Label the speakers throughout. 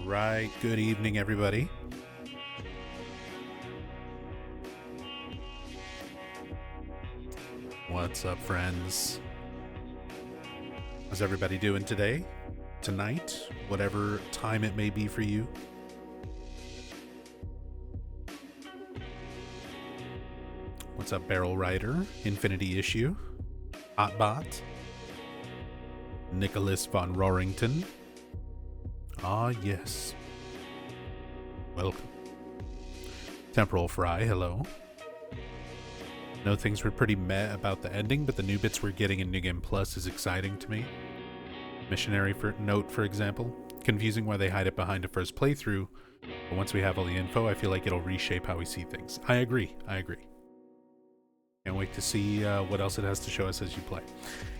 Speaker 1: right, good evening, everybody. What's up, friends? How's everybody doing today? Tonight? Whatever time it may be for you? What's up, Barrel Rider? Infinity Issue? Hotbot? Nicholas von Roarington? Ah, yes. Welcome. Temporal Fry, hello. Know things were pretty meh about the ending, but the new bits we're getting in New Game Plus is exciting to me. Missionary note, for example. Confusing why they hide it behind a first playthrough, but once we have all the info, I feel like it'll reshape how we see things. I agree. Can't wait to see what else it has to show us as you play.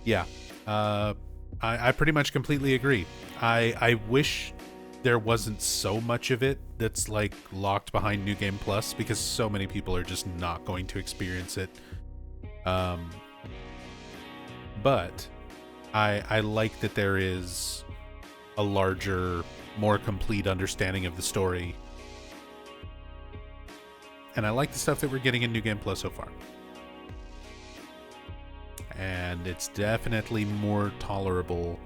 Speaker 1: Yeah, I pretty much completely agree. I wish there wasn't so much of it that's like locked behind New Game Plus, because so many people are just not going to experience it. But I like that there is a larger, more complete understanding of the story. And I like the stuff that we're getting in New Game Plus so far. And it's definitely more tolerable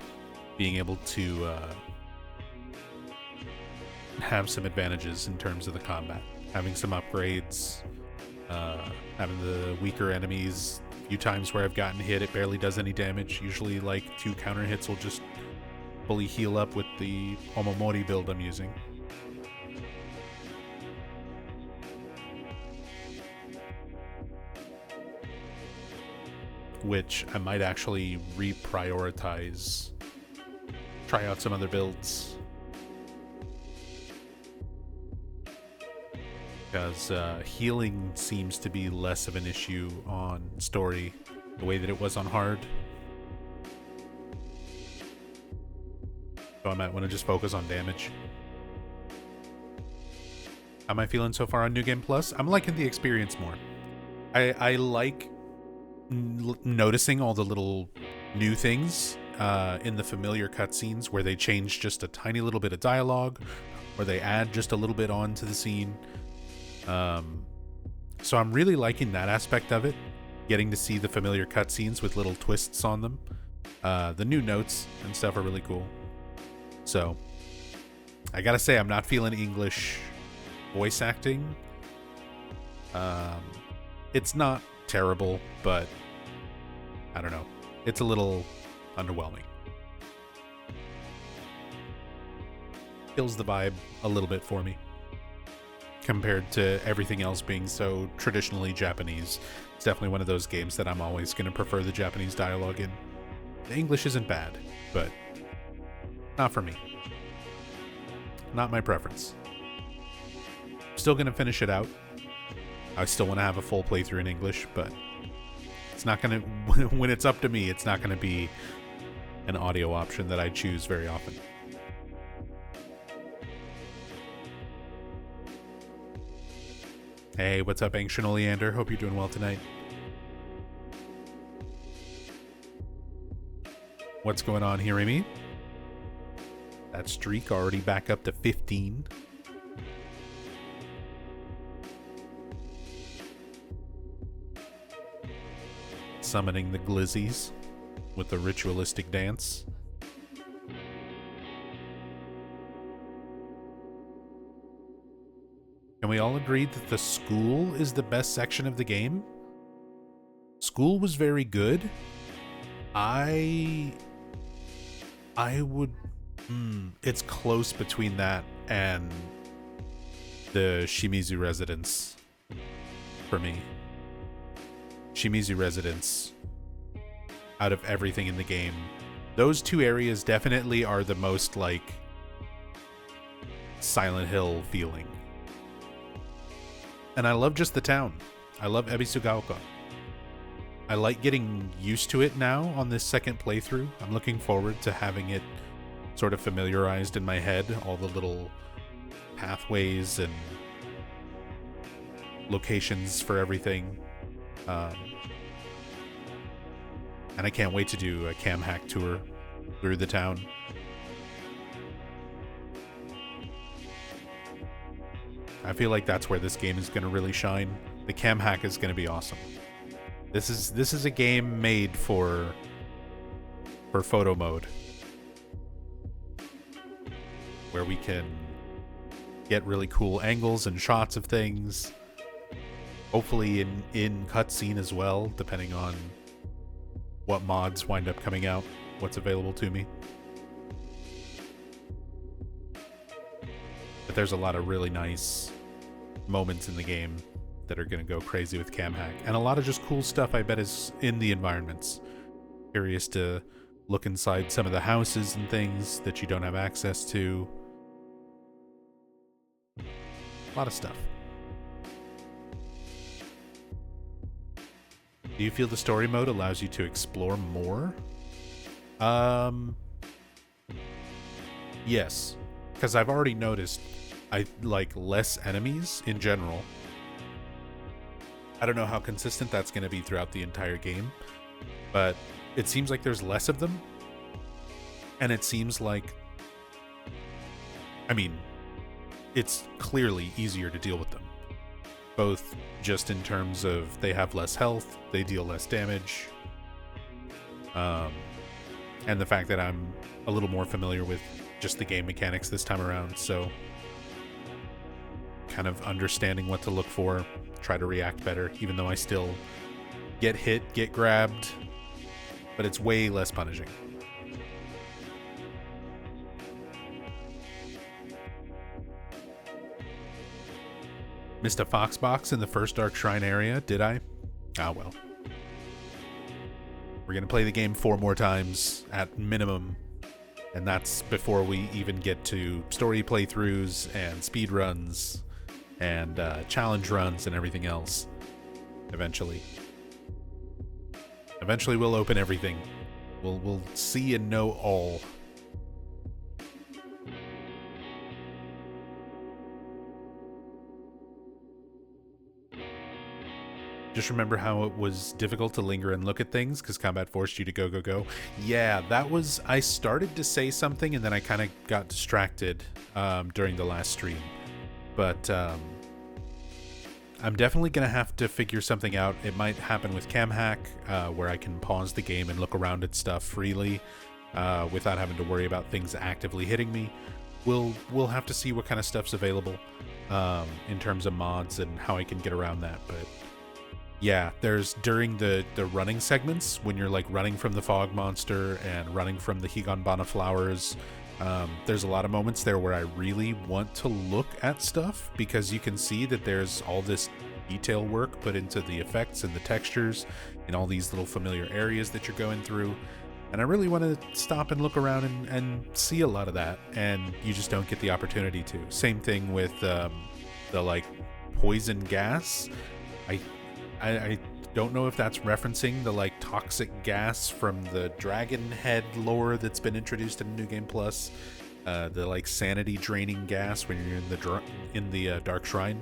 Speaker 1: being able to have some advantages in terms of the combat. Having some upgrades, having the weaker enemies. A few times where I've gotten hit, it barely does any damage. Usually like 2 counter hits will just fully heal up with the Omamori build I'm using. Which I might actually reprioritize. Try out some other builds. Because healing seems to be less of an issue on story the way that it was on hard. So I might want to just focus on damage. How am I feeling so far on New Game Plus? I'm liking the experience more. I like noticing all the little new things in the familiar cutscenes where they change just a tiny little bit of dialogue, or they add just a little bit on to the scene. So I'm really liking that aspect of it, getting to see the familiar cutscenes with little twists on them. The new notes and stuff are really cool. So I gotta say, I'm not feeling English voice acting. It's not terrible, but I don't know. It's a little underwhelming. Kills the vibe a little bit for me, compared to everything else being so traditionally Japanese. It's definitely one of those games that I'm always going to prefer the Japanese dialogue in. The English isn't bad, but not for me. Not my preference. Still going to finish it out. I still want to have a full playthrough in English, but it's not going to, when it's up to me, it's not going to be an audio option that I choose very often. Hey, what's up, Ancient Oleander? Hope you're doing well tonight. What's going on here, Amy? That streak already back up to 15. Summoning the glizzies with the ritualistic dance. Can we all agree that the school is the best section of the game? School was very good. I would... it's close between that and the Shimizu residence for me. Shimizu residence, out of everything in the game, those 2 areas definitely are the most like Silent Hill feeling. And I love just the town. I love Ebisugaoka. I like getting used to it now on this second playthrough. I'm looking forward to having it sort of familiarized in my head, all the little pathways and locations for everything. And I can't wait to do a cam hack tour through the town. I feel like that's where this game is going to really shine. The cam hack is going to be awesome. This is a game made for photo mode, where we can get really cool angles and shots of things. Hopefully in cutscene as well, depending on what mods wind up coming out, what's available to me. But there's a lot of really nice moments in the game that are going to go crazy with cam hack, and a lot of just cool stuff I bet is in the environments. Curious to look inside some of the houses and things that you don't have access to. A lot of stuff. Do you feel the story mode allows you to explore more? Yes, because I've already noticed I like less enemies in general. I don't know how consistent that's going to be throughout the entire game, but it seems like there's less of them. And it seems like, I mean, it's clearly easier to deal with them. Both just in terms of they have less health, they deal less damage, and the fact that I'm a little more familiar with just the game mechanics this time around, so kind of understanding what to look for, try to react better, even though I still get hit, get grabbed, but it's way less punishing. Missed a fox box in the first Dark Shrine area, did I? Ah, well. We're gonna play the game 4 more times at minimum, and that's before we even get to story playthroughs and speed runs and challenge runs and everything else. Eventually we'll open everything. We'll see and know all. Just remember how it was difficult to linger and look at things because combat forced you to go. Yeah, that was... I started to say something and then I kind of got distracted during the last stream. But I'm definitely going to have to figure something out. It might happen with cam hack, where I can pause the game and look around at stuff freely without having to worry about things actively hitting me. We'll have to see what kind of stuff's available in terms of mods and how I can get around that, but... Yeah, there's during the running segments when you're like running from the fog monster and running from the Higanbana flowers, there's a lot of moments there where I really want to look at stuff because you can see that there's all this detail work put into the effects and the textures and all these little familiar areas that you're going through, and I really want to stop and look around and see a lot of that, and you just don't get the opportunity to. Same thing with the like poison gas. I don't know if that's referencing the like toxic gas from the Dragon Head lore that's been introduced in New Game Plus, the like sanity draining gas when you're in the Dark Shrine.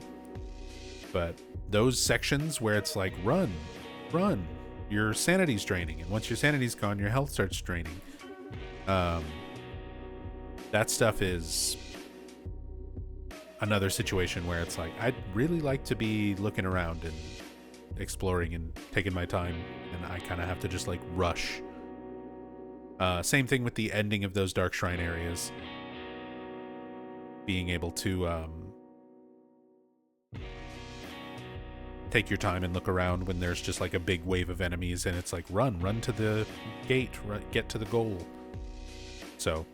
Speaker 1: But those sections where it's like run, your sanity's draining, and once your sanity's gone, your health starts draining. That stuff is another situation where it's like I'd really like to be looking around and exploring and taking my time, and I kind of have to just like rush. Same thing with the ending of those Dark Shrine areas. Being able to take your time and look around when there's just like a big wave of enemies and it's like run to the gate, get to the goal. So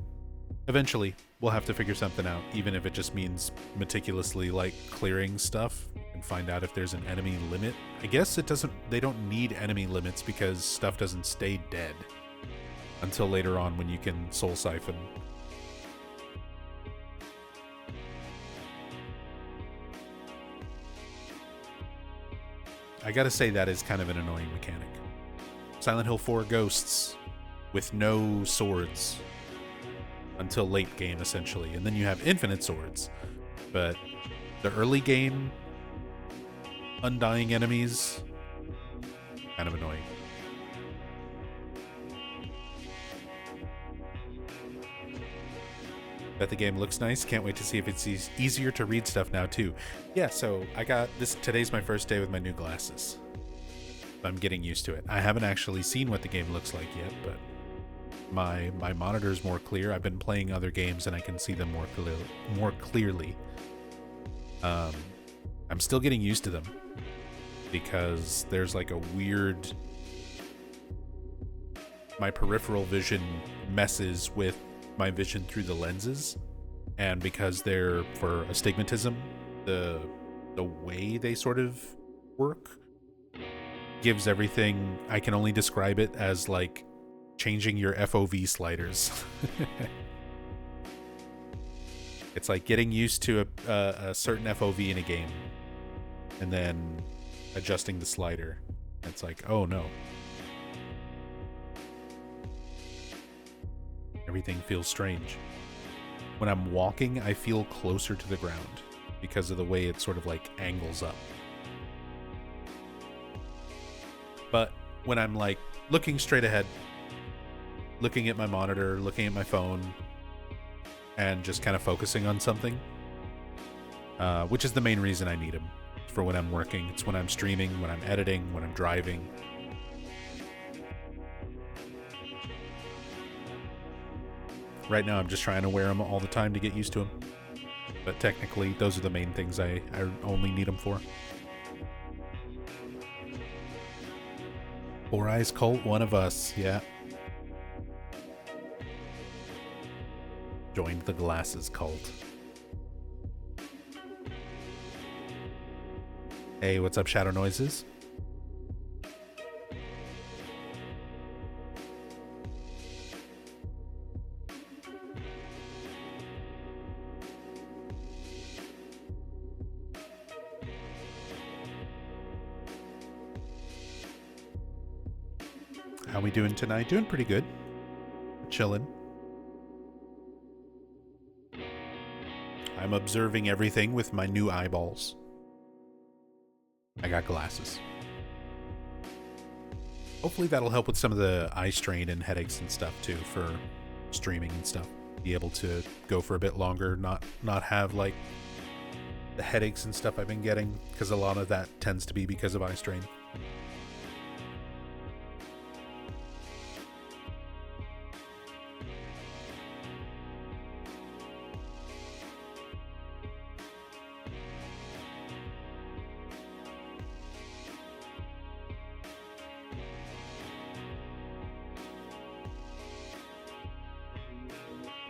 Speaker 1: eventually we'll have to figure something out, even if it just means meticulously like clearing stuff and find out if there's an enemy limit. I guess they don't need enemy limits because stuff doesn't stay dead until later on when you can soul siphon. I gotta say that is kind of an annoying mechanic. Silent Hill 4 ghosts with no swords until late game essentially, and then you have infinite swords, but the early game undying enemies, kind of annoying. Bet the game looks nice. Can't wait to see if it's easier to read stuff now too. Yeah, so I got this. Today's my first day with my new glasses. I'm getting used to it. I haven't actually seen what the game looks like yet, but my monitor's more clear. I've been playing other games and I can see them more clearly. I'm still getting used to them because there's like a weird. My peripheral vision messes with my vision through the lenses, and because they're for astigmatism, the way they sort of work gives everything. I can only describe it as like changing your FOV sliders. It's like getting used to a certain FOV in a game and then adjusting the slider. It's like, oh no. Everything feels strange. When I'm walking, I feel closer to the ground because of the way it sort of like angles up. But when I'm like looking straight ahead, looking at my monitor, looking at my phone, and just kind of focusing on something, which is the main reason I need them for when I'm working. It's when I'm streaming, when I'm editing, when I'm driving. Right now I'm just trying to wear them all the time to get used to them. But technically, those are the main things I only need them for. Four Eyes Cult, one of us, yeah. Joined the glasses cult. Hey, what's up, Shadow Noises? How we doing tonight? Doing pretty good. Chilling. I'm observing everything with my new eyeballs. I got glasses. Hopefully that'll help with some of the eye strain and headaches and stuff too for streaming and stuff. Be able to go for a bit longer, not have like the headaches and stuff I've been getting, because a lot of that tends to be because of eye strain.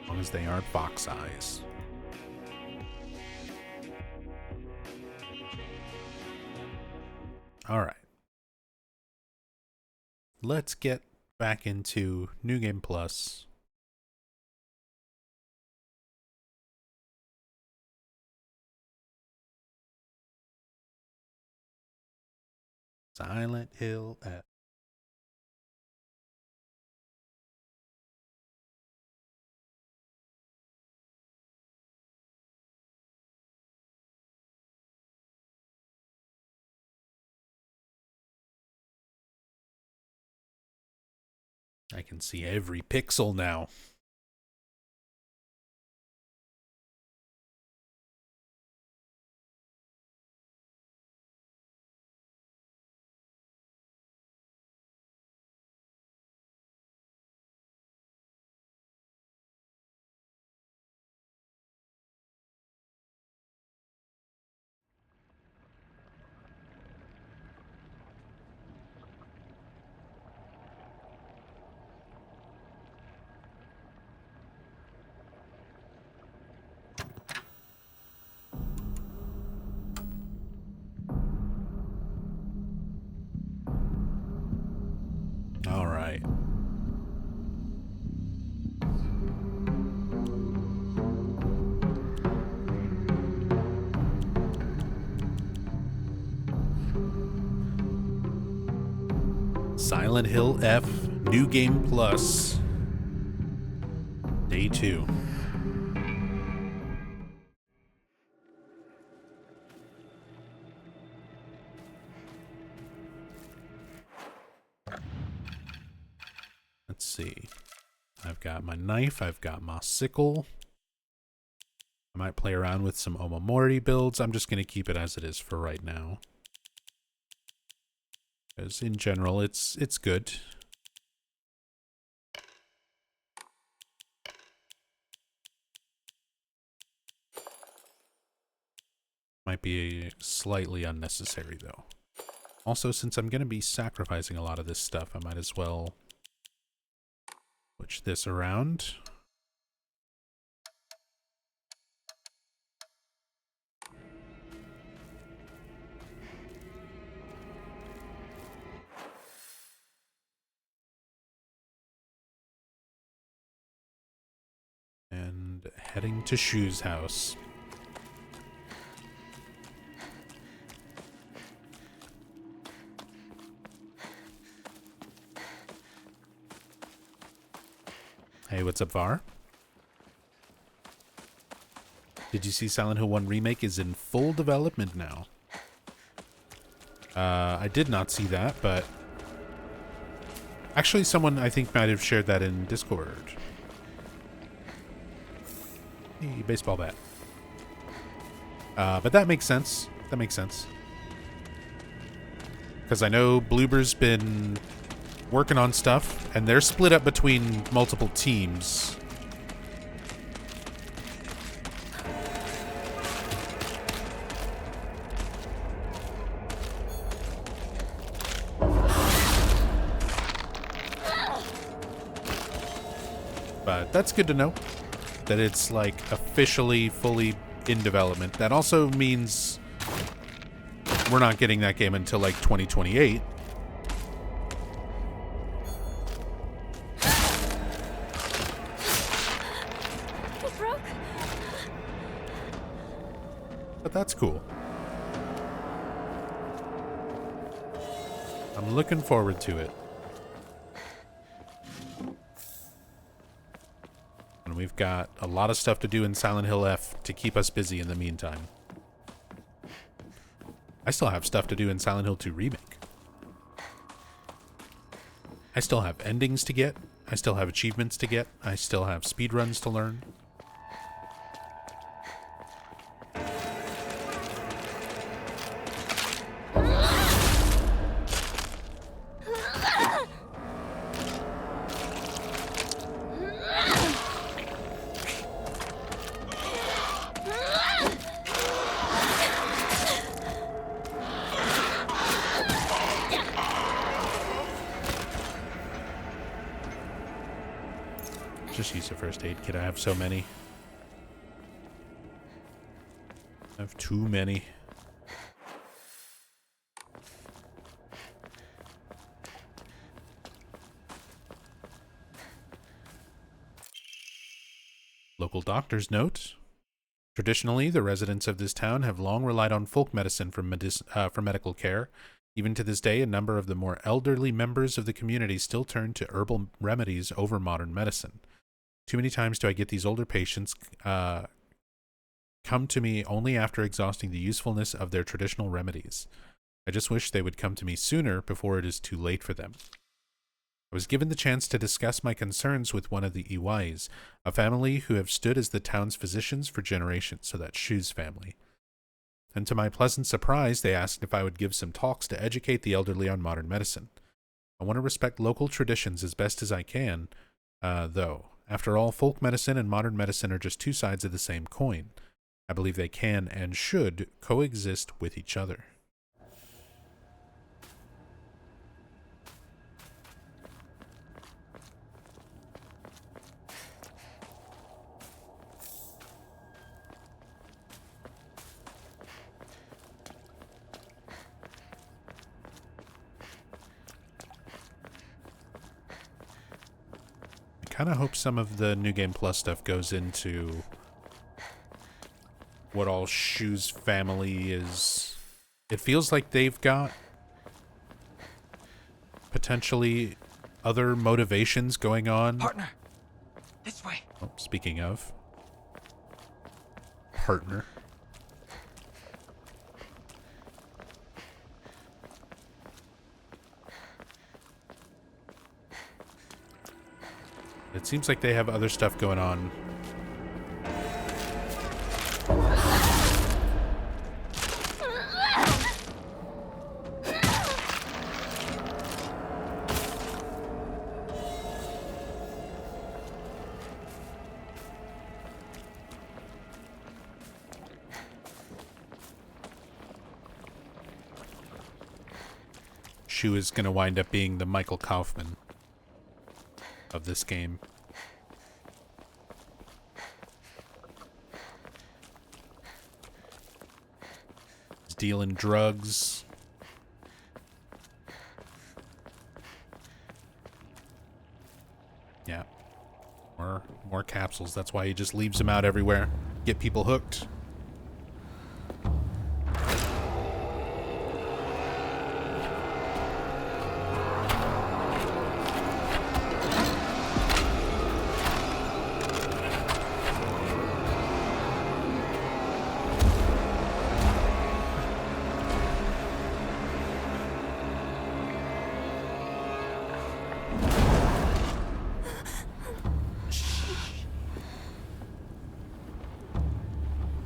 Speaker 1: As long as they aren't fox eyes. All right. Let's get back into New Game Plus. Silent Hill F. I can see every pixel now. All right. Silent Hill F, New Game Plus, Day 2. Let's see. I've got my knife, I've got my sickle. Might play around with some Omamori builds. I'm just going to keep it as it is for right now. Because in general, it's good. Might be slightly unnecessary, though. Also, since I'm going to be sacrificing a lot of this stuff, I might as well switch this around. And heading to Shu's house. Hey, what's up, Var? Did you see Silent Hill 1 Remake is in full development now? I did not see that, but... Actually, someone I think might have shared that in Discord. Hey, baseball bat. But that makes sense. That makes sense. Because I know Bloober's been working on stuff, and they're split up between multiple teams. But that's good to know. That it's like officially fully in development. That also means we're not getting that game until like 2028.
Speaker 2: It broke.
Speaker 1: But that's cool. I'm looking forward to it. And we've got a lot of stuff to do in Silent Hill F to keep us busy in the meantime. I still have stuff to do in Silent Hill 2 Remake. I still have endings to get. I still have achievements to get. I still have speedruns to learn. Just use a first aid kit. I have so many. I have too many. Local doctor's note. Traditionally, the residents of this town have long relied on folk medicine for medical care. Even to this day, a number of the more elderly members of the community still turn to herbal remedies over modern medicine. Too many times do I get these older patients come to me only after exhausting the usefulness of their traditional remedies. I just wish they would come to me sooner before it is too late for them. I was given the chance to discuss my concerns with one of the Iwais, a family who have stood as the town's physicians for generations, so that's Shu's family. And to my pleasant surprise, they asked if I would give some talks to educate the elderly on modern medicine. I want to respect local traditions as best as I can, though. After all, folk medicine and modern medicine are just two sides of the same coin. I believe they can and should coexist with each other. I kind of hope some of the New Game Plus stuff goes into what all Shu's family is. It feels like they've got potentially other motivations going on.
Speaker 3: Partner, this way.
Speaker 1: Oh, speaking of partner. It seems like they have other stuff going on. Shu is going to wind up being the Michael Kaufman of this game. He's dealing drugs. Yeah. More capsules. That's why he just leaves them out everywhere. Get people hooked.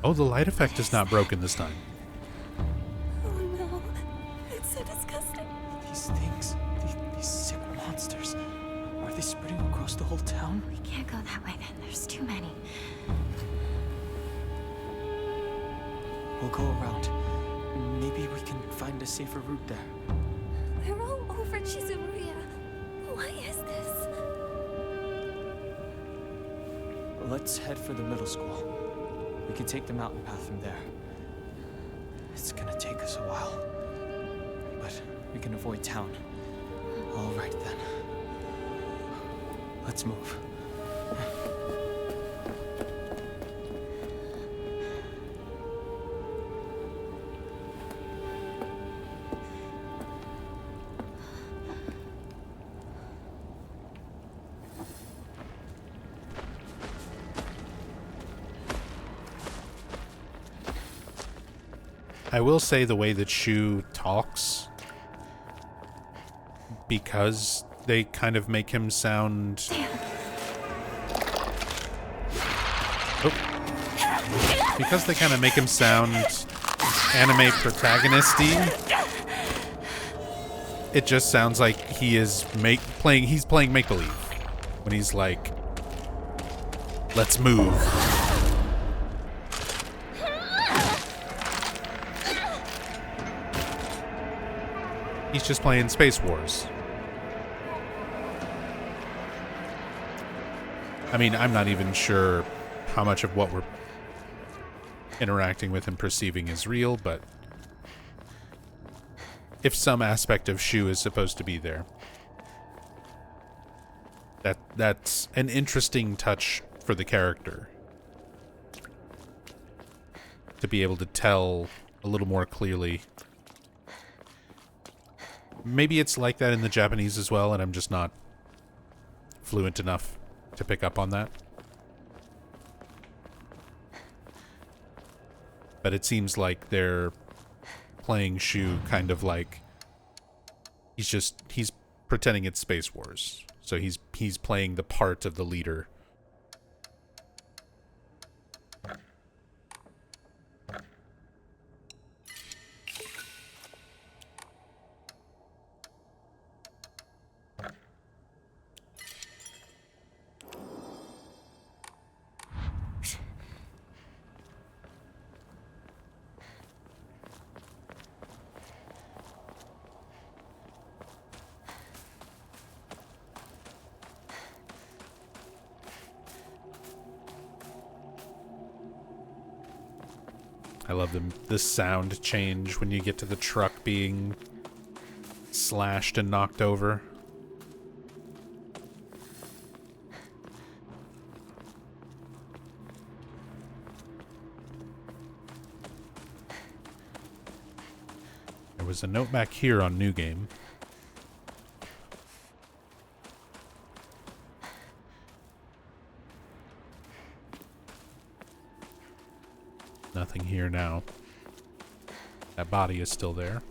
Speaker 1: Oh, the light effect is not broken this time.
Speaker 2: Oh no. It's so disgusting.
Speaker 3: These things, these sick monsters, are they spreading across the whole town?
Speaker 2: We can't go that way then. There's too many.
Speaker 3: We'll go around. Maybe we can find a safer route there.
Speaker 2: They're all over Chizuruya. Why is this?
Speaker 3: Let's head for the middle school. We can take the mountain path from there. It's gonna take us a while, but we can avoid town. All right then. Let's move.
Speaker 1: I will say the way that Shu talks, because they kind of make him sound... Oh. Because they kind of make him sound anime protagonist-y, it just sounds like he is he's playing make-believe. When he's like, let's move. He's just playing Space Wars. I mean, I'm not even sure how much of what we're interacting with and perceiving is real, but if some aspect of Shu is supposed to be there, that's an interesting touch for the character. To be able to tell a little more clearly. Maybe it's like that in the Japanese as well, and I'm just not fluent enough to pick up on that. But it seems like they're playing Shu kind of like he's pretending it's Space Wars. So he's playing the part of the leader. I love the sound change when you get to the truck being slashed and knocked over. There was a note back here on New Game. Nothing here now. That body is still there.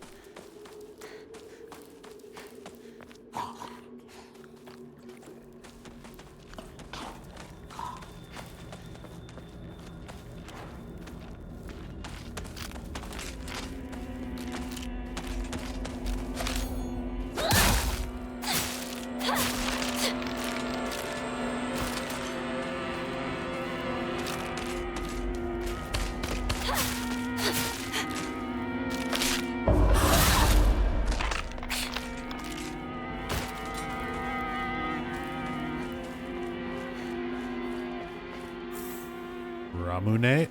Speaker 1: Ramune.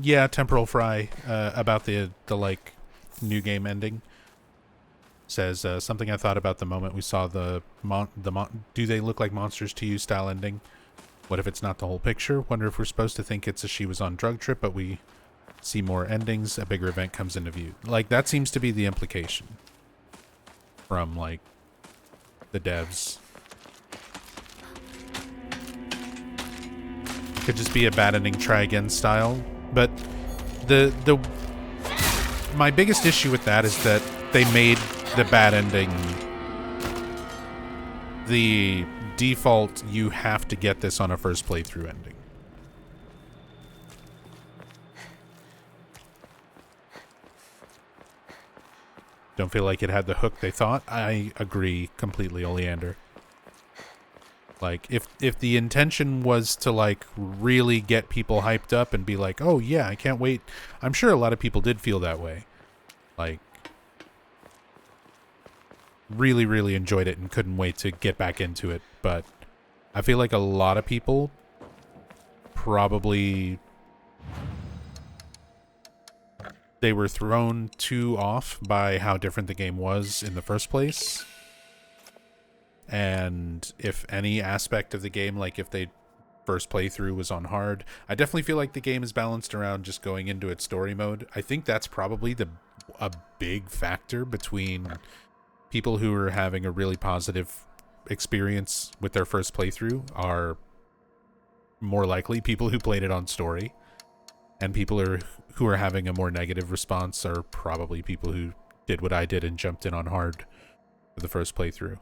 Speaker 1: Yeah, Temporal Fry, about the like new game ending. Says something I thought about the moment we saw the do they look like monsters to you style ending. What if it's not the whole picture? Wonder if we're supposed to think it's a she was on drug trip, but we see more endings, a bigger event comes into view. Like, that seems to be the implication from like the devs. Could just be a bad ending, try again style. But the my biggest issue with that is that they made the bad ending the default. You have to get this on a first playthrough ending. Don't feel like it had the hook they thought. I agree completely, Oleander. Like, if the intention was to, like, really get people hyped up and be like, oh, yeah, I can't wait. I'm sure a lot of people did feel that way. Like, really, really enjoyed it and couldn't wait to get back into it. But I feel like a lot of people probably... they were thrown too off by how different the game was in the first place. And if any aspect of the game, like if they first playthrough was on hard, I definitely feel like the game is balanced around just going into its story mode. I think that's probably a big factor between people who are having a really positive experience with their first playthrough are more likely people who played it on story, and people who are having a more negative response are probably people who did what I did and jumped in on hard for the first playthrough.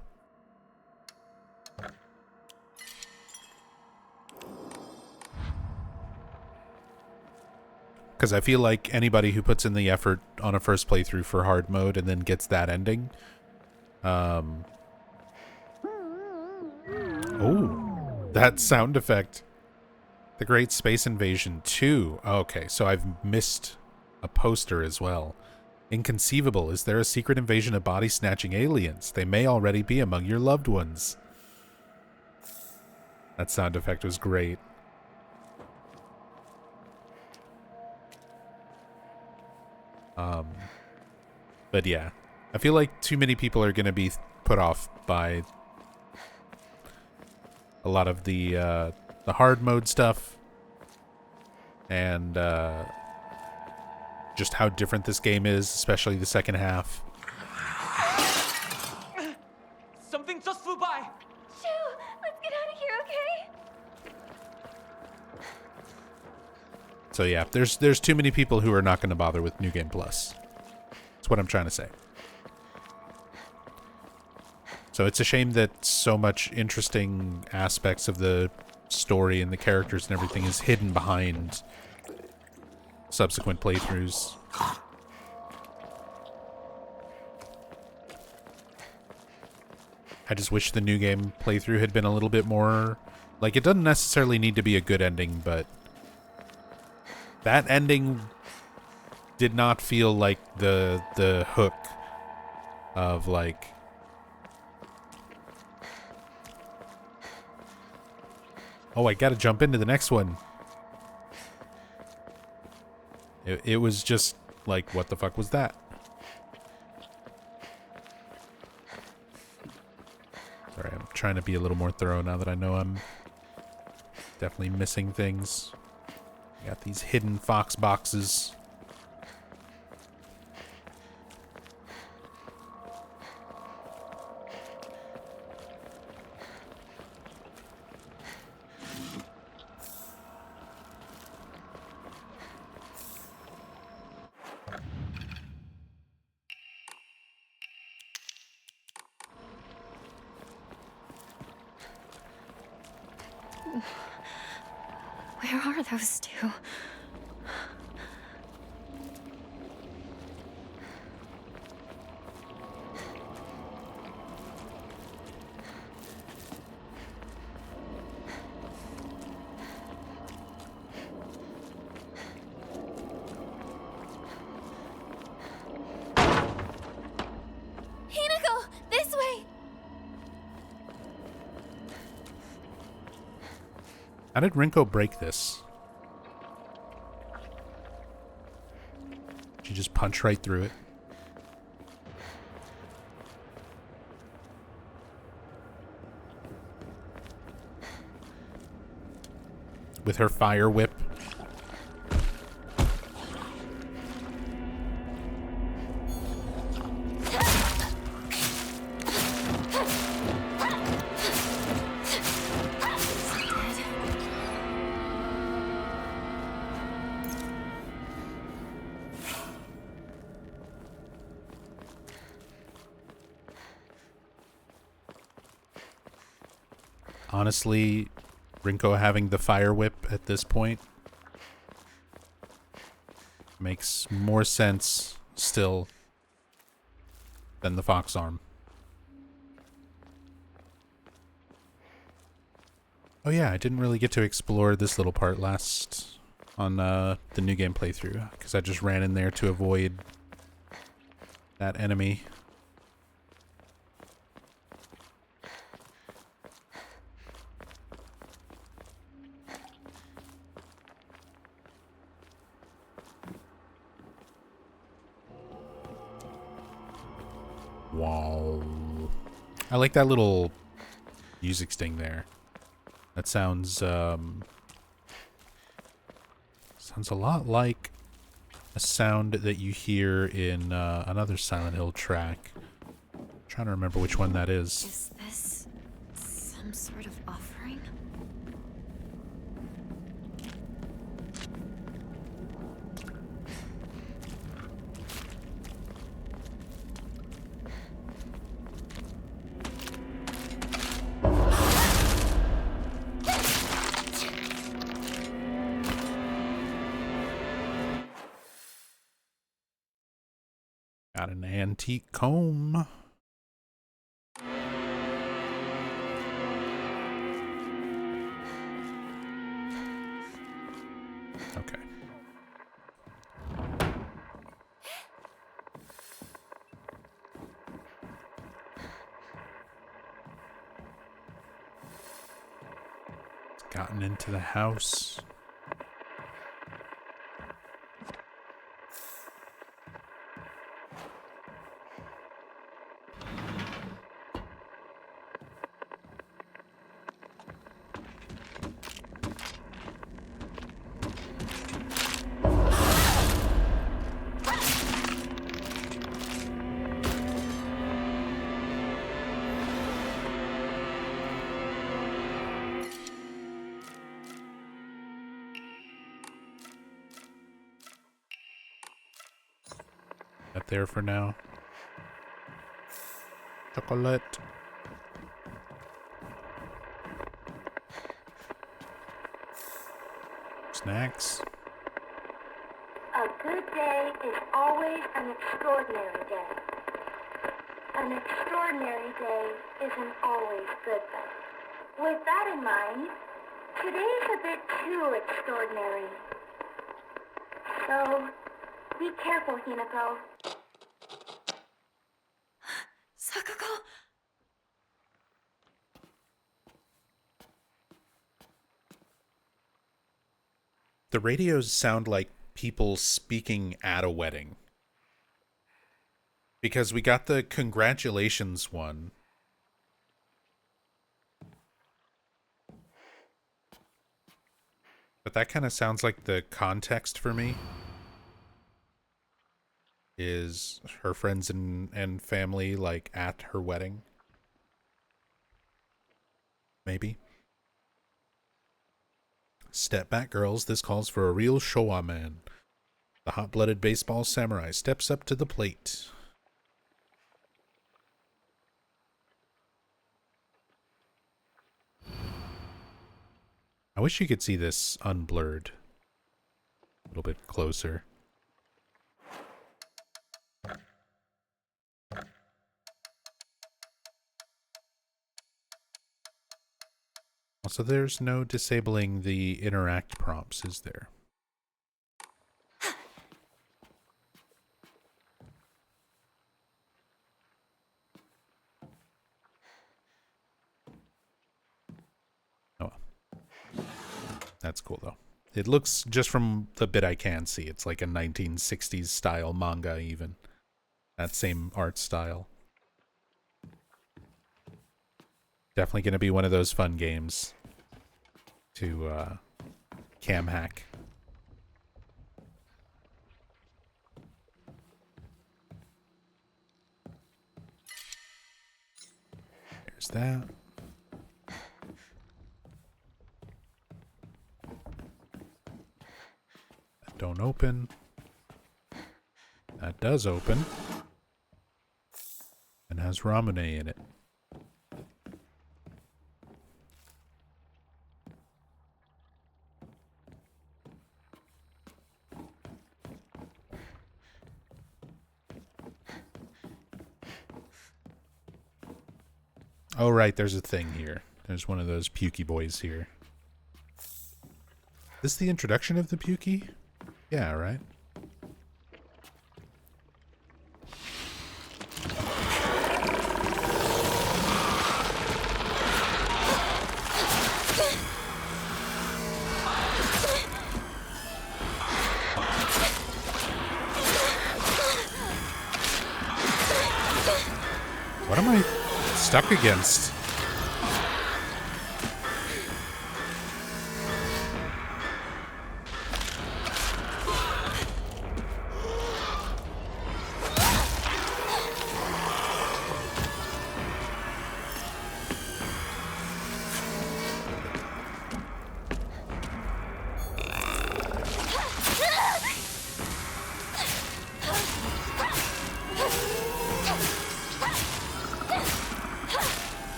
Speaker 1: Because I feel like anybody who puts in the effort on a first playthrough for hard mode and then gets that ending, oh, that sound effect. The Great Space Invasion 2. Okay, so I've missed a poster as well. Inconceivable. Is there a secret invasion of body-snatching aliens? They may already be among your loved ones. That sound effect was great. But yeah, I feel like too many people are going to be put off by a lot of the hard mode stuff and just how different this game is, especially the second half.
Speaker 3: Something just flew by.
Speaker 2: Shoo! Let's get out of here, okay?
Speaker 1: So yeah, there's too many people who are not going to bother with New Game Plus. That's what I'm trying to say. So it's a shame that so much interesting aspects of the story and the characters and everything is hidden behind subsequent playthroughs. I just wish the new game playthrough had been a little bit more... like, it doesn't necessarily need to be a good ending, but that ending did not feel like the hook of, like... oh, I gotta jump into the next one. It was just like, what the fuck was that? Sorry, I'm trying to be a little more thorough now that I know I'm definitely missing things. Got these hidden Fox boxes.
Speaker 2: Where are those two?
Speaker 1: How did Rinko break this? She just punched right through it. With her fire whip. Honestly, Rinko having the fire whip at this point makes more sense still than the fox arm. Oh yeah, I didn't really get to explore this little part last on the New Game playthrough because I just ran in there to avoid that enemy. Wow. I like that little music sting there. That sounds sounds a lot like a sound that you hear in another Silent Hill track. I'm trying to remember which one that is.
Speaker 2: Is this some sort of offering?
Speaker 1: Got an antique comb. Okay. It's gotten into the house. There for now. Chocolate. Snacks.
Speaker 4: A good day is always an extraordinary day. An extraordinary day isn't always good though. With that in mind, today's a bit too extraordinary. So, be careful, Hinako.
Speaker 2: Sakako!
Speaker 1: The radios sound like people speaking at a wedding. Because we got the congratulations one. But that kind of sounds like the context for me is her friends and family like at her wedding. Maybe. Step back, girls. This calls for a real Showa man. The hot-blooded baseball samurai steps up to the plate. I wish you could see this unblurred. A little bit closer. Also, there's no disabling the interact prompts, is there? Oh. That's cool, though. It looks, just from the bit I can see, it's like a 1960s style manga, even. That same art style. Definitely going to be one of those fun games to cam hack. There's that. That don't open. That does open. And has Ramune in it. Oh, right, there's a thing here. There's one of those Pukey boys here. This the introduction of the Pukey? Yeah, right? What am I stuck against?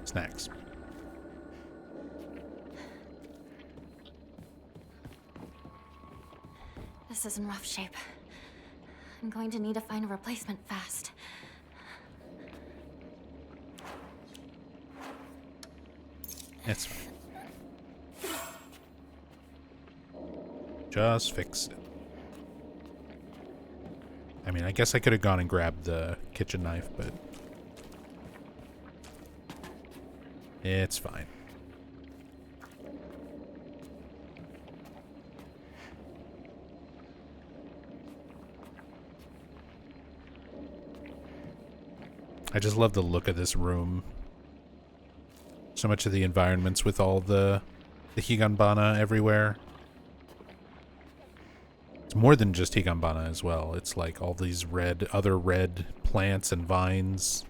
Speaker 1: Snacks.
Speaker 2: This is in rough shape. I'm going to need to find a replacement fast.
Speaker 1: It's fine. Just fix it. I mean, I guess I could have gone and grabbed the kitchen knife, but it's fine. I just love the look of this room. So much of the environments with all the Higanbana everywhere. It's more than just Higanbana as well. It's like all these other red plants and vines.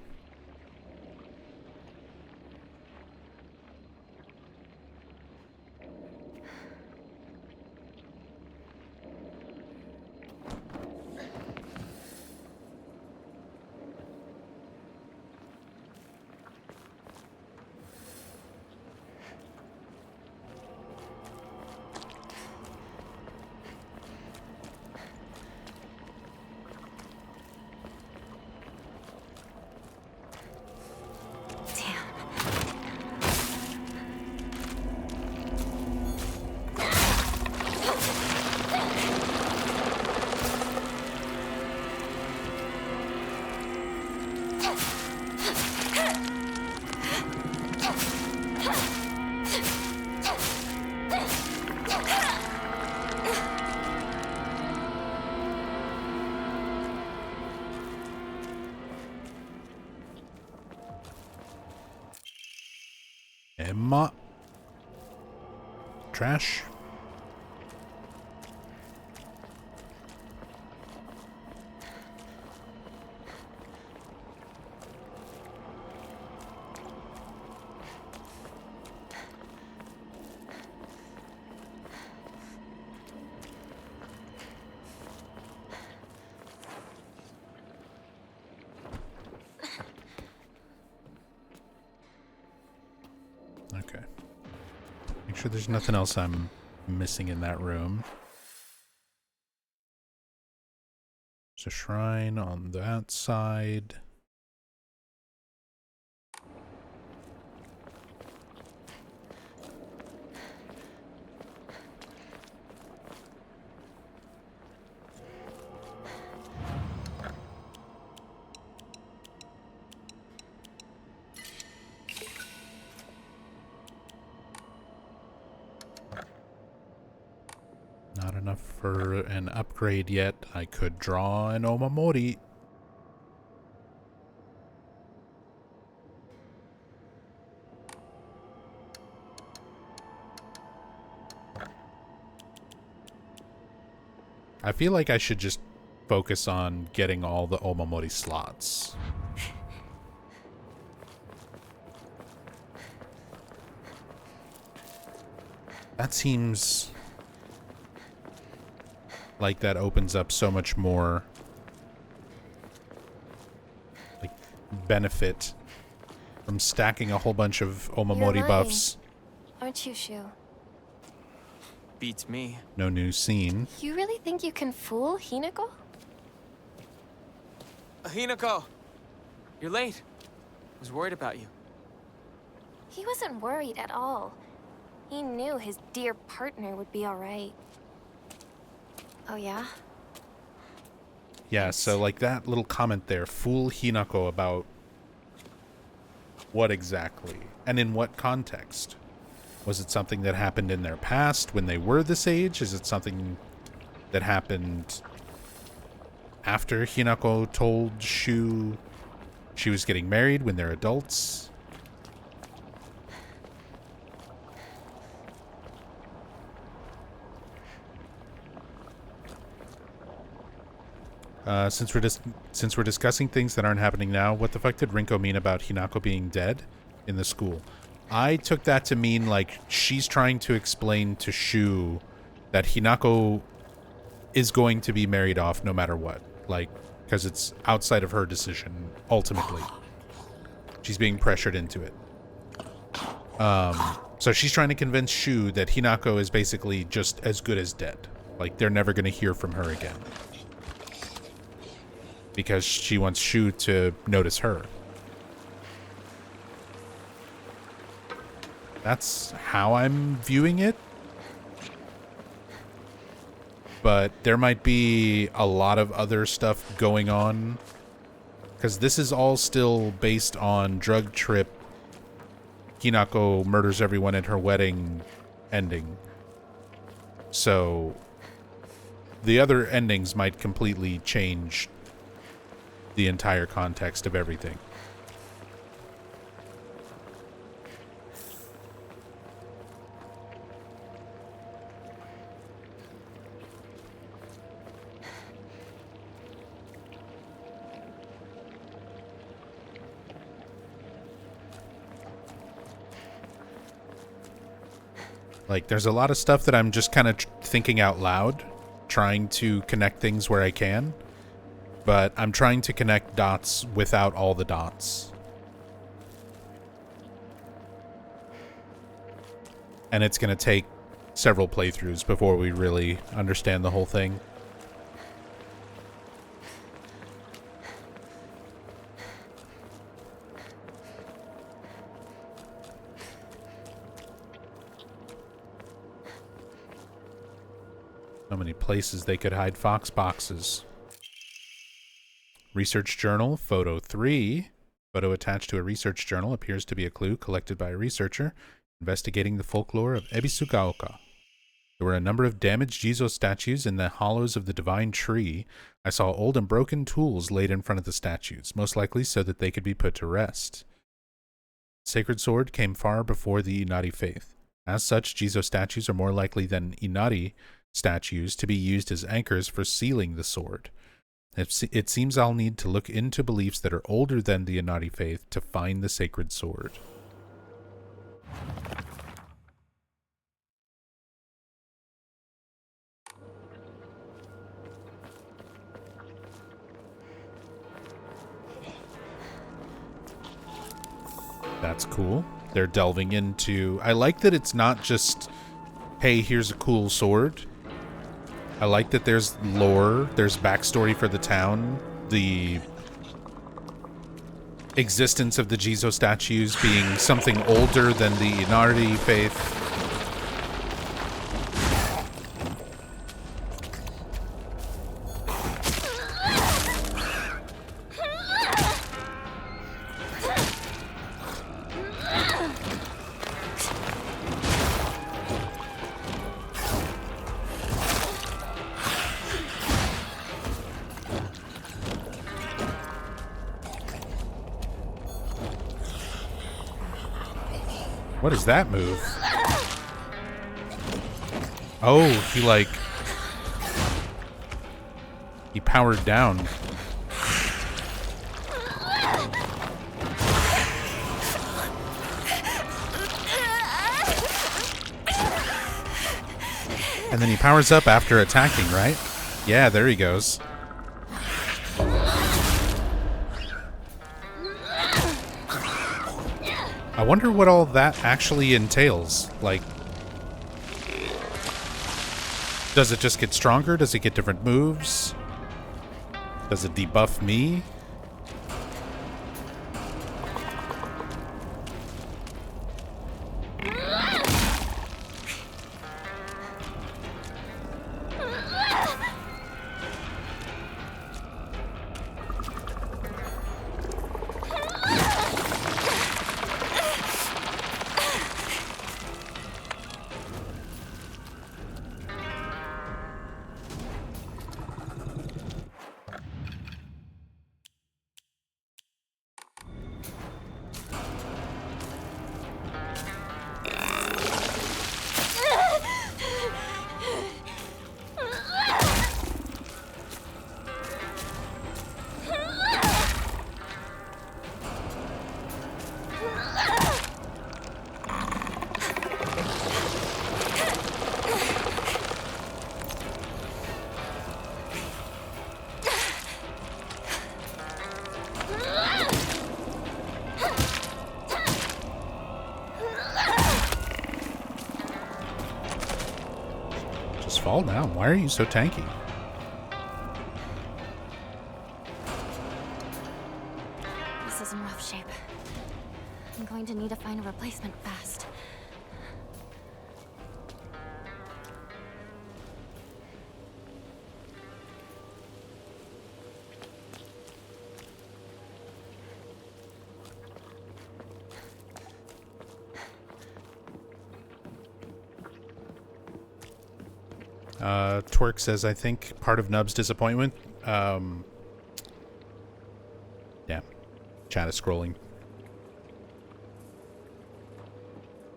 Speaker 1: Emma. Trash. Okay. Make sure there's nothing else I'm missing in that room. There's a shrine on that side. Not enough for an upgrade yet. I could draw an Omamori. I feel like I should just focus on getting all the Omamori slots. That seems like that opens up so much more like benefit from stacking a whole bunch of Omamori
Speaker 2: You're lying.
Speaker 1: buffs.
Speaker 2: Aren't you, Shu?
Speaker 3: Beats me.
Speaker 1: No new scene.
Speaker 2: You really think you can fool Hinako?
Speaker 3: Hinako! You're late. I was worried about you.
Speaker 2: He wasn't worried at all. He knew his dear partner would be alright. Oh yeah?
Speaker 1: Yeah, so like that little comment there, fool Hinako about what exactly? And in what context? Was it something that happened in their past when they were this age? Is it something that happened after Hinako told Shu she was getting married when they're adults? Since we're discussing things that aren't happening now, what the fuck did Rinko mean about Hinako being dead in the school? I took that to mean like she's trying to explain to Shu that Hinako is going to be married off no matter what, like because it's outside of her decision ultimately. She's being pressured into it. So she's trying to convince Shu that Hinako is basically just as good as dead. Like they're never going to hear from her again. Because she wants Shu to notice her. That's how I'm viewing it. But there might be a lot of other stuff going on. Because this is all still based on drug trip, Hinako murders everyone at her wedding ending. So the other endings might completely change the entire context of everything. Like, there's a lot of stuff that I'm just kind of thinking out loud, trying to connect things where I can. But I'm trying to connect dots without all the dots. And it's going to take several playthroughs before we really understand the whole thing. So many places they could hide fox boxes. Research journal, photo 3. Photo attached to a research journal appears to be a clue collected by a researcher investigating the folklore of Ebisugaoka. There were a number of damaged Jizo statues in the hollows of the divine tree. I saw old and broken tools laid in front of the statues, most likely so that they could be put to rest. Sacred sword came far before the Inari faith. As such, Jizo statues are more likely than Inari statues to be used as anchors for sealing the sword. It seems I'll need to look into beliefs that are older than the Inari faith to find the sacred sword. That's cool. They're delving into... I like that it's not just, hey, here's a cool sword. I like that there's lore, there's backstory for the town, the existence of the Jizo statues being something older than the Inari faith. What is that move? Oh, he powered down. And then he powers up after attacking, right? Yeah, there he goes. I wonder what all that actually entails. Like, does it just get stronger? Does it get different moves? Does it debuff me? Fall down. Why are you so tanky?
Speaker 2: This is in rough shape. I'm going to need to find a replacement fast.
Speaker 1: Twerk says, I think part of Nub's disappointment. Yeah. Chat is scrolling.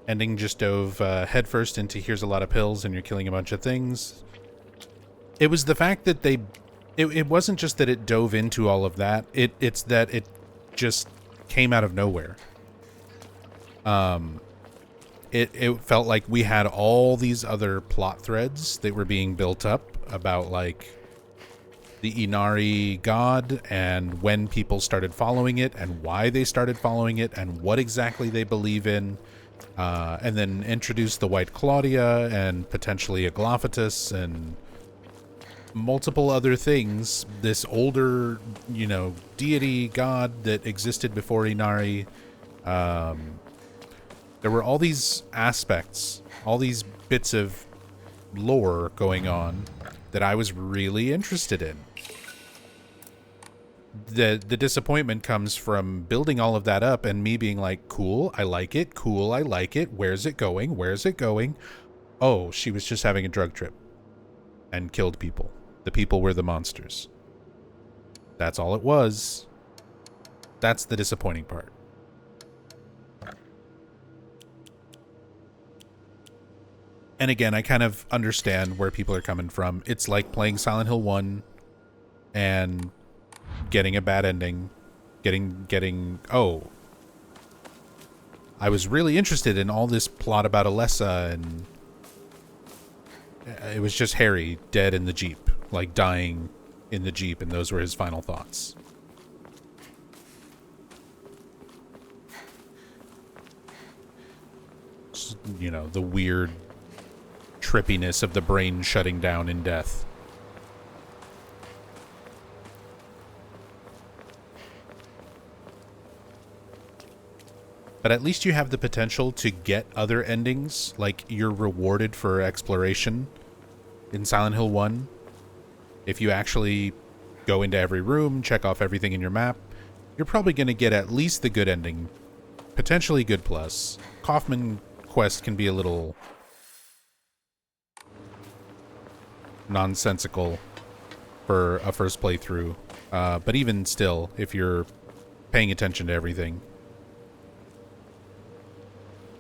Speaker 1: Ending just dove headfirst into here's a lot of pills and you're killing a bunch of things. It was the fact that it wasn't just that it dove into all of that. It's that it just came out of nowhere. It felt like we had all these other plot threads that were being built up about, like, the Inari god and when people started following it and why they started following it and what exactly they believe in. And then introduce the White Claudia and potentially Aglaophatus and multiple other things. This older, deity god that existed before Inari. There were all these aspects, all these bits of lore going on that I was really interested in. The disappointment comes from building all of that up and me being like, cool, I like it, cool, I like it, where's it going, where's it going? Oh, she was just having a drug trip and killed people. The people were the monsters. That's all it was. That's the disappointing part. And again, I kind of understand where people are coming from. It's like playing Silent Hill 1 and getting a bad ending. Oh, I was really interested in all this plot about Alessa, and it was just Harry dead in the Jeep, like dying in the Jeep, and those were his final thoughts. The weird trippiness of the brain shutting down in death. But at least you have the potential to get other endings, like you're rewarded for exploration in Silent Hill 1. If you actually go into every room, check off everything in your map, you're probably going to get at least the good ending, potentially good plus. Kaufman quest can be a little nonsensical for a first playthrough, but even still, if you're paying attention to everything.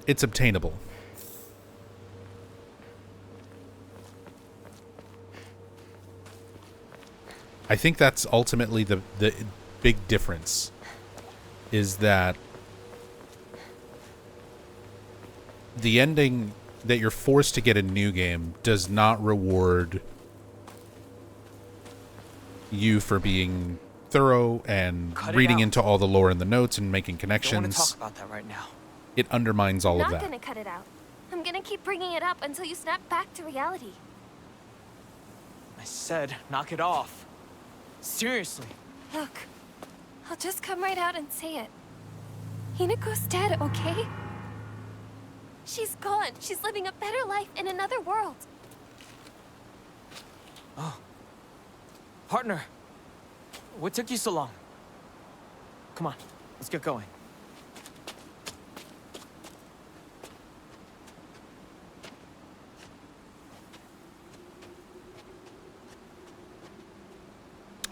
Speaker 1: it's obtainable. I think that's ultimately the big difference, is that the ending that you're forced to get in New Game does not reward you for being thorough and reading into all the lore in the notes and making connections.
Speaker 3: Don't want to talk about that right now.
Speaker 1: It undermines all of
Speaker 2: I'm
Speaker 1: that.
Speaker 2: not gonna cut it out. I'm gonna keep bringing it up until you snap back to reality.
Speaker 3: I said, knock it off. Seriously.
Speaker 2: Look, I'll just come right out and say it. Hinako's dead, okay? She's gone. She's living a better life in another world.
Speaker 3: Oh. Partner. What took you so long? Come on, let's get going.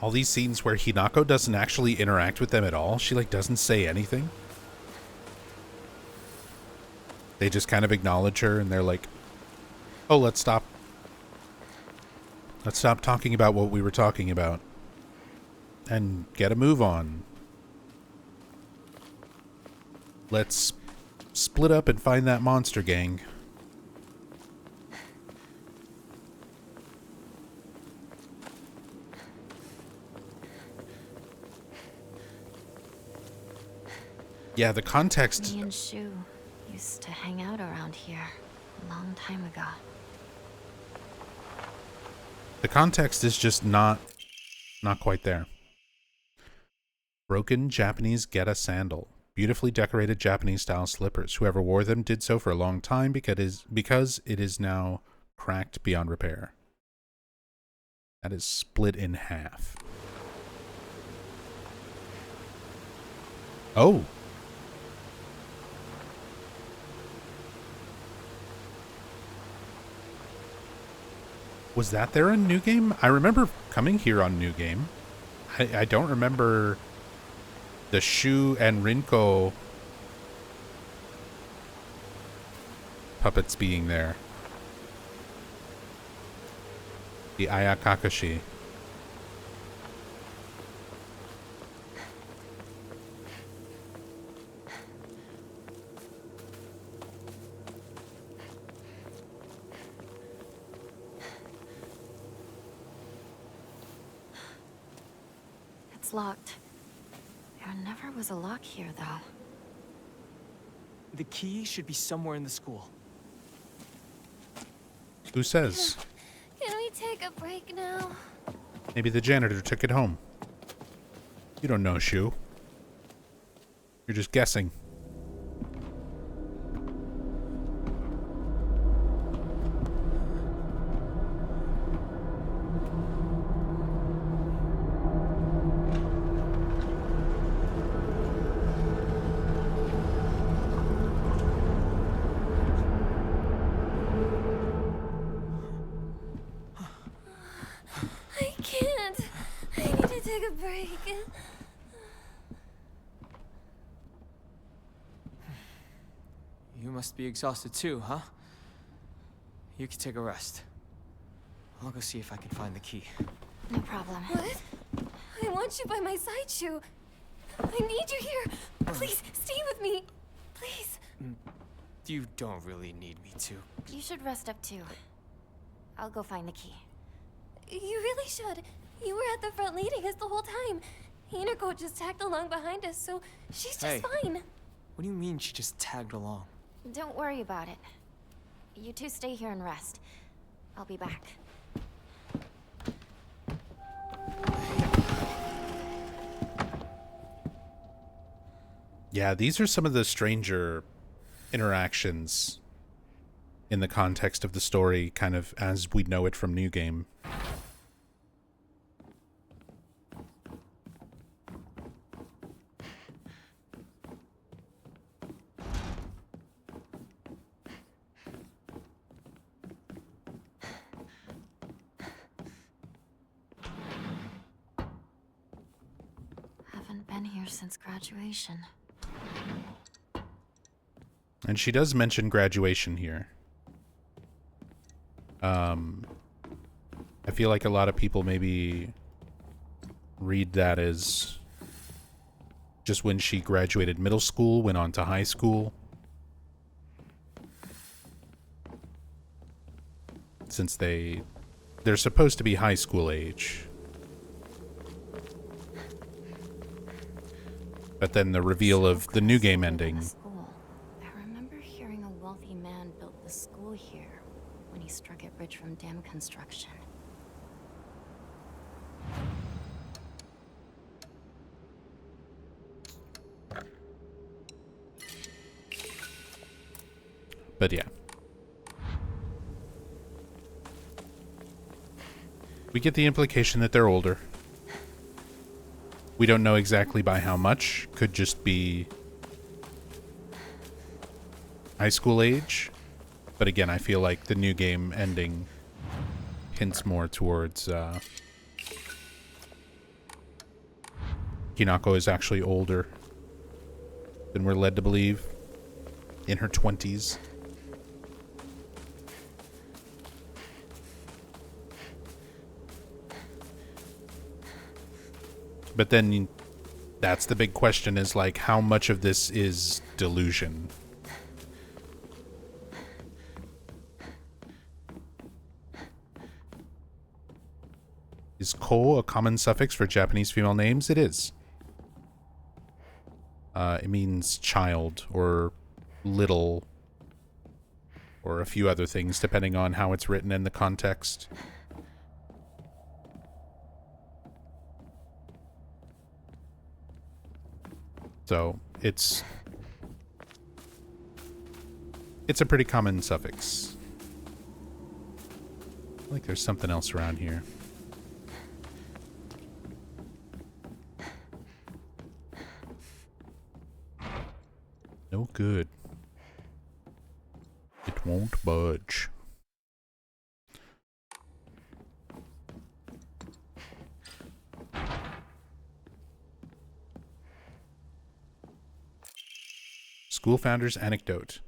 Speaker 1: All these scenes where Hinako doesn't actually interact with them at all. She, like, doesn't say anything. They just kind of acknowledge her, and they're like, oh, let's stop. Let's stop talking about what we were talking about. And get a move on. Let's split up and find that monster gang. Yeah, the context...
Speaker 5: Me and Shu used to hang out around here a long time ago.
Speaker 1: The context is just not quite there. Broken Japanese Geta sandal. Beautifully decorated Japanese-style slippers. Whoever wore them did so for a long time because it is now cracked beyond repair. That is split in half. Oh! Was that there in New Game? I remember coming here on New Game. I don't remember the Shu and Rinko puppets being there. The Ayakakashi.
Speaker 5: It's locked. There never was a lock here, though.
Speaker 3: The key should be somewhere in the school.
Speaker 1: Who says?
Speaker 2: Can we take a break now?
Speaker 1: Maybe the janitor took it home. You don't know, Shu. You're just guessing.
Speaker 2: I can't. I need to take a break.
Speaker 3: You must be exhausted too, huh? You can take a rest. I'll go see if I can find the key.
Speaker 5: No problem.
Speaker 2: What? I want you by my side, Shu. I need you here. Please, stay with me. Please.
Speaker 3: You don't really need me to.
Speaker 5: You should rest up too. I'll go find the key.
Speaker 2: You really should. You were at the front leading us the whole time. Hinako just tagged along behind us, so she's just
Speaker 3: Hey.
Speaker 2: fine.
Speaker 3: What do you mean she just tagged along?
Speaker 5: Don't worry about it. You two stay here and rest. I'll be back.
Speaker 1: Yeah, these are some of the stranger interactions in the context of the story, kind of as we know it from New Game.
Speaker 5: Haven't been here since graduation.
Speaker 1: And she does mention graduation here. I feel like a lot of people maybe read that as just when she graduated middle school, went on to high school. Since they're supposed to be high school age. But then the reveal of the new game ending.
Speaker 5: I remember hearing a wealthy man built the school here when he struck it rich from dam construction.
Speaker 1: But yeah. We get the implication that they're older. We don't know exactly by how much. Could just be high school age. But again, I feel like the new game ending hints more towards Hinako is actually older than we're led to believe. In her 20s. But then that's the big question, is like, how much of this is delusion? Is ko a common suffix for Japanese female names? It is. It means child or little or a few other things depending on how it's written in the context. So it's a pretty common suffix. I feel like there's something else around here. No good. It won't budge. School founder's anecdote.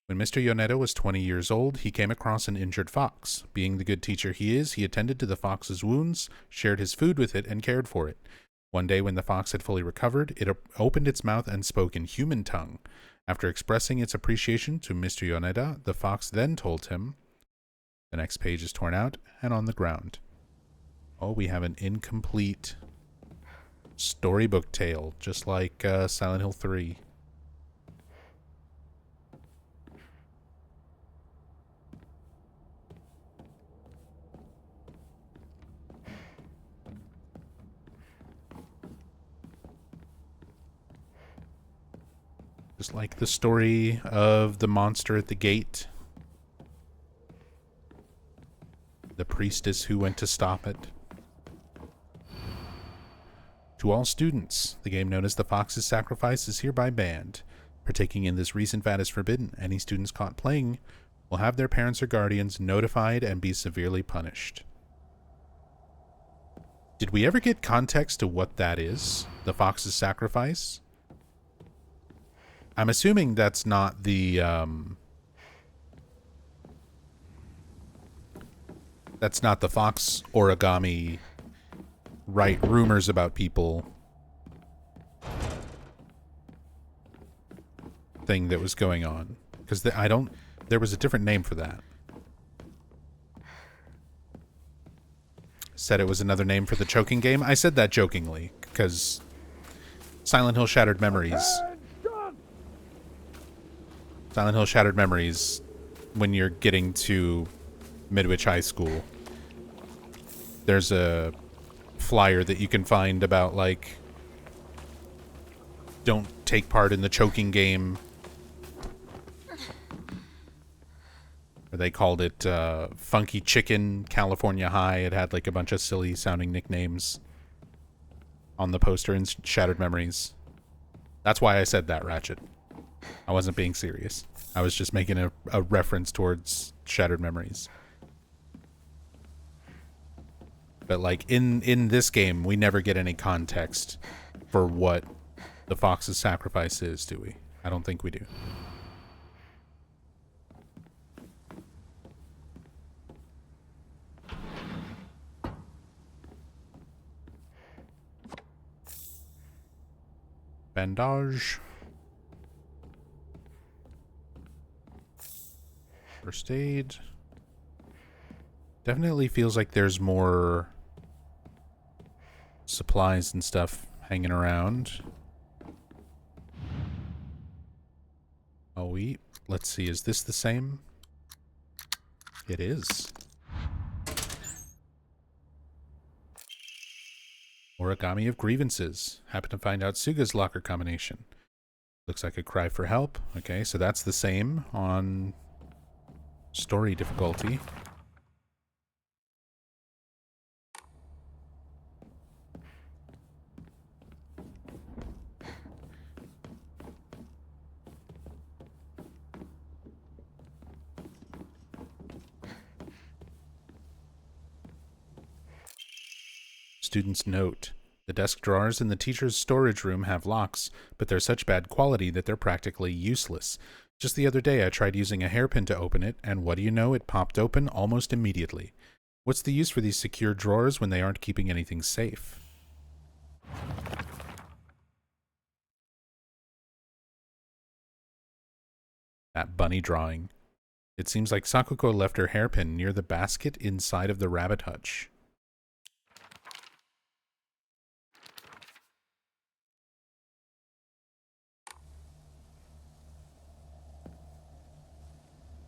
Speaker 1: When Mr. Yoneda was 20 years old, he came across an injured fox. Being the good teacher he is, he attended to the fox's wounds, shared his food with it, and cared for it. One day when the fox had fully recovered, it opened its mouth and spoke in human tongue. After expressing its appreciation to Mr. Yoneda, the fox then told him... The next page is torn out and on the ground. Oh, we have an incomplete storybook tale, just like Silent Hill 3. Just like the story of the monster at the gate. The priestess who went to stop it. To all students, the game known as the Fox's Sacrifice is hereby banned. Partaking in this recent VAT is forbidden. Any students caught playing will have their parents or guardians notified and be severely punished. Did we ever get context to what that is? The Fox's Sacrifice? I'm assuming that's not the, that's not the fox origami write rumors about people thing that was going on. Because there was a different name for that. Said it was another name for the choking game. I said that jokingly, because Silent Hill Shattered Memories... Silent Hill Shattered Memories, when you're getting to Midwich High School, there's a flyer that you can find about, like, don't take part in the choking game. Or they called it Funky Chicken California High. It had, like, a bunch of silly sounding nicknames on the poster in Shattered Memories. That's why I said that, Ratchet. I wasn't being serious. I was just making a reference towards Shattered Memories. But like in this game, we never get any context for what the Fox's Sacrifice is, do we? I don't think we do. bandage. First aid. Definitely feels like there's more supplies and stuff hanging around. Oh, let's see, is this the same? It is. Origami of Grievances. Happen to find out Suga's locker combination. Looks like a cry for help. Okay, so that's the same on story difficulty. Student's note. The desk drawers in the teacher's storage room have locks, but they're such bad quality that they're practically useless. Just the other day I tried using a hairpin to open it, and what do you know, it popped open almost immediately. What's the use for these secure drawers when they aren't keeping anything safe? That bunny drawing. It seems like Sakuko left her hairpin near the basket inside of the rabbit hutch.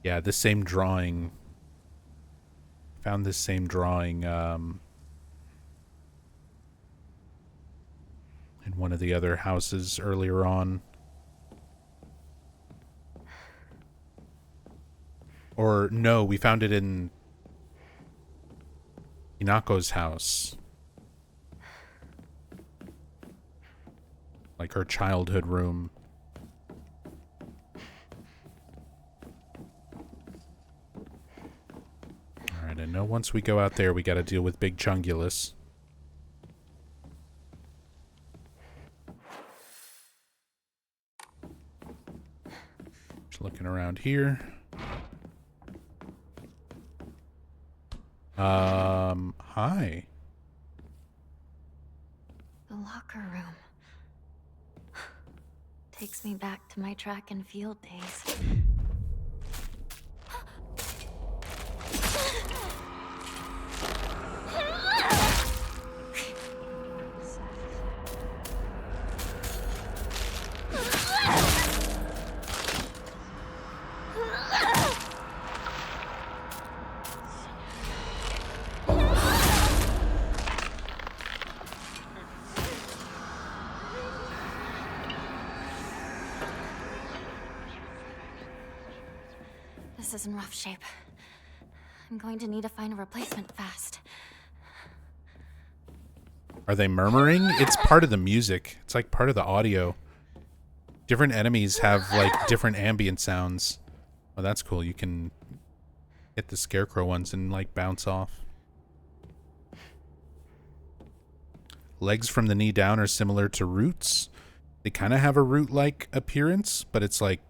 Speaker 1: Yeah, this same drawing. Found this same drawing in one of the other houses earlier on. Or no, we found it in Inako's house. Like her childhood room. Alright, I know once we go out there, we gotta deal with Big Chungulus. Just looking around here. Hi.
Speaker 5: The locker room. Takes me back to my track and field days. This is in rough shape. I'm going to need to find a replacement fast.
Speaker 1: Are they murmuring? It's part of the music. It's like part of the audio. Different enemies have like different ambient sounds. Oh, that's cool. You can hit the scarecrow ones and like bounce off. Legs from the knee down are similar to roots. They kind of have a root-like appearance, but it's like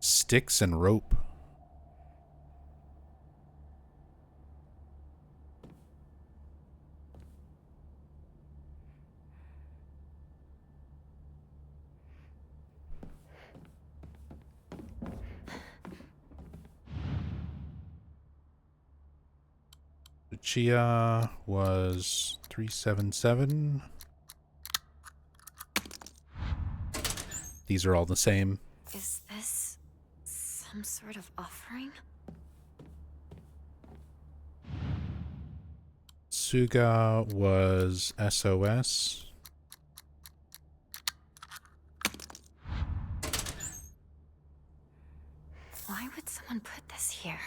Speaker 1: sticks and rope. Chia was 377. These are all the same.
Speaker 5: Is this some sort of offering?
Speaker 1: Suga was SOS.
Speaker 5: Why would someone put this here?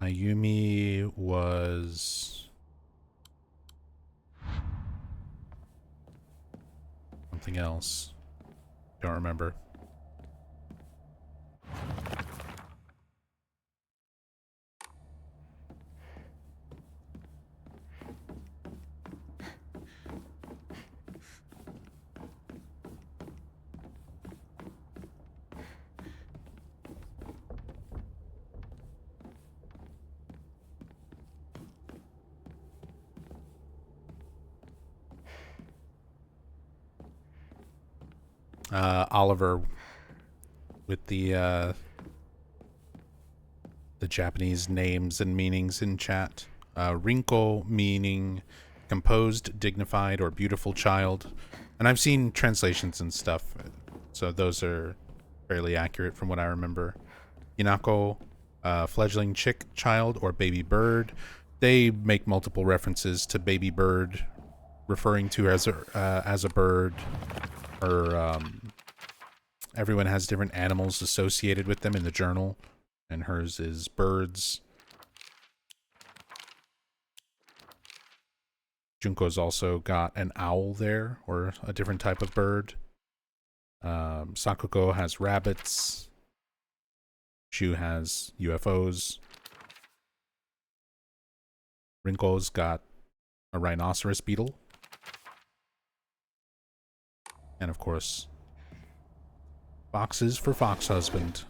Speaker 1: Ayumi was something else. Don't remember. Oliver with the Japanese names and meanings in chat. Rinko meaning composed, dignified, or beautiful child. And I've seen translations and stuff, so those are fairly accurate from what I remember. Hinako, fledgling chick, child, or baby bird. They make multiple references to baby bird, referring to as a bird, or everyone has different animals associated with them in the journal, and hers is birds. Junko's also got an owl there, or a different type of bird. Sakuko has rabbits. Shu has UFOs. Rinko's got a rhinoceros beetle. And of course, foxes for fox husband.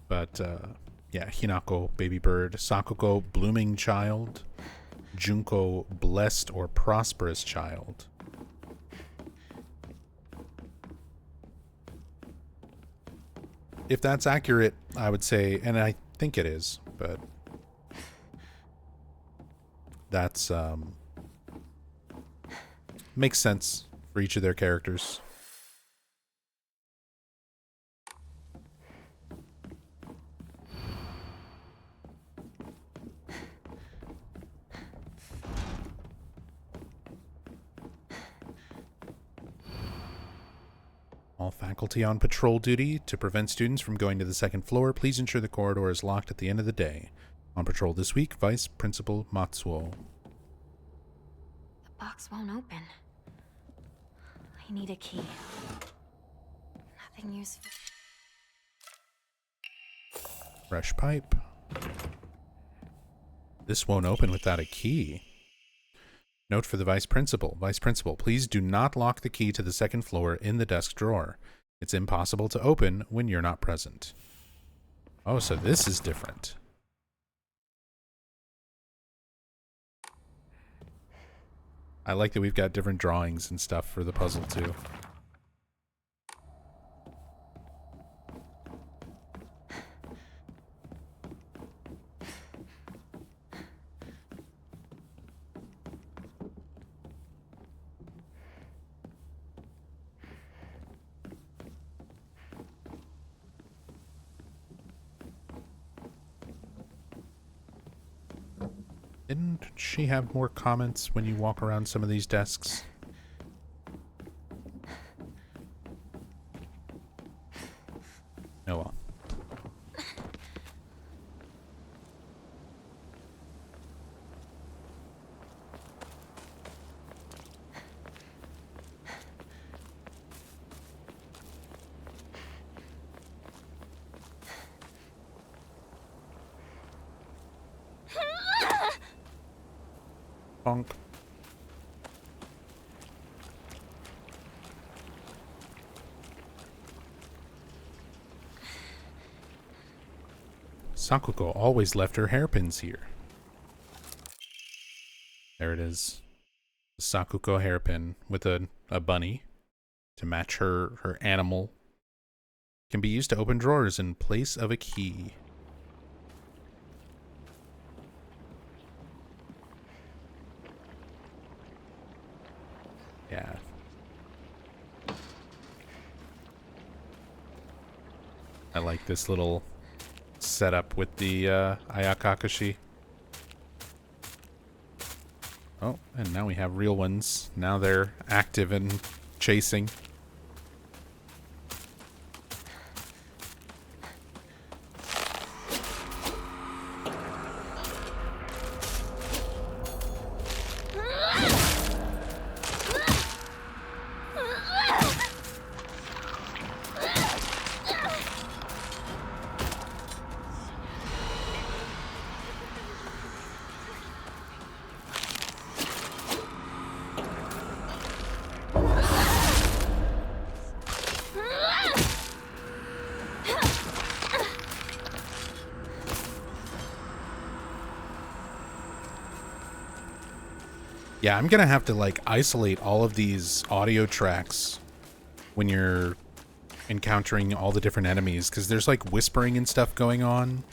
Speaker 1: But, yeah, Hinako, baby bird. Sakuko, blooming child. Junko, blessed or prosperous child. If that's accurate, I would say, and I think it is, but that's, makes sense for each of their characters. All faculty on patrol duty. To prevent students from going to the second floor, please ensure the corridor is locked at the end of the day. On patrol this week, Vice Principal Matsuo.
Speaker 5: The box won't open. I need a key. Nothing useful.
Speaker 1: Fresh pipe. This won't open without a key. Note for the Vice Principal. Vice Principal, please do not lock the key to the second floor in the desk drawer. It's impossible to open when you're not present. Oh, so this is different. I like that we've got different drawings and stuff for the puzzle, too. Didn't she have more comments when you walk around some of these desks? Oh well. Bonk. Sakuko always left her hairpins here. There it is. The Sakuko hairpin with a bunny to match her animal. Can be used to open drawers in place of a key. Yeah. I like this little setup with the Ayakashi. Oh, and now we have real ones. Now they're active and chasing. Yeah, I'm gonna have to like isolate all of these audio tracks when you're encountering all the different enemies, because there's like whispering and stuff going on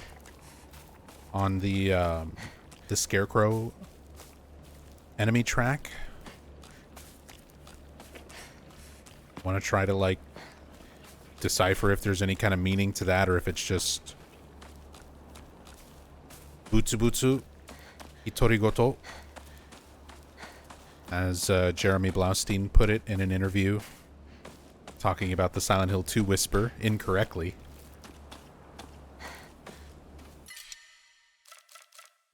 Speaker 1: the Scarecrow enemy track. Want to try to like decipher if there's any kind of meaning to that, or if it's just butsu butsu itorigoto, as Jeremy Blaustein put it in an interview, talking about the Silent Hill 2 whisper incorrectly.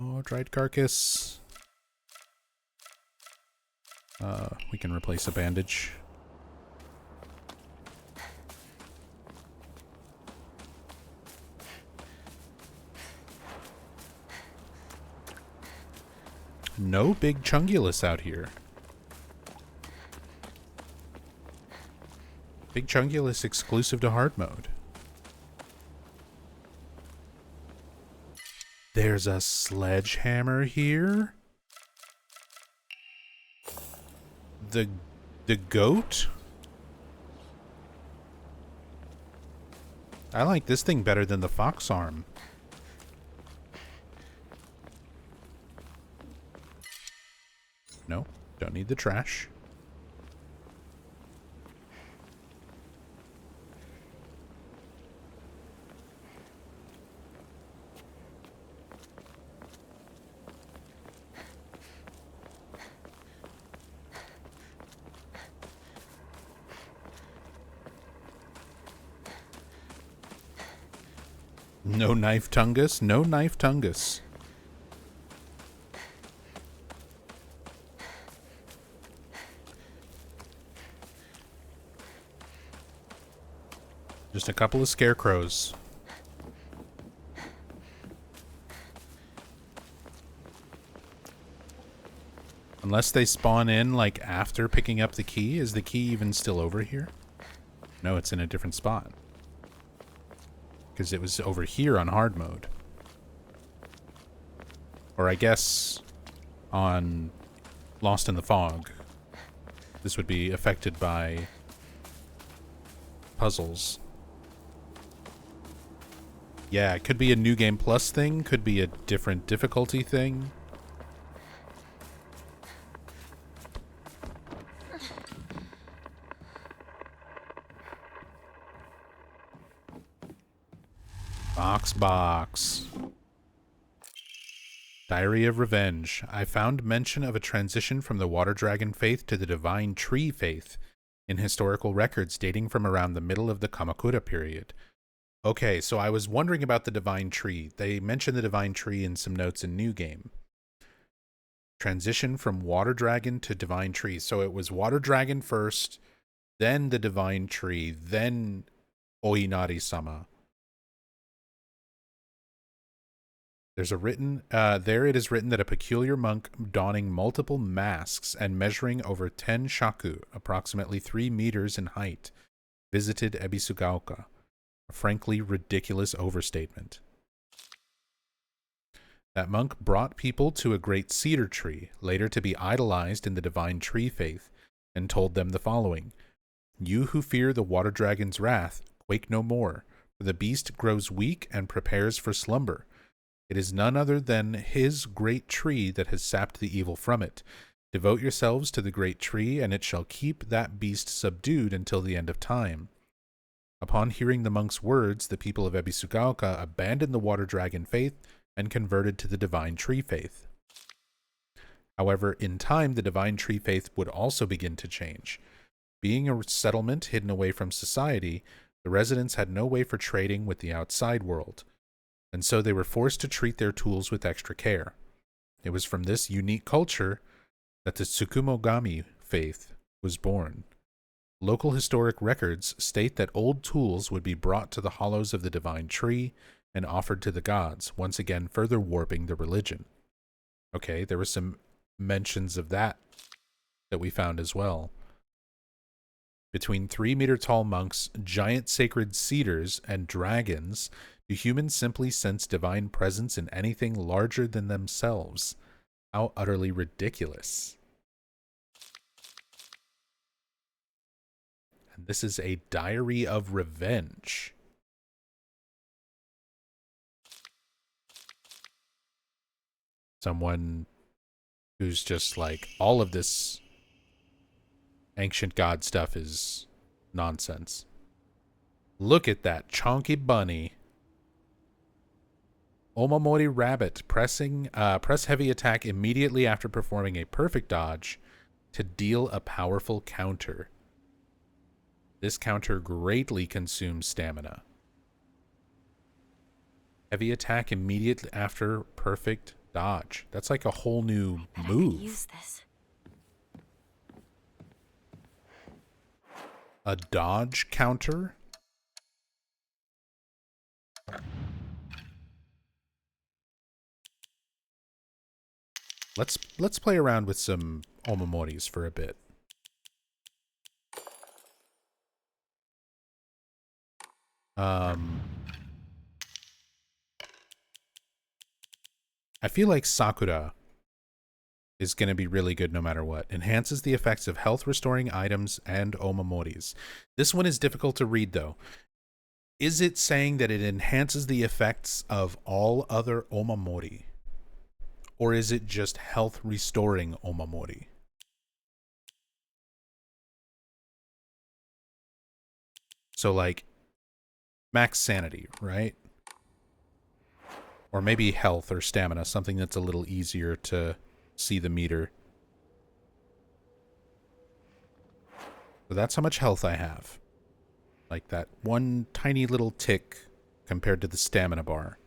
Speaker 1: Oh, dried carcass. We can replace a bandage. No big Chungulus out here. Big Chungulus exclusive to hard mode. There's a sledgehammer here. The goat? I like this thing better than the fox arm. No, don't need the trash. No knife Tungus, no knife Tungus. Just a couple of scarecrows. Unless they spawn in, like, after picking up the key. Is the key even still over here? No, it's in a different spot. Because it was over here on hard mode. Or I guess on Lost in the Fog. This would be affected by puzzles. Yeah, it could be a New Game Plus thing, could be a different difficulty thing. Box. Diary of Revenge. I found mention of a transition from the Water Dragon faith to the Divine Tree faith in historical records dating from around the middle of the Kamakura period. Okay, so I was wondering about the Divine Tree. They mentioned the Divine Tree in some notes in New Game. Transition from Water Dragon to Divine Tree. So it was Water Dragon first, then the Divine Tree, then Oinari-sama. There's a written, there it is written that a peculiar monk donning multiple masks and measuring over 10 shaku, approximately 3 meters in height, visited Ebisugaoka. A frankly ridiculous overstatement. That monk brought people to a great cedar tree, later to be idolized in the Divine Tree faith, and told them the following: "You who fear the water dragon's wrath, quake no more, for the beast grows weak and prepares for slumber. It is none other than his great tree that has sapped the evil from it. Devote yourselves to the great tree, and it shall keep that beast subdued until the end of time." Upon hearing the monk's words, the people of Ebisugaoka abandoned the water dragon faith and converted to the Divine Tree faith. However, in time, the Divine Tree faith would also begin to change. Being a settlement hidden away from society, the residents had no way for trading with the outside world, and so they were forced to treat their tools with extra care. It was from this unique culture that the Tsukumogami faith was born. Local historic records state that old tools would be brought to the hollows of the Divine Tree and offered to the gods, once again further warping the religion. Okay, there were some mentions of that we found as well. Between 3-meter-tall monks, giant sacred cedars, and dragons, do humans simply sense divine presence in anything larger than themselves? How utterly ridiculous. And this is a Diary of Revenge. Someone who's just like, all of this ancient god stuff is nonsense. Look at that chonky bunny. Omamori Rabbit. Press heavy attack immediately after performing a perfect dodge to deal a powerful counter. This counter greatly consumes stamina. Heavy attack immediately after perfect dodge. That's like a whole new move.
Speaker 5: Use this.
Speaker 1: A dodge counter? Let's play around with some Omamoris for a bit. I feel like Sakura is going to be really good no matter what. Enhances the effects of health restoring items and Omamoris. This one is difficult to read though. Is it saying that it enhances the effects of all other Omamori? Or is it just health restoring Omamori? So like max sanity, right? Or maybe health or stamina, something that's a little easier to see the meter. So that's how much health I have. Like that one tiny little tick compared to the stamina bar.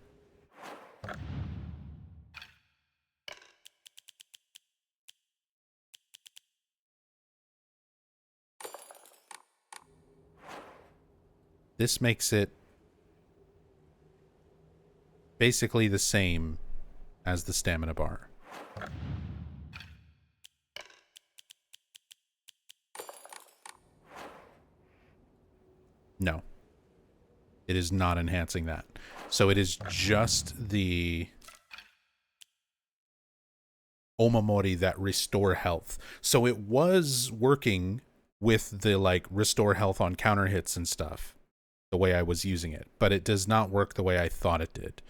Speaker 1: This makes it basically the same as the stamina bar. No. It is not enhancing that. So it is just the Omamori that restore health. So it was working with the like restore health on counter hits and stuff the way I was using it, but it does not work the way I thought it did,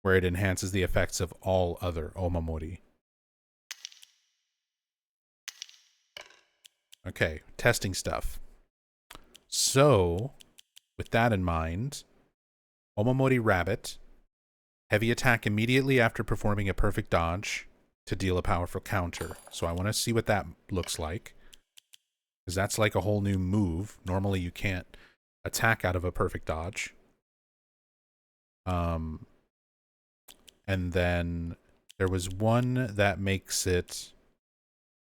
Speaker 1: where it enhances the effects of all other Omamori. Okay, testing stuff. So, with that in mind, Omamori Rabbit, heavy attack immediately after performing a perfect dodge to deal a powerful counter. So I want to see what that looks like, because that's like a whole new move. Normally you can't attack out of a perfect dodge. And then there was one that makes it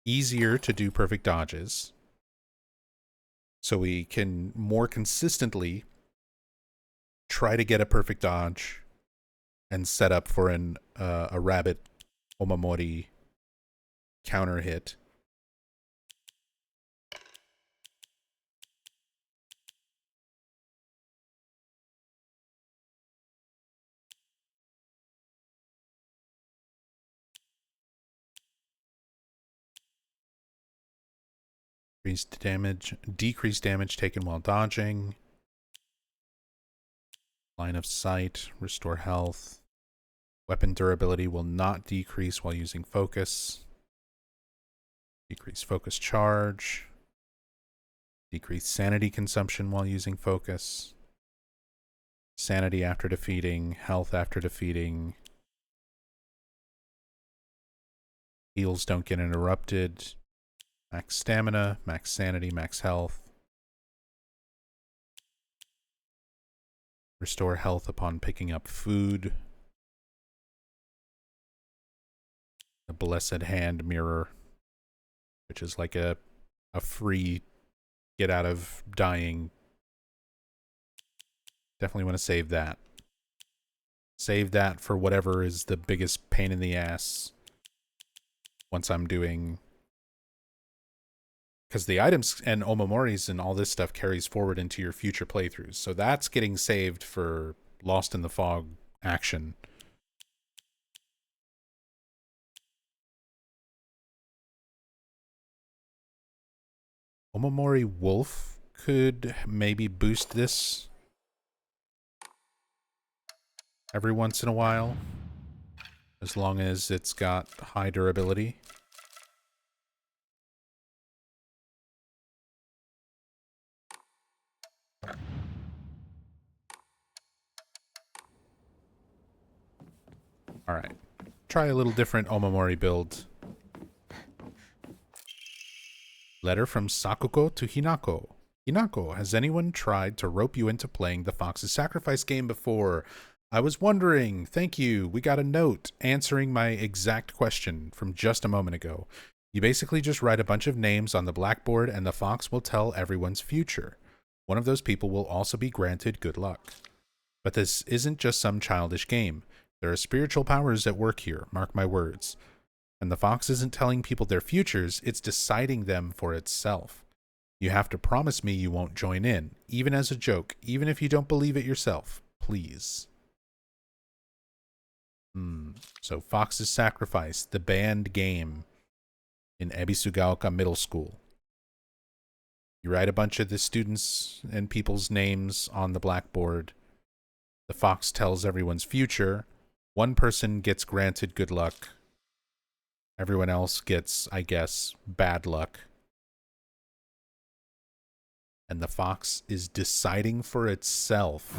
Speaker 1: easier to do perfect dodges, so we can more consistently try to get a perfect dodge and set up for a rabbit Omamori counter hit. Decreased damage taken while dodging. Line of sight, restore health. Weapon durability will not decrease while using focus. Decrease focus charge. Decrease sanity consumption while using focus. Sanity after defeating, health after defeating. Heals don't get interrupted. Max stamina, max sanity, max health. Restore health upon picking up food. A Blessed Hand Mirror, which is like a free get out of dying. Definitely want to save that. Save that for whatever is the biggest pain in the ass once I'm doing... Because the items and Omamoris and all this stuff carries forward into your future playthroughs. So that's getting saved for Lost in the Fog action. Omamori Wolf could maybe boost this every once in a while, as long as it's got high durability. Alright. Try a little different Omamori build. Letter from Sakuko to Hinako. Hinako, has anyone tried to rope you into playing the Fox's Sacrifice game before? I was wondering. Thank you. We got a note answering my exact question from just a moment ago. You basically just write a bunch of names on the blackboard and the Fox will tell everyone's future. One of those people will also be granted good luck. But this isn't just some childish game. There are spiritual powers at work here, mark my words. And the Fox isn't telling people their futures, it's deciding them for itself. You have to promise me you won't join in, even as a joke, even if you don't believe it yourself. Please. So Fox's Sacrifice, the banned game in Ebisugaoka Middle School. You write a bunch of the students' and people's names on the blackboard. The Fox tells everyone's future. One person gets granted good luck. Everyone else gets, I guess, bad luck. And the Fox is deciding for itself.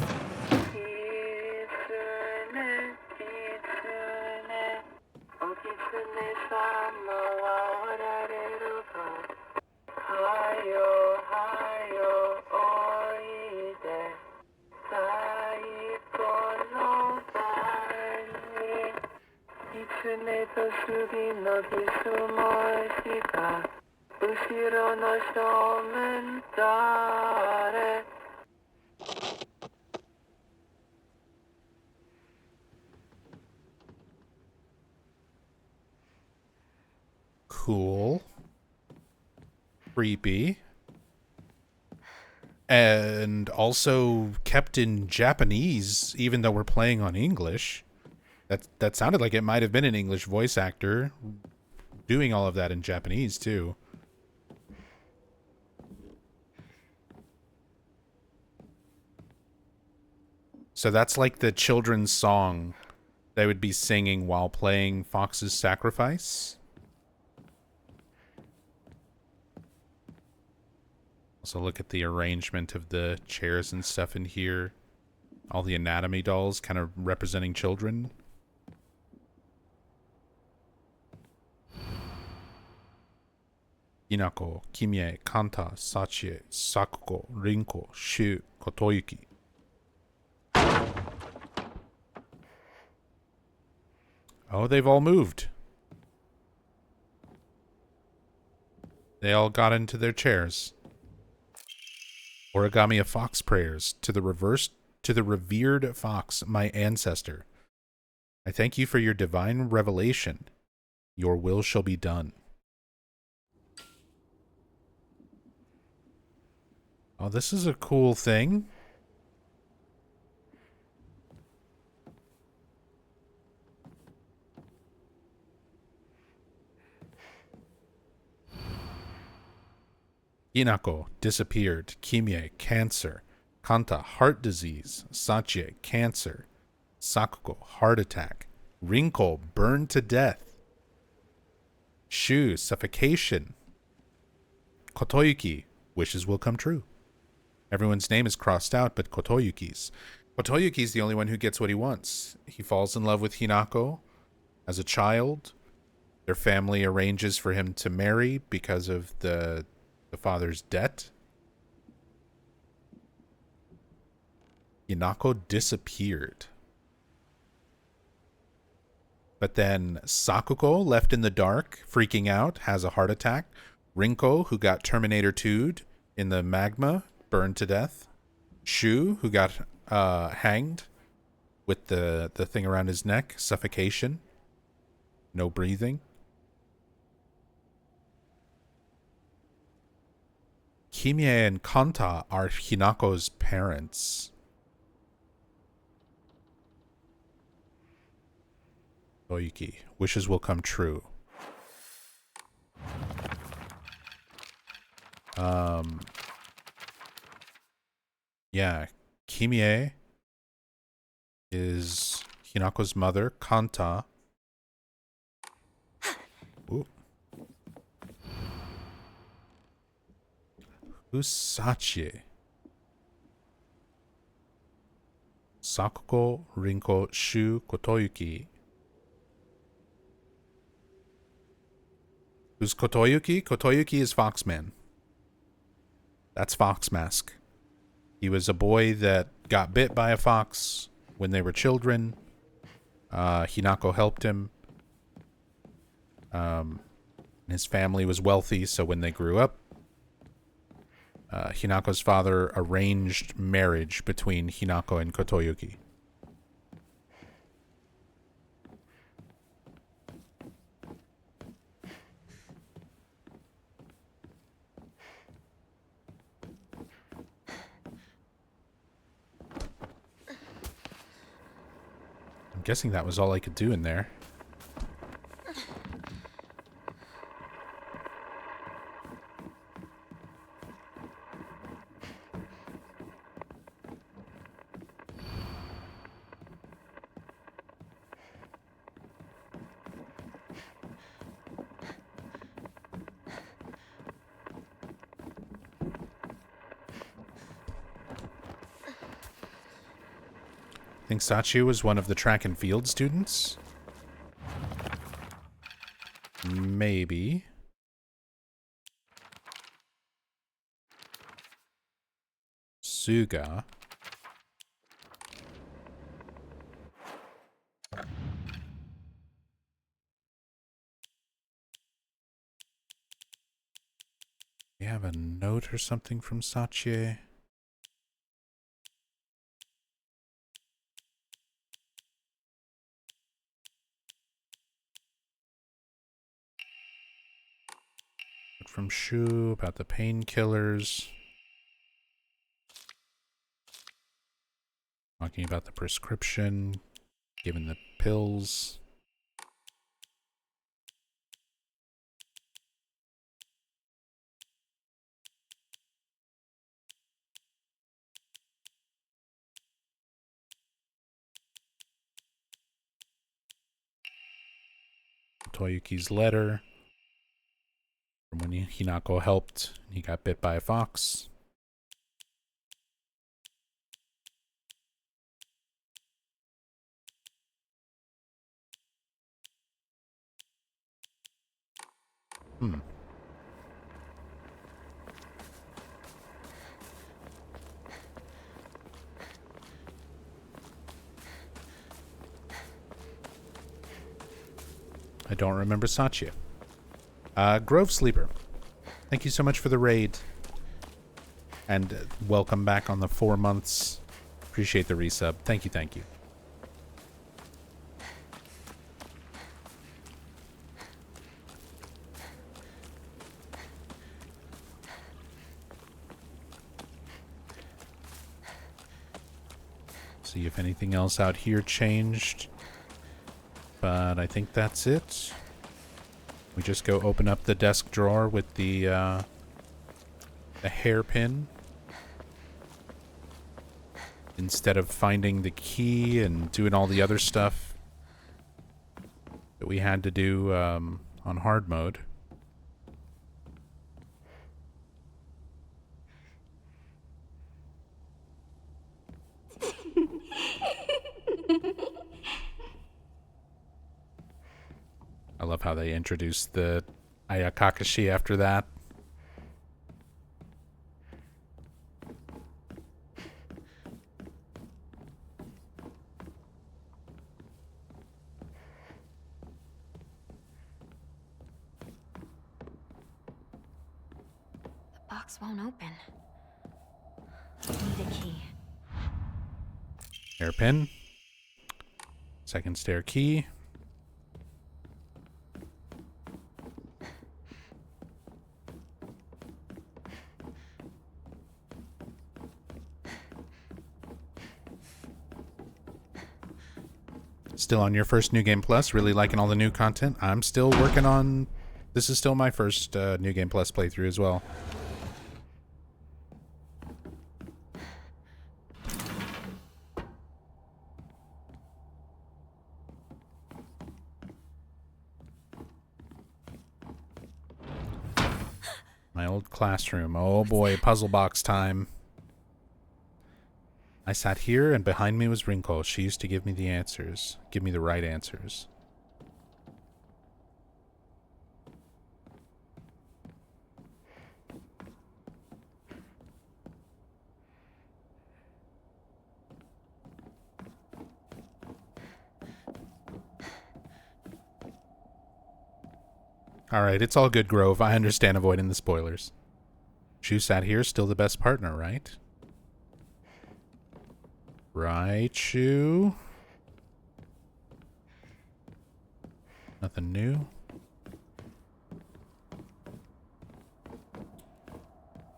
Speaker 1: Cool. Creepy. And also kept in Japanese, even though we're playing on English. That sounded like it might have been an English voice actor doing all of that in Japanese, too. So that's like the children's song they would be singing while playing Fox's Sacrifice. Also look at the arrangement of the chairs and stuff in here. All the anatomy dolls kind of representing children. Hinako, Kimie, Kanta, Sachie, Sakuko, Rinko, Shu, Kotoyuki. Oh, they've all moved. They all got into their chairs. Origami of Fox prayers. To the revered Fox, my ancestor. I thank you for your divine revelation. Your will shall be done. Oh, this is a cool thing. Hinako, disappeared. Kimie, cancer. Kanta, heart disease. Sachie, cancer. Sakuko, heart attack. Rinko, burned to death. Shu, suffocation. Kotoyuki, wishes will come true. Everyone's name is crossed out but Kotoyuki's. Kotoyuki's the only one who gets what he wants. He falls in love with Hinako as a child. Their family arranges for him to marry because of the father's debt. Hinako disappeared. But then Sakuko, left in the dark, freaking out, has a heart attack. Rinko, who got Terminator 2'd in the magma, burned to death. Shu, who got hanged with the thing around his neck, suffocation. No breathing. Kimie and Kanta are Hinako's parents. Kotoyuki, wishes will come true. Yeah, Kimie is Hinako's mother. Kanta. Ooh. Who's Sachie? Sakuko, Rinko, Shu, Kotoyuki. Who's Kotoyuki? Kotoyuki is Foxman. That's Fox Mask. He was a boy that got bit by a fox when they were children. Hinako helped him. His family was wealthy, so when they grew up, Hinako's father arranged marriage between Hinako and Kotoyuki. I'm guessing that was all I could do in there. I think Sachi was one of the track and field students. Maybe. Suga. You have a note or something from Sachi? From Shu about the painkillers. Talking about the prescription, given the pills. Toyuki's letter. From when Hinako helped, he got bit by a fox. I don't remember Sachi. Grove Sleeper, thank you so much for the raid. And welcome back on the 4 months. Appreciate the resub. Thank you, thank you. See if anything else out here changed. But I think that's it. We just go open up the desk drawer with the hairpin. Instead of finding the key and doing all the other stuff that we had to do on hard mode. I love how they introduced the Ayakakashi after that.
Speaker 5: The box won't open. Need a key.
Speaker 1: Hairpin. Second stair key. Still on your first New Game Plus, really liking all the new content. I'm still working on... This is still my first New Game Plus playthrough as well. My old classroom. Oh boy, puzzle box time. I sat here, and behind me was Rinko. She used to give me the answers. Give me the right answers. Alright, it's all good, Grove. I understand avoiding the spoilers. Shu sat here, still the best partner, right? Right, Shu? Nothing new?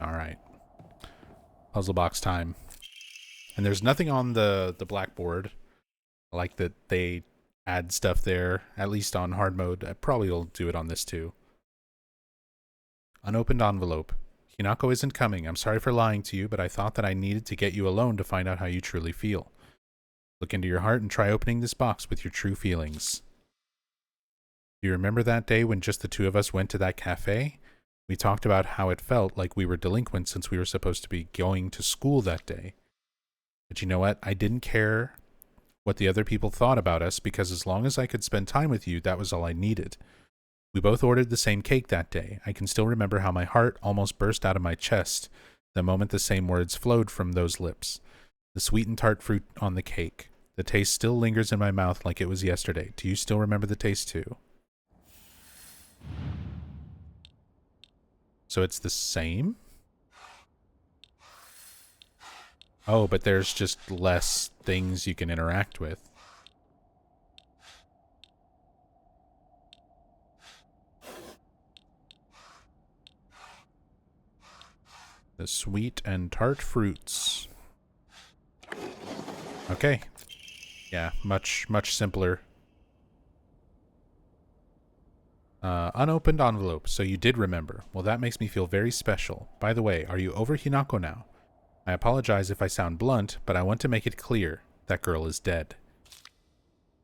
Speaker 1: Alright. Puzzle box time. And there's nothing on the blackboard. I like that they add stuff there, at least on hard mode. I probably will do it on this too. Unopened envelope. Hinako isn't coming. I'm sorry for lying to you, but I thought that I needed to get you alone to find out how you truly feel. Look into your heart and try opening this box with your true feelings. Do you remember that day when just the two of us went to that cafe? We talked about how it felt like we were delinquents since we were supposed to be going to school that day. But you know what? I didn't care what the other people thought about us, because as long as I could spend time with you, that was all I needed. We both ordered the same cake that day. I can still remember how my heart almost burst out of my chest the moment the same words flowed from those lips. The sweet and tart fruit on the cake. The taste still lingers in my mouth like it was yesterday. Do you still remember the taste too? So it's the same? Oh, but there's just less things you can interact with. The sweet and tart fruits. Okay. Yeah, much simpler. Unopened envelope, so you did remember. Well, that makes me feel very special. By the way, are you over Hinako now? I apologize if I sound blunt, but I want to make it clear. That girl is dead.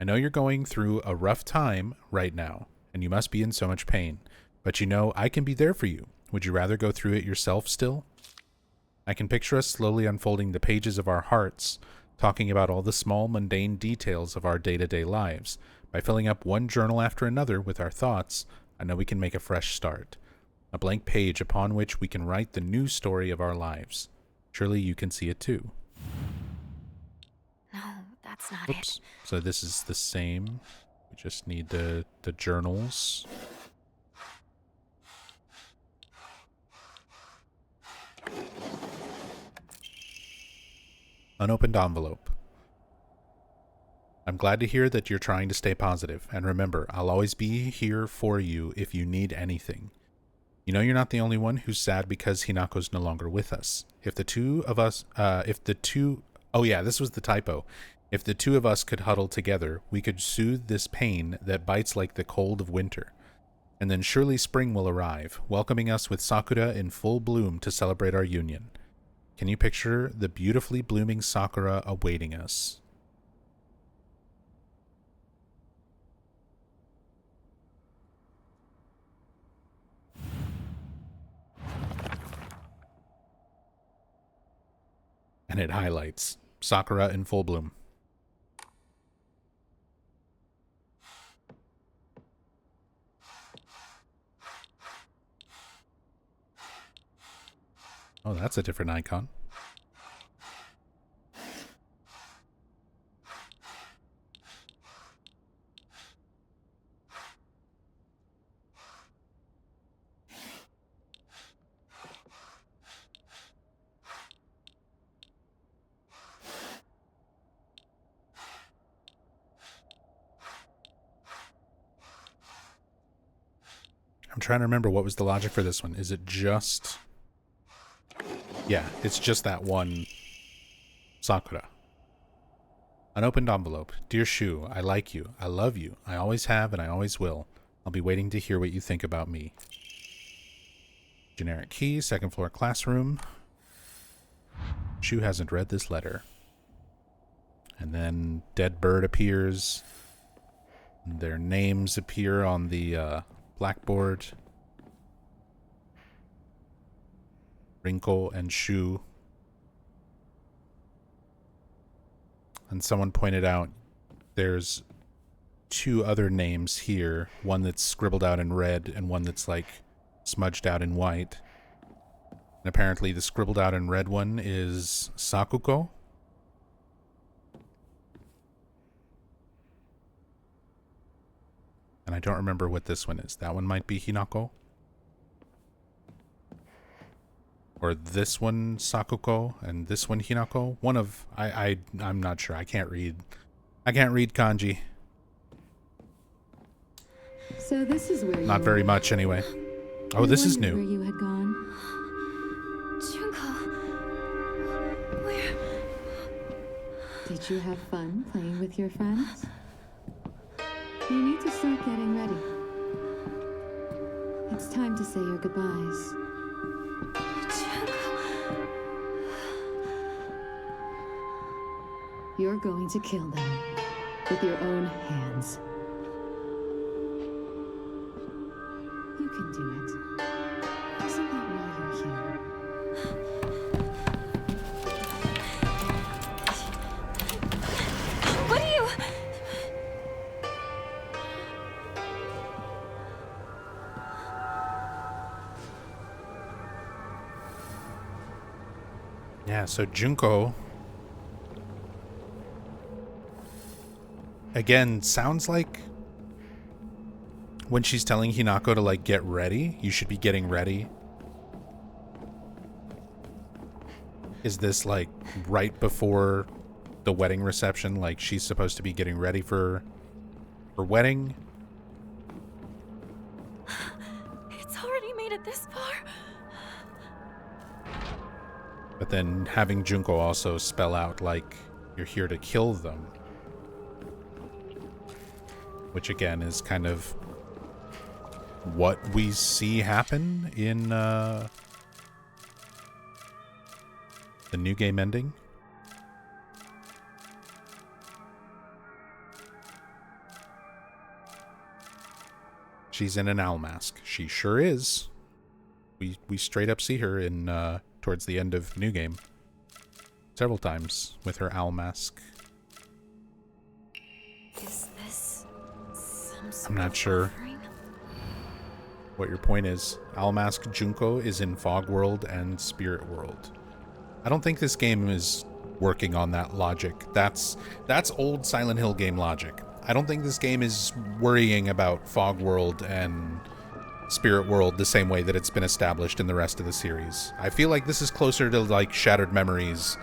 Speaker 1: I know you're going through a rough time right now, and you must be in so much pain. But you know, I can be there for you. Would you rather go through it yourself still? I can picture us slowly unfolding the pages of our hearts, talking about all the small, mundane details of our day-to-day lives. By filling up one journal after another with our thoughts, I know we can make a fresh start. A blank page upon which we can write the new story of our lives. Surely you can see it too.
Speaker 5: No, that's not
Speaker 1: Oops.
Speaker 5: it.
Speaker 1: So this is the same. We just need the journals. Unopened envelope. I'm glad to hear that you're trying to stay positive, and remember, I'll always be here for you if you need anything. You know you're not the only one who's sad because Hinako's no longer with us. If the two of us, oh yeah, this was the typo. If the two of us could huddle together, we could soothe this pain that bites like the cold of winter. And then surely spring will arrive, welcoming us with sakura in full bloom to celebrate our union. Can you picture the beautifully blooming sakura awaiting us? And it highlights sakura in full bloom. Oh, that's a different icon. I'm trying to remember what was the logic for this one. Is it just... Yeah, it's just that one sakura. Unopened envelope. Dear Shu, I like you. I love you. I always have and I always will. I'll be waiting to hear what you think about me. Generic key, second floor classroom. Shu hasn't read this letter. And then dead bird appears. Their names appear on the blackboard. Rinko and Shu. And someone pointed out there's two other names here. One that's scribbled out in red and one that's like smudged out in white. And apparently the scribbled out in red one is Sakuko. And I don't remember what this one is. That one might be Hinako. Or this one Sakuko and this one Hinako. One of I'm not sure. I can't read kanji.
Speaker 6: So this is where you
Speaker 1: Not very
Speaker 6: were.
Speaker 1: much anyway. Oh,
Speaker 6: I
Speaker 1: this is
Speaker 6: wondered
Speaker 1: new.
Speaker 6: Where you had gone.
Speaker 2: Junko. Where?
Speaker 6: Did you have fun playing with your friends? You need to start getting ready. It's time to say your goodbyes.
Speaker 2: Junko.
Speaker 6: You're going to kill them with your own hands. You can do it. Isn't that why you're here?
Speaker 2: What are you?
Speaker 1: Yeah, so Junko again sounds like when she's telling Hinako to like get ready, you should be getting ready. Is this like right before the wedding reception? Like she's supposed to be getting ready for her wedding?
Speaker 2: It's already made it this far.
Speaker 1: But then having Junko also spell out like you're here to kill them. Which again is kind of what we see happen in the new game ending. She's in an owl mask. She sure is. We straight up see her in towards the end of New Game several times with her owl mask.
Speaker 2: Is this some sort
Speaker 1: I'm not
Speaker 2: of
Speaker 1: sure
Speaker 2: offering?
Speaker 1: what your point is. Owl mask Junko is in Fog World and Spirit World. I don't think this game is working on that logic. That's old Silent Hill game logic. I don't think this game is worrying about Fog World and Spirit World the same way that it's been established in the rest of the series. I feel like this is closer to like Shattered Memories,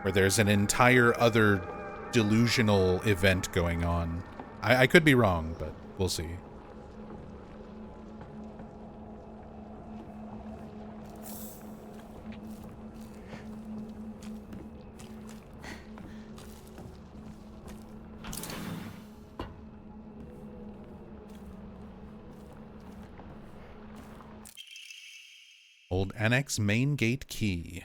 Speaker 1: where there's an entire other delusional event going on. I could be wrong, but we'll see. Old Annex main gate key.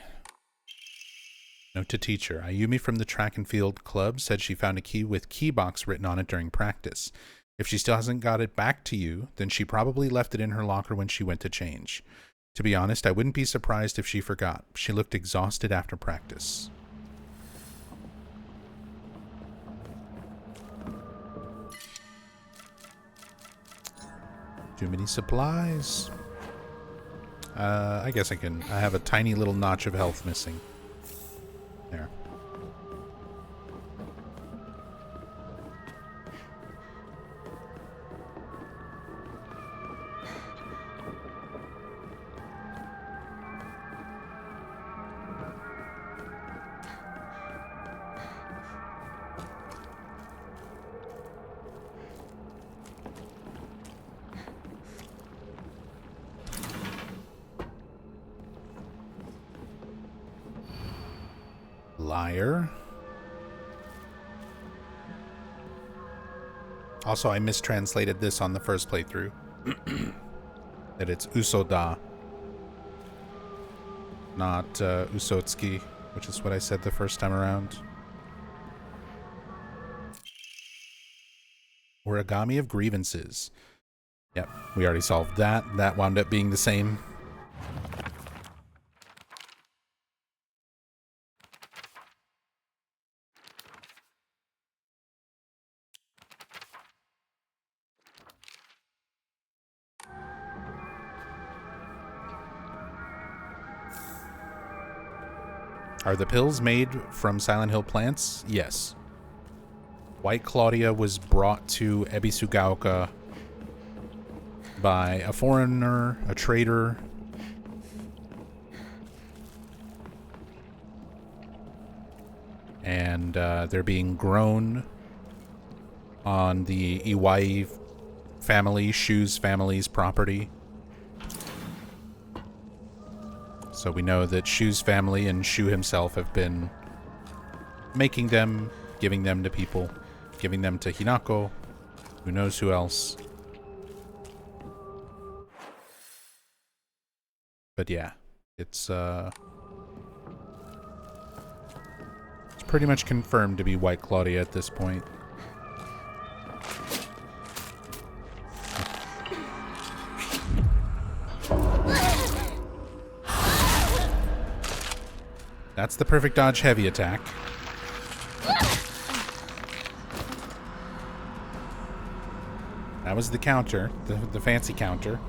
Speaker 1: Note to teacher. Ayumi from the track and field club said she found a key with key box written on it during practice. If she still hasn't got it back to you, then she probably left it in her locker when she went to change. To be honest, I wouldn't be surprised if she forgot. She looked exhausted after practice. Too many supplies. I guess I have a tiny little notch of health missing. There. Liar. Also, I mistranslated this on the first playthrough. That it's Usoda, not Usotsuki, which is what I said the first time around. Origami of grievances. Yep, we already solved that. That wound up being the same. Are the pills made from Silent Hill plants? Yes. White Claudia was brought to Ebisugaoka by a foreigner, a trader. And they're being grown on the Iwai family, Shu's family's property. So we know that Shu's family and Shu himself have been making them, giving them to people, giving them to Hinako, who knows who else. But yeah, it's pretty much confirmed to be White Claudia at this point. That's the perfect dodge heavy attack. That was the counter, the fancy counter.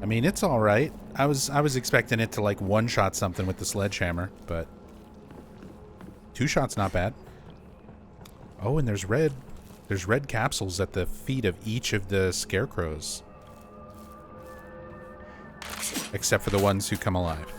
Speaker 1: I mean, it's all right. I was expecting it to like one-shot something with the sledgehammer, but 2 shots not bad. Oh, and there's red capsules at the feet of each of the scarecrows. Except for the ones who come alive.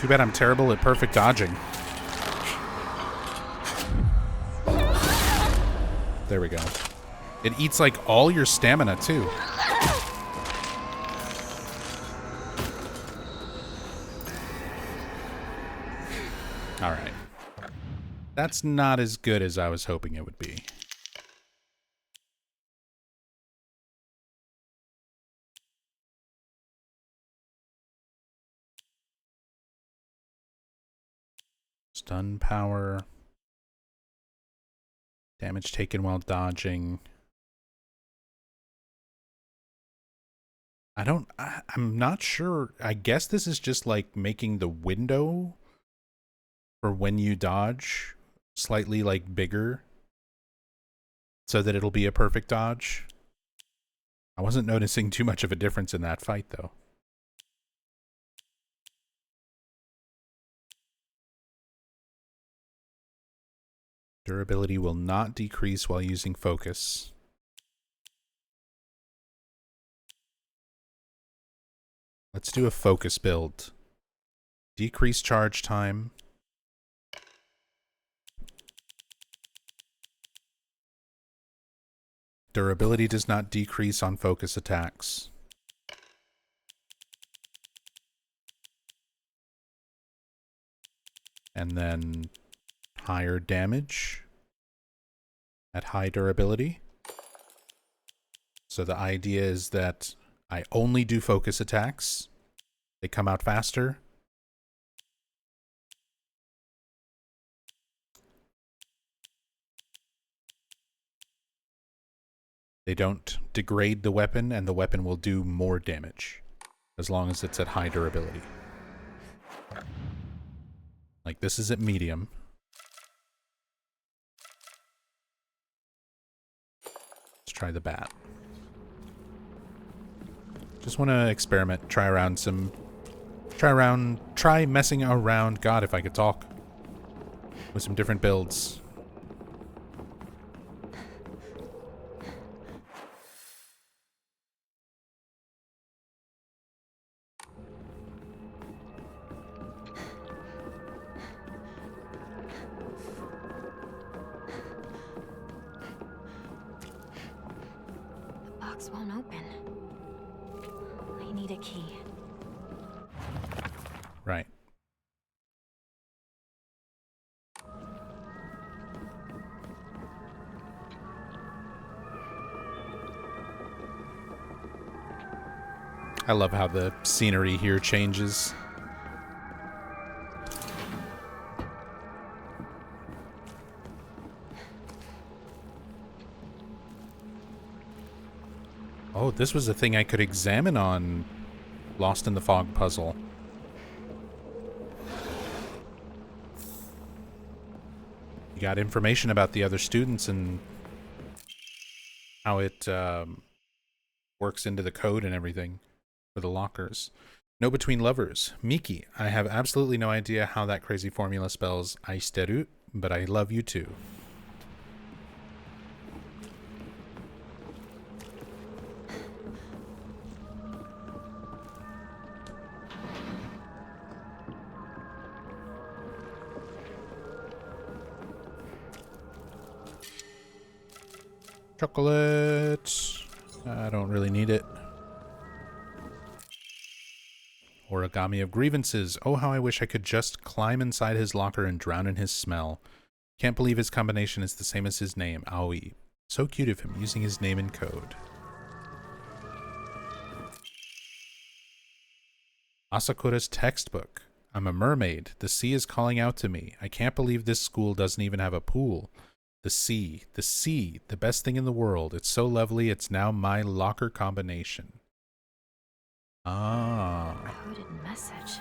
Speaker 1: Too bad I'm terrible at perfect dodging. There we go. It eats like all your stamina too. Alright. That's not as good as I was hoping it would be. Stun power. Damage taken while dodging. I'm not sure. I guess this is just like making the window for when you dodge slightly like bigger so that it'll be a perfect dodge. I wasn't noticing too much of a difference in that fight though. Durability will not decrease while using focus. Let's do a focus build. Decrease charge time. Durability does not decrease on focus attacks. And then higher damage at high durability. So the idea is that I only do focus attacks. They come out faster. They don't degrade the weapon, and the weapon will do more damage as long as it's at high durability. Like this is at medium. Let's try the bat. Just want to experiment, try messing around, God, if I could talk, with some different builds.
Speaker 5: The box won't open. I need a key.
Speaker 1: Right. I love how the scenery here changes. Oh, this was a thing I could examine on Lost in the Fog puzzle. You got information about the other students and how it works into the code and everything for the lockers. No between lovers. Miki, I have absolutely no idea how that crazy formula spells aishiteru, but I love you too. Chocolate. I don't really need it. Origami of grievances. Oh, how I wish I could just climb inside his locker and drown in his smell. Can't believe his combination is the same as his name, Aoi. So cute of him, using his name in code. Asakura's textbook. I'm a mermaid. The sea is calling out to me. I can't believe this school doesn't even have a pool. The sea, the best thing in the world. It's so lovely, it's now my locker combination. Ah.
Speaker 5: Coded message.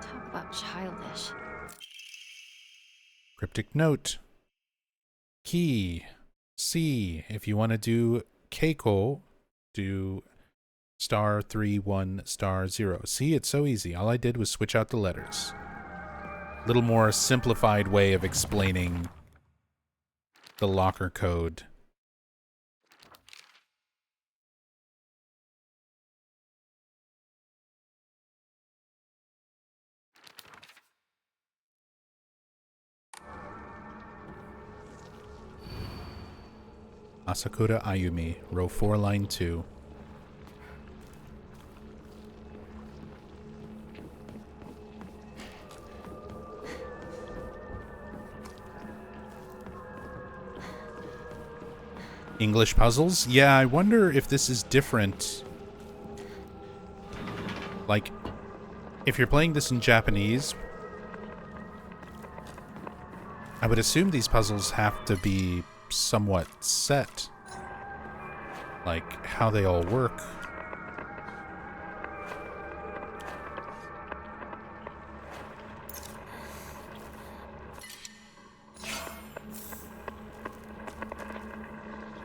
Speaker 5: Talk about childish.
Speaker 1: Cryptic note. Key. C. If you want to do Keiko, do *31*0. See, it's so easy. All I did was switch out the letters. Little more simplified way of explaining the locker code. Asakura Ayumi, row 4, line 2. English puzzles? Yeah, I wonder if this is different. Like, if you're playing this in Japanese, I would assume these puzzles have to be somewhat set. Like, how they all work.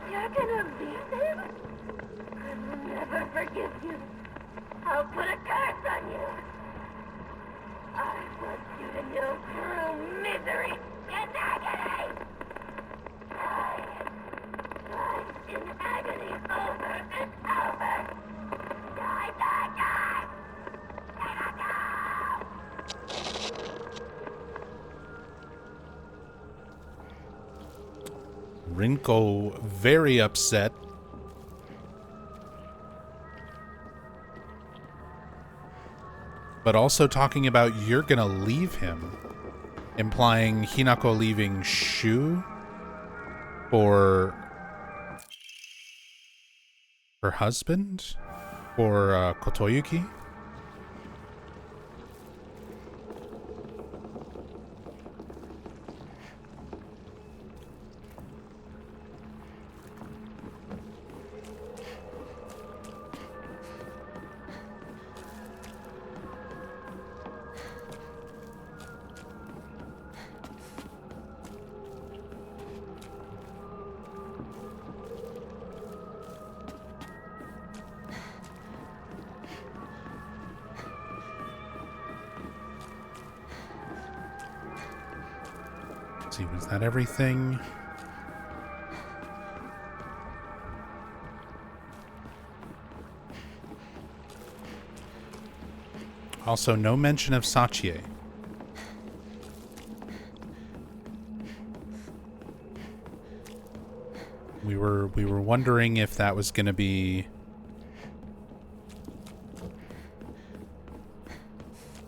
Speaker 4: You're gonna leave him? I will never forgive you. I'll put a curse on you. I want you to know true misery and agony. Die in agony over and over. Die, die, die.
Speaker 1: Rinko very upset. But also talking about you're gonna leave him. Implying Hinako leaving Shu for her husband? For Kotoyuki? Let's see, was that everything? Also, no mention of Sachie. We were wondering if that was going to be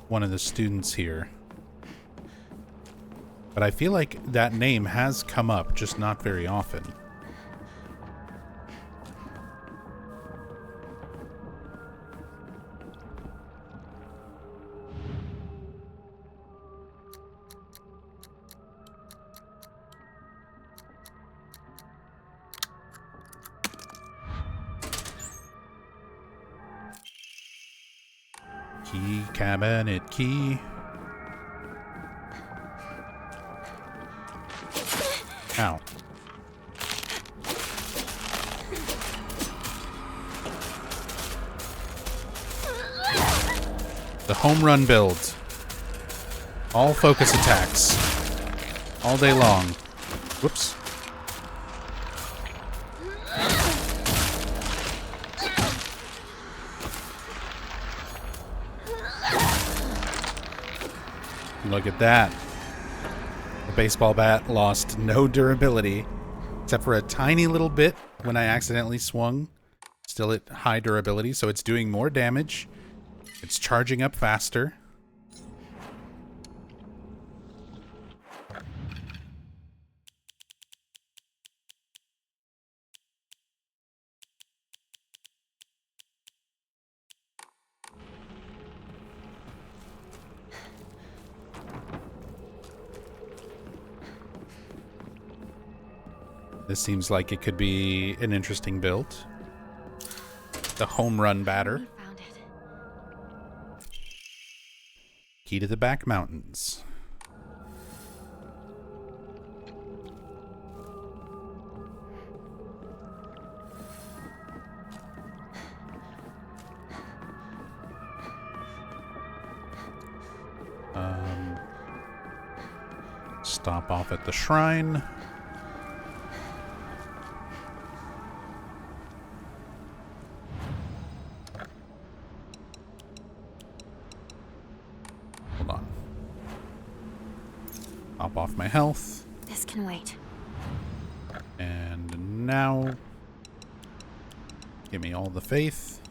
Speaker 1: one of the students here. But I feel like that name has come up, just not very often. Key, cabinet, key. Ow. The home run build. All focus attacks. All day long. Whoops. Look at that. The baseball bat lost no durability, except for a tiny little bit when I accidentally swung. Still at high durability, so it's doing more damage. It's charging up faster. This seems like it could be an interesting build. The home run batter.
Speaker 5: We found it.
Speaker 1: Key to the back mountains. Stop off at the shrine. Hold on. Top off my health.
Speaker 5: This can wait.
Speaker 1: And now, give me all the faith.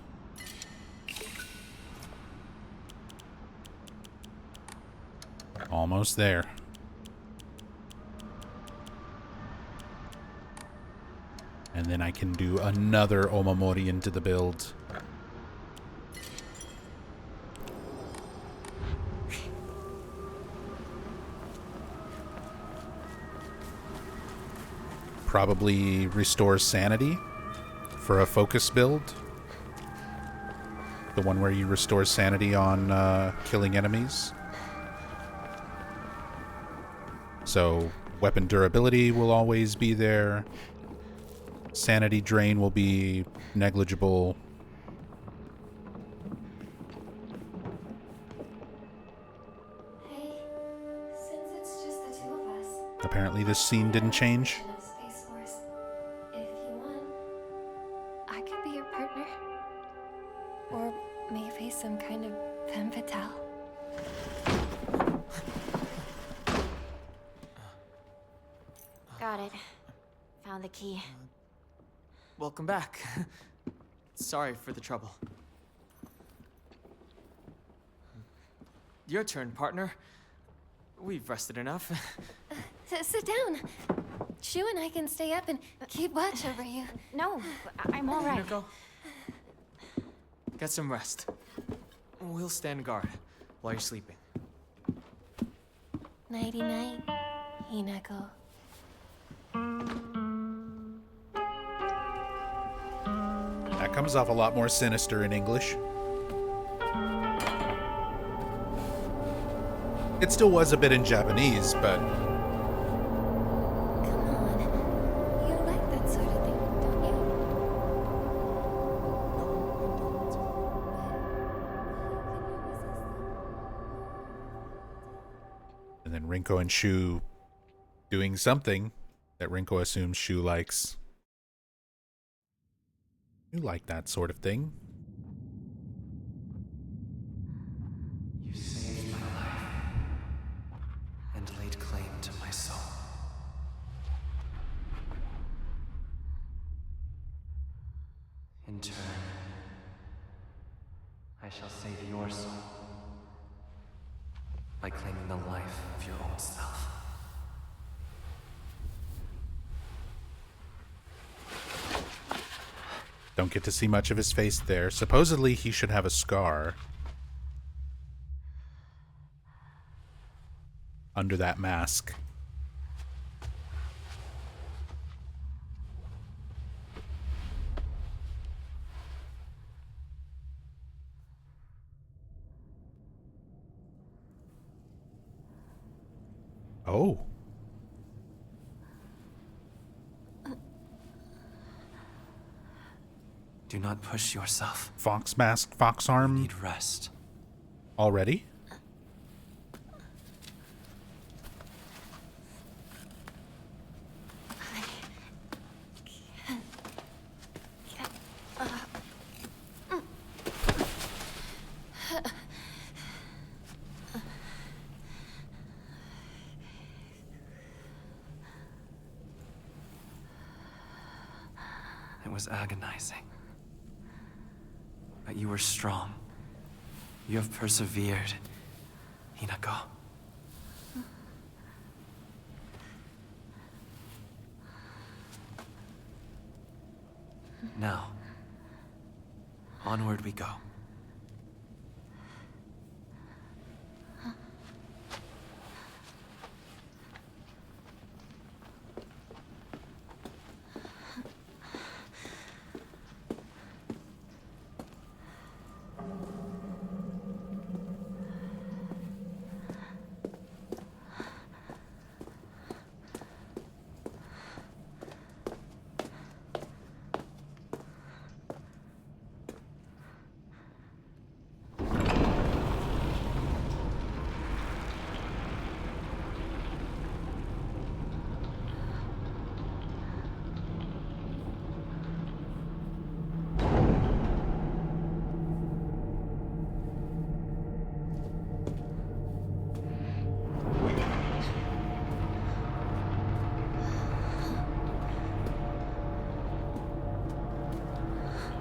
Speaker 1: Almost there. And then I can do another Omamori into the build. Probably restores sanity for a focus build. The one where you restore sanity on killing enemies. So weapon durability will always be there. Sanity drain will be negligible.
Speaker 2: Hey, since it's just the two of us,
Speaker 1: Apparently this scene didn't change.
Speaker 2: of Space Force, if you want, I could be your partner. Or maybe some kind of femme fatale.
Speaker 5: Got it. Found the key.
Speaker 3: Welcome back. Sorry for the trouble. Your turn, partner. We've rested enough.
Speaker 2: Sit down. Shu and I can stay up and keep watch over you.
Speaker 5: No, I'm all right.
Speaker 3: Hinako, get some rest. We'll stand guard while you're sleeping.
Speaker 2: Nighty night, Hinako.
Speaker 1: That comes off a lot more sinister in English. It still was a bit in Japanese, but
Speaker 2: Come on. You like that sort of thing, don't you?
Speaker 1: and then Rinko and Shu doing something that Rinko assumes Shu likes. You like that sort of thing.
Speaker 7: You saved my life and laid claim to my soul. In turn, I shall save your soul by claiming the life of your own self.
Speaker 1: Don't get to see much of his face there. Supposedly he should have a scar under that mask. Oh.
Speaker 7: Do not push yourself.
Speaker 1: Fox mask, fox
Speaker 7: You
Speaker 1: arm
Speaker 7: need rest.
Speaker 1: already?
Speaker 7: It was agonizing. But you were strong. You have persevered, Hinako. Now, onward we go.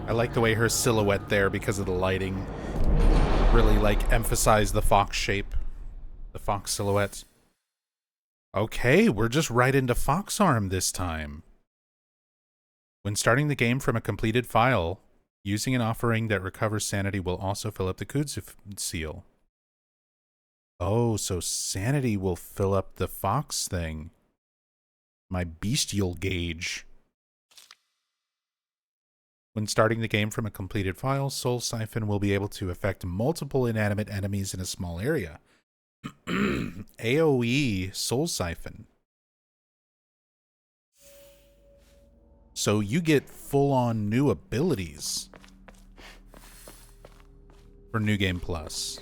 Speaker 1: I like the way her silhouette there, because of the lighting, really like emphasize the fox shape, the fox silhouette. Okay, we're just right into fox arm this time. When starting the game from a completed file, using an offering that recovers sanity will also fill up the Kudzu seal. Oh, so sanity will fill up the fox thing. My bestial gauge. When starting the game from a completed file, Soul Siphon will be able to affect multiple inanimate enemies in a small area. AoE Soul Siphon. So you get full-on new abilities for New Game Plus.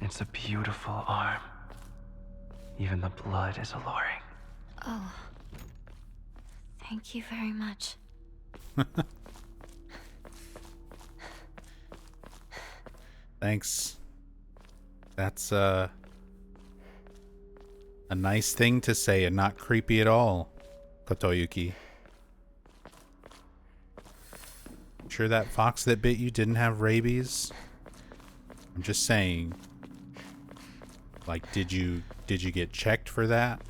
Speaker 7: It's a beautiful arm. Even the blood is alluring.
Speaker 5: Oh. Thank you very much.
Speaker 1: Thanks. That's a nice thing to say and not creepy at all, Kotoyuki. Sure that fox that bit you didn't have rabies? I'm just saying. Like, did you get checked for that?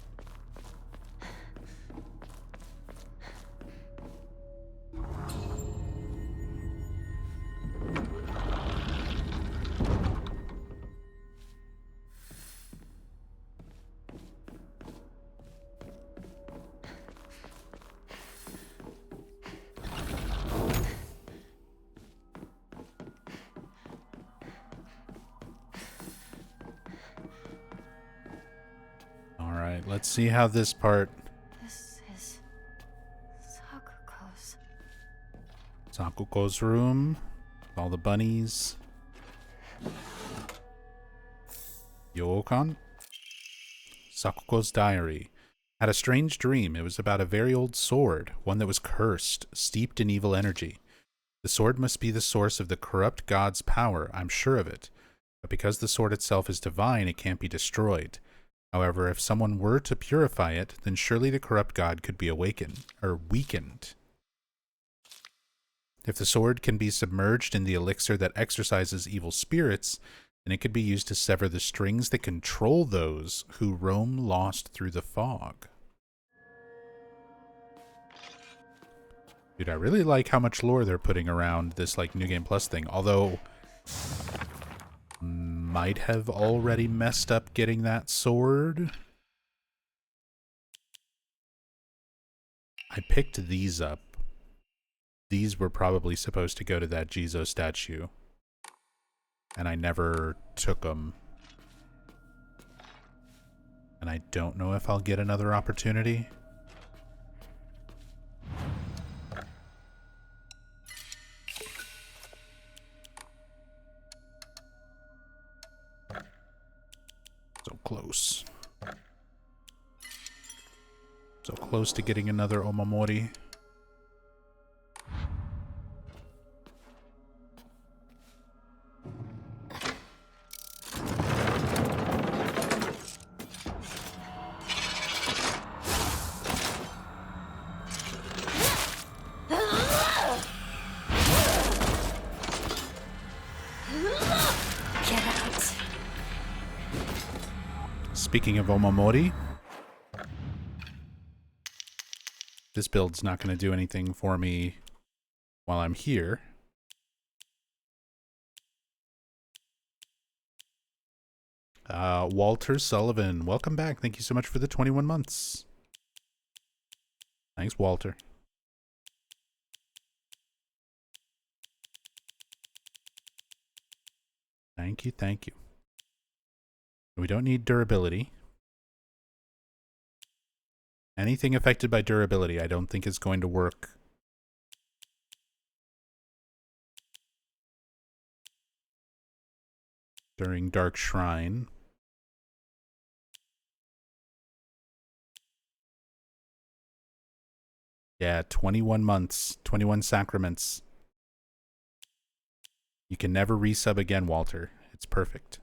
Speaker 1: Let's see how this part...
Speaker 5: This is Sakuko's.
Speaker 1: Sakuko's room. All the bunnies. Yokan. Sakuko's diary. Had a strange dream. It was about a very old sword, one that was cursed, steeped in evil energy. The sword must be the source of the corrupt god's power, I'm sure of it. But because the sword itself is divine, it can't be destroyed. However, if someone were to purify it, then surely the corrupt god could be awakened, or weakened. If the sword can be submerged in the elixir that exorcises evil spirits, then it could be used to sever the strings that control those who roam lost through the fog. Dude, I really like how much lore they're putting around this, like, New Game Plus thing. Although, might have already messed up getting that sword. I picked these up. These were probably supposed to go to that Jizo statue. And I never took them. And I don't know if I'll get another opportunity. So close. So close to getting another Omamori.
Speaker 2: Get out.
Speaker 1: Speaking of Omamori, this build's not going to do anything for me while I'm here. Walter Sullivan, welcome back. Thank you so much for the 21 months. Thanks, Walter. Thank you, thank you. We don't need durability. Anything affected by durability, I don't think is going to work. During Dark Shrine. Yeah, 21 months, 21 sacraments. You can never resub again, Walter. It's perfect.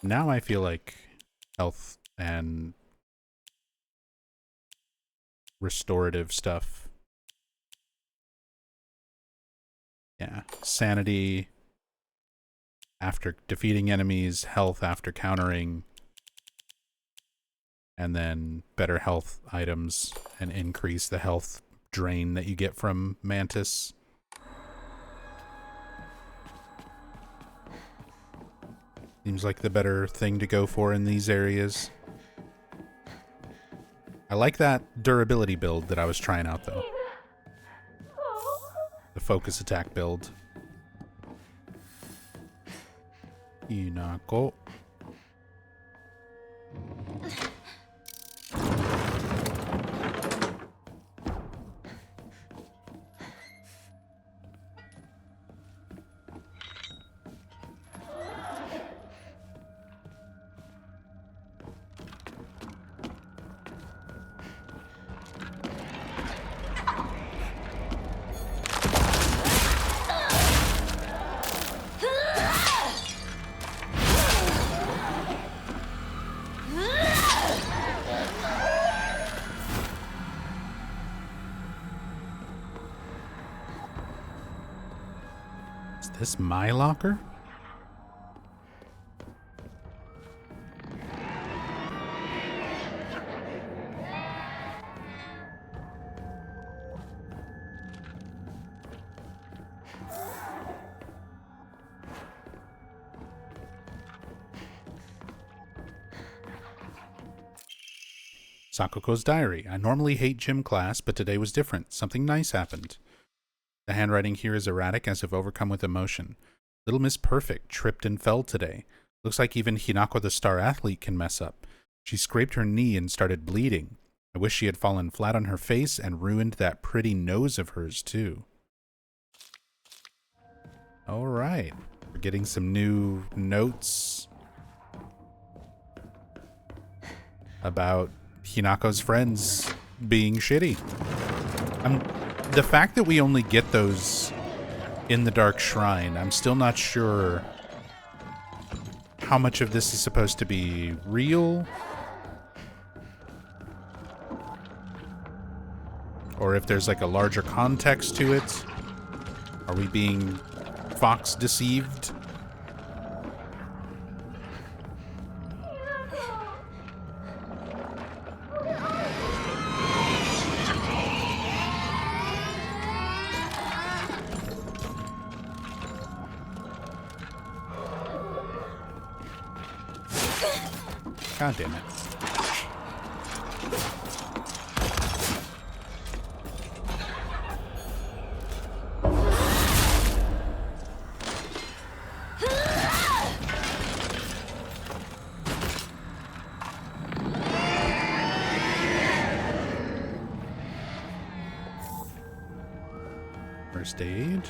Speaker 1: Now I feel like health and restorative stuff. Yeah, sanity after defeating enemies, health after countering, and then better health items and increase the health drain that you get from Mantis. Seems like the better thing to go for in these areas. I like that durability build that I was trying out, though. The focus attack build. Hinako. Is this my locker? Sakuko's diary. I normally hate gym class, but today was different. Something nice happened. The handwriting here is erratic, as if overcome with emotion. Little Miss Perfect tripped and fell today. Looks like even Hinako the star athlete can mess up. She scraped her knee and started bleeding. I wish she had fallen flat on her face and ruined that pretty nose of hers, too. Alright. We're getting some new notes about Hinako's friends being shitty. The fact that we only get those in the Dark Shrine, I'm still not sure how much of this is supposed to be real, or if there's like a larger context to it. Are we being Fox deceived? God damn it. First aid.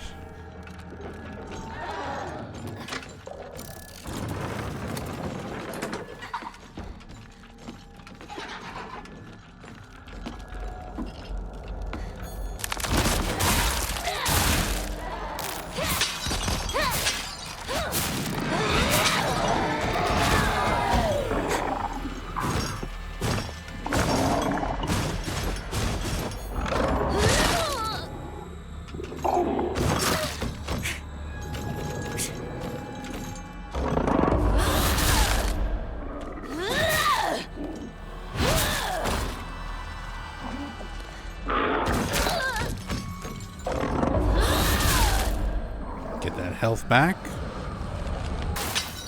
Speaker 1: Health back.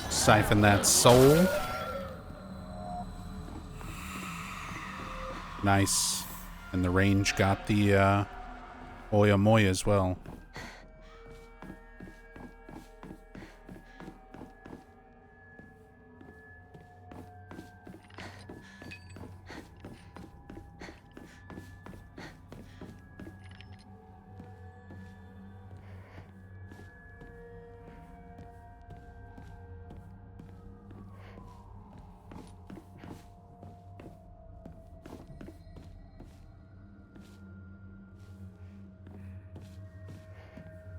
Speaker 1: Siphon that soul. Nice. And the range got the Oya Moya as well.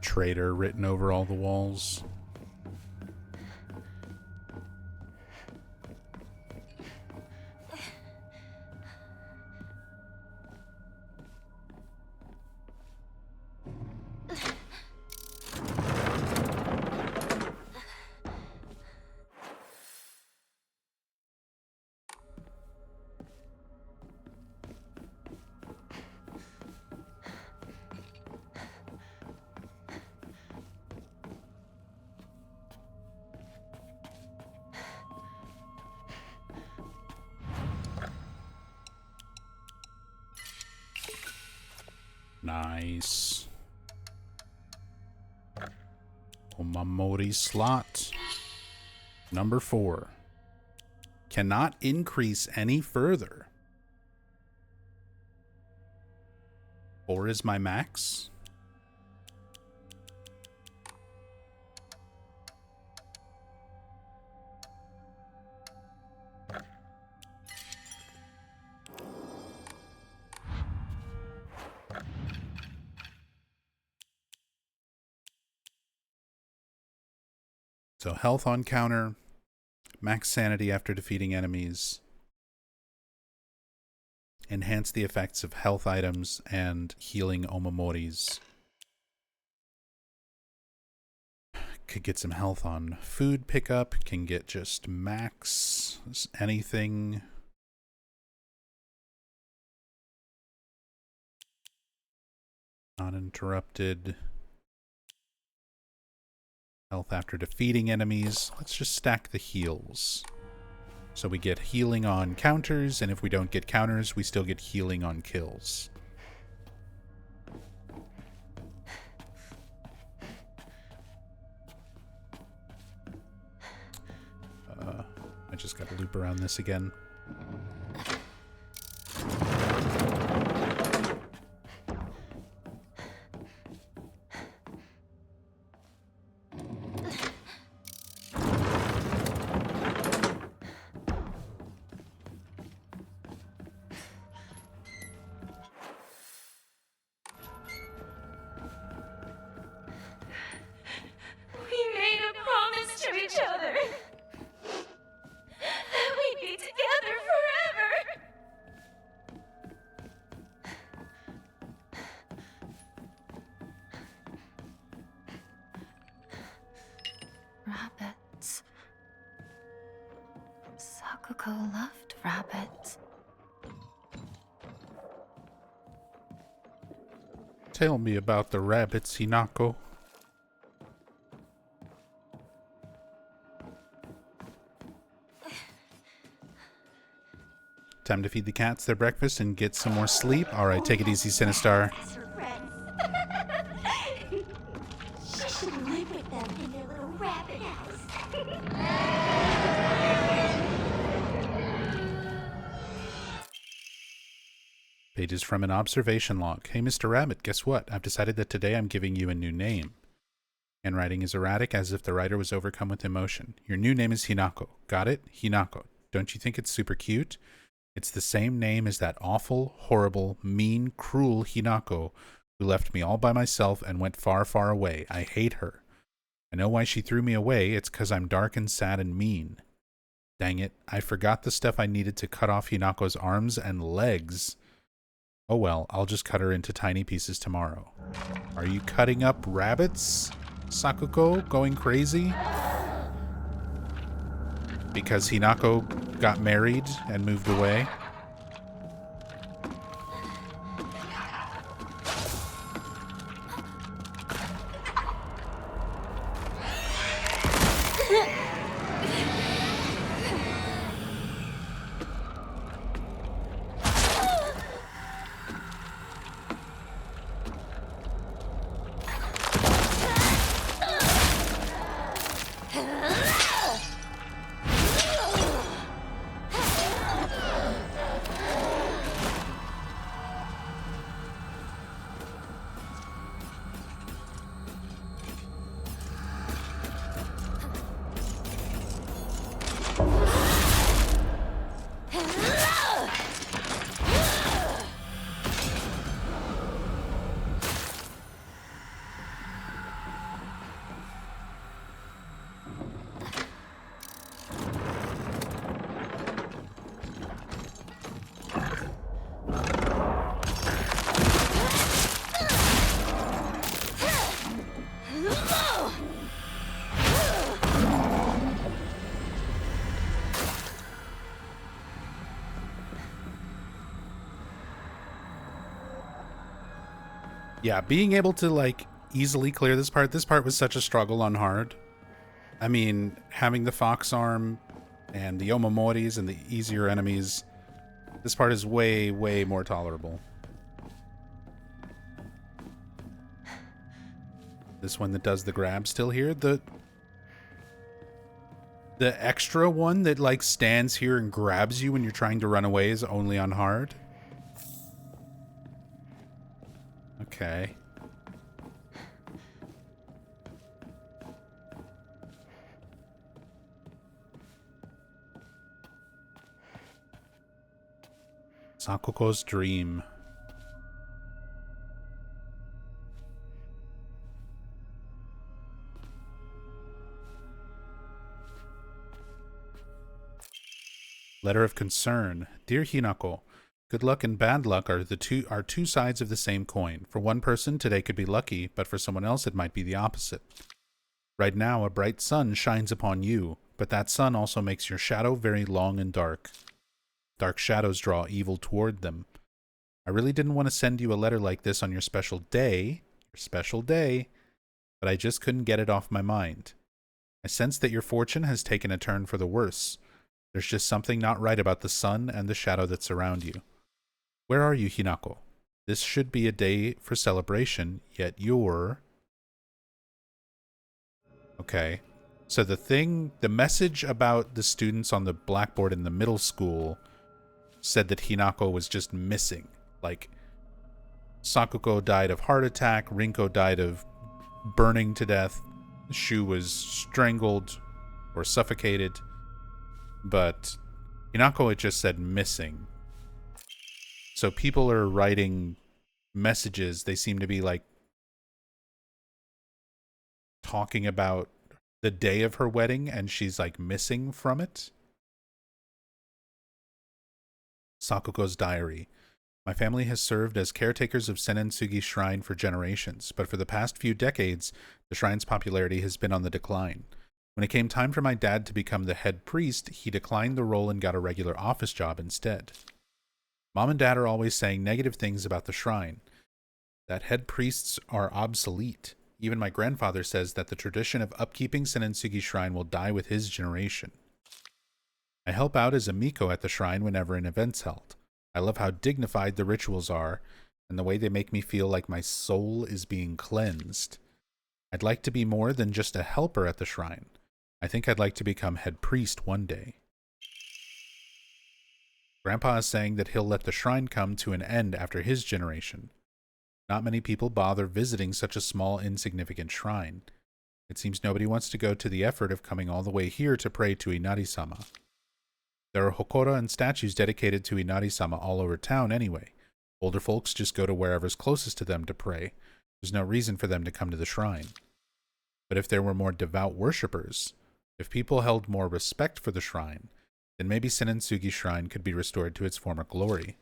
Speaker 1: Traitor written over all the walls. Nice. Omamori slot. Number 4. Cannot increase any further. 4 is my max. So health on counter, max sanity after defeating enemies, enhance the effects of health items and healing omamoris. Could get some health on food pickup, can get just max anything. Uninterrupted. Health after defeating enemies. Let's just stack the heals. So we get healing on counters, and if we don't get counters, we still get healing on kills. I just gotta loop around this again.
Speaker 5: Rabbits. Sakuko loved rabbits.
Speaker 1: Tell me about the rabbits, Hinako. Time to feed the cats their breakfast and get some more sleep. Alright, take it easy, Sinistar.
Speaker 4: She should live with them in their little rabbit house.
Speaker 1: Pages from an observation log. Hey, Mr. Rabbit, guess what? I've decided that today I'm giving you a new name. Handwriting is erratic, as if the writer was overcome with emotion. Your new name is Hinako. Got it? Hinako. Don't you think it's super cute? It's the same name as that awful, horrible, mean, cruel Hinako who left me all by myself and went far, far away. I hate her. I know why she threw me away. It's 'cause I'm dark and sad and mean. Dang it. I forgot the stuff I needed to cut off Hinako's arms and legs. Oh well, I'll just cut her into tiny pieces tomorrow. Are you cutting up rabbits, Sakuko? Going crazy? Because Hinako got married and moved away? Yeah, being able to, like, easily clear this part was such a struggle on hard. I mean, having the fox arm and the Omomoris and the easier enemies, this part is way, way more tolerable. This one that does the grab still here. The extra one that, like, stands here and grabs you when you're trying to run away is only on hard. Okay. Sakuko's dream. Letter of concern. Dear Hinako, good luck and bad luck are two sides of the same coin. For one person, today could be lucky, but for someone else it might be the opposite. Right now, a bright sun shines upon you, but that sun also makes your shadow very long and dark. Dark shadows draw evil toward them. I really didn't want to send you a letter like this on your special day, but I just couldn't get it off my mind. I sense that your fortune has taken a turn for the worse. There's just something not right about the sun and the shadow that surround you. Where are you, Hinako? This should be a day for celebration, yet you're... Okay. So the message about the students on the blackboard in the middle school said that Hinako was just missing. Like, Sakuko died of heart attack, Rinko died of burning to death, Shu was strangled or suffocated, but Hinako, it just said missing. So people are writing messages. They seem to be, like, talking about the day of her wedding, and she's, like, missing from it. Sakuko's diary. My family has served as caretakers of Senentsugi Shrine for generations, but for the past few decades, the shrine's popularity has been on the decline. When it came time for my dad to become the head priest, he declined the role and got a regular office job instead. Mom and Dad are always saying negative things about the shrine, that head priests are obsolete. Even my grandfather says that the tradition of upkeeping Senentsugi Shrine will die with his generation. I help out as a Miko at the shrine whenever an event's held. I love how dignified the rituals are and the way they make me feel like my soul is being cleansed. I'd like to be more than just a helper at the shrine. I think I'd like to become head priest one day. Grandpa is saying that he'll let the shrine come to an end after his generation. Not many people bother visiting such a small, insignificant shrine. It seems nobody wants to go to the effort of coming all the way here to pray to Inari-sama. There are hokora and statues dedicated to Inari-sama all over town anyway. Older folks just go to wherever's closest to them to pray. There's no reason for them to come to the shrine. But if there were more devout worshippers, if people held more respect for the shrine, then maybe Senentsugi Shrine could be restored to its former glory.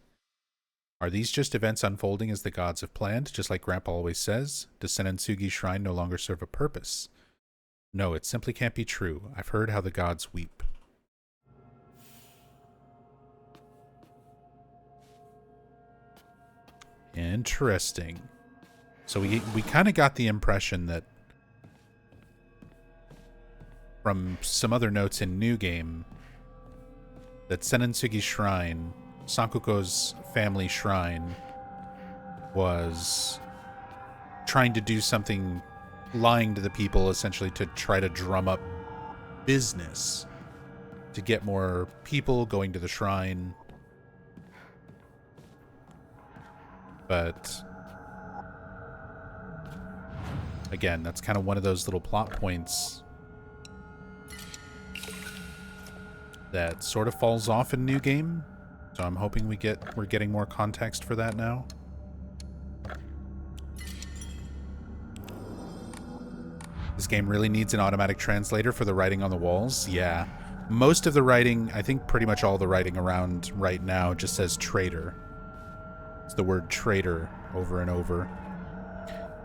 Speaker 1: Are these just events unfolding as the gods have planned, just like Grandpa always says? Does Senentsugi Shrine no longer serve a purpose? No, it simply can't be true. I've heard how the gods weep. Interesting. So we kind of got the impression that from some other notes in New Game that Senentsugi Shrine, Sakuko's family shrine, was trying to do something, lying to the people essentially to try to drum up business, to get more people going to the shrine. But again, that's kind of one of those little plot points that sort of falls off in New Game. So I'm hoping we're getting more context for that now. This game really needs an automatic translator for the writing on the walls. Yeah. Most of the writing, I think pretty much all the writing around right now just says traitor. It's the word traitor over and over.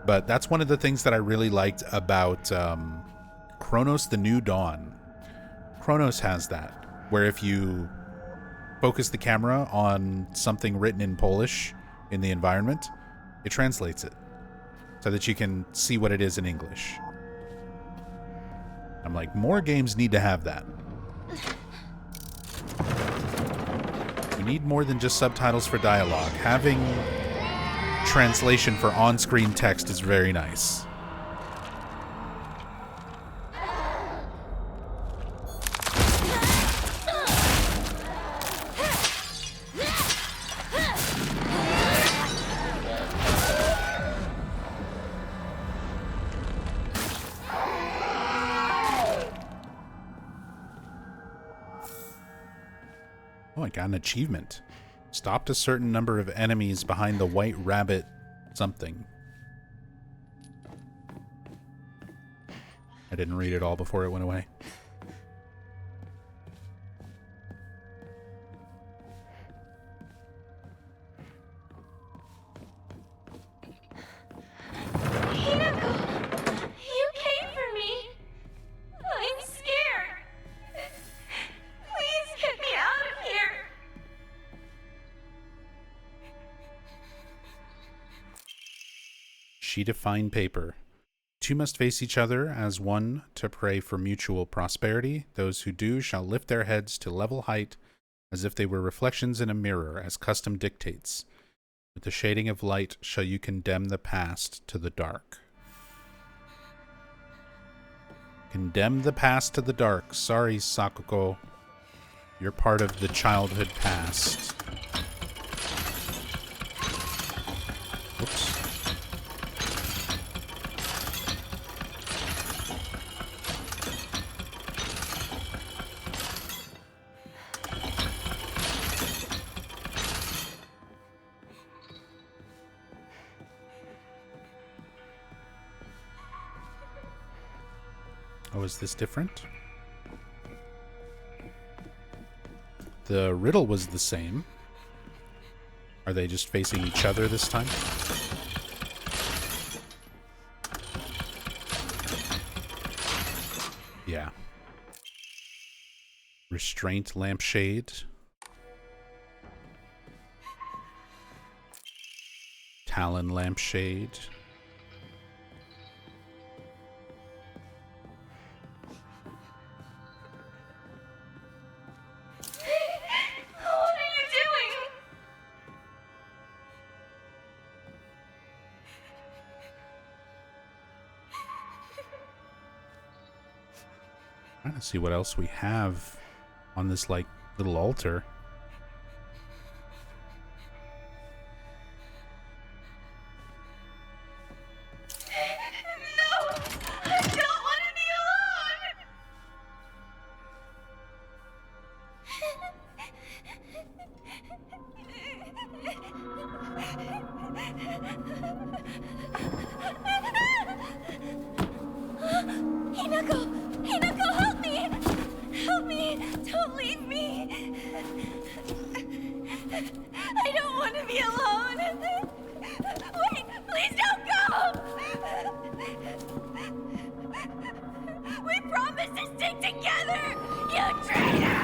Speaker 1: But that's one of the things that I really liked about Chronos: The New Dawn. Chronos has that, where if you focus the camera on something written in Polish in the environment, it translates it so that you can see what it is in English. I'm like, more games need to have that. We need more than just subtitles for dialogue. Having translation for on-screen text is very nice. Oh, I got an achievement. Stopped a certain number of enemies behind the white rabbit something. I didn't read it all before it went away.
Speaker 2: Hinako! You came for me! I'm scared! Please get me out of here!
Speaker 1: Sheet of fine paper. Two must face each other as one to pray for mutual prosperity. Those who do shall lift their heads to level height as if they were reflections in a mirror, as custom dictates. With the shading of light shall you condemn the past to the dark. Condemn the past to the dark. Sorry, Sakuko. You're part of the childhood past. Oops. Oh, is this different? The riddle was the same. Are they just facing each other this time? Yeah. Restraint lampshade. Talon lampshade. Trying to see what else we have on this, like, little altar.
Speaker 2: No! I don't want to be alone! Hinako! Hinako, help me! Help me! Don't leave me! I don't want to be alone! Wait! Please don't go! We promised to stick together! You traitor!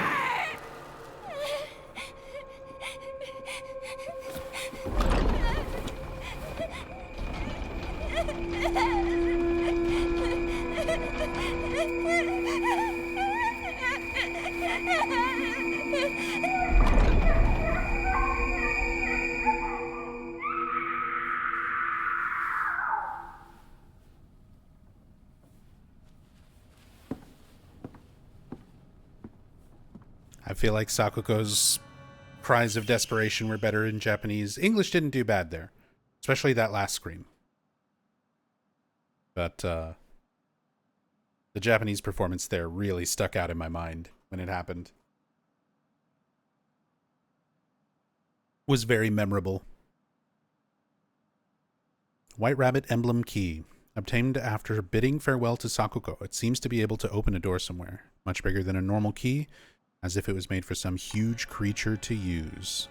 Speaker 1: I feel like Sakuko's cries of desperation were better in Japanese. English didn't do bad there, especially that last scream. But the Japanese performance there really stuck out in my mind when it happened. Was very memorable. White Rabbit Emblem Key. Obtained after bidding farewell to Sakuko. It seems to be able to open a door somewhere. Much bigger than a normal key, as if it was made for some huge creature to use.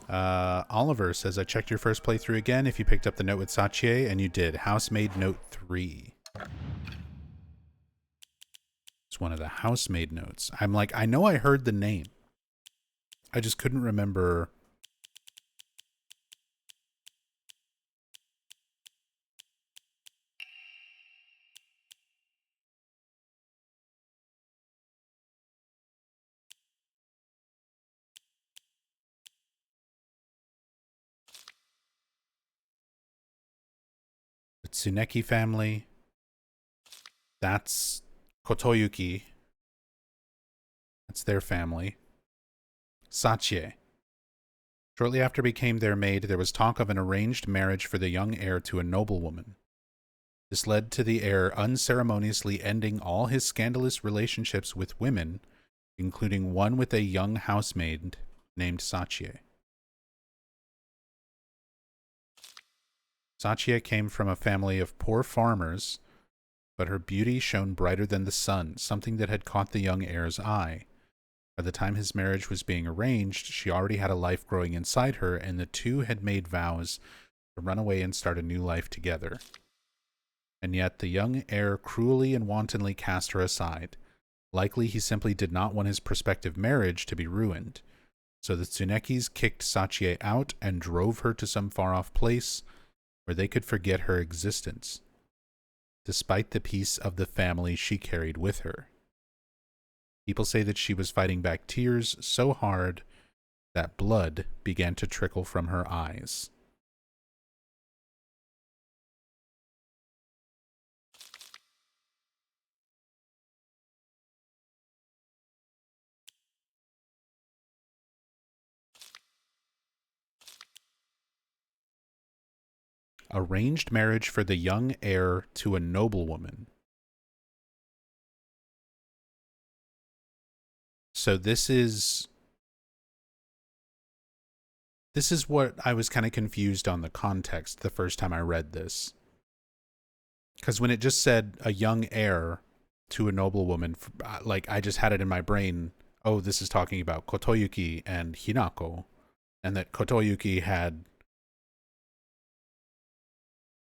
Speaker 1: Oliver says, I checked your first playthrough again if you picked up the note with Sachi, and you did. Housemaid Note 3. It's one of the Housemaid notes. I'm like, I know I heard the name. I just couldn't remember. The Tsuneki family. That's Kotoyuki. That's their family. Sachi. Shortly after became their maid, there was talk of an arranged marriage for the young heir to a noblewoman. This led to the heir unceremoniously ending all his scandalous relationships with women, including one with a young housemaid named Sachi. Sachi came from a family of poor farmers, but her beauty shone brighter than the sun, something that had caught the young heir's eye. By the time his marriage was being arranged, she already had a life growing inside her, and the two had made vows to run away and start a new life together. And yet the young heir cruelly and wantonly cast her aside. Likely he simply did not want his prospective marriage to be ruined. So the Tsunekis kicked Sachi out and drove her to some far-off place where they could forget her existence, despite the peace of the family she carried with her. People say that she was fighting back tears so hard that blood began to trickle from her eyes. Arranged marriage for the young heir to a noblewoman. So this is what I was kind of confused on the context the first time I read this. Because when it just said a young heir to a noblewoman, like I just had it in my brain, oh, this is talking about Kotoyuki and Hinako, and that Kotoyuki had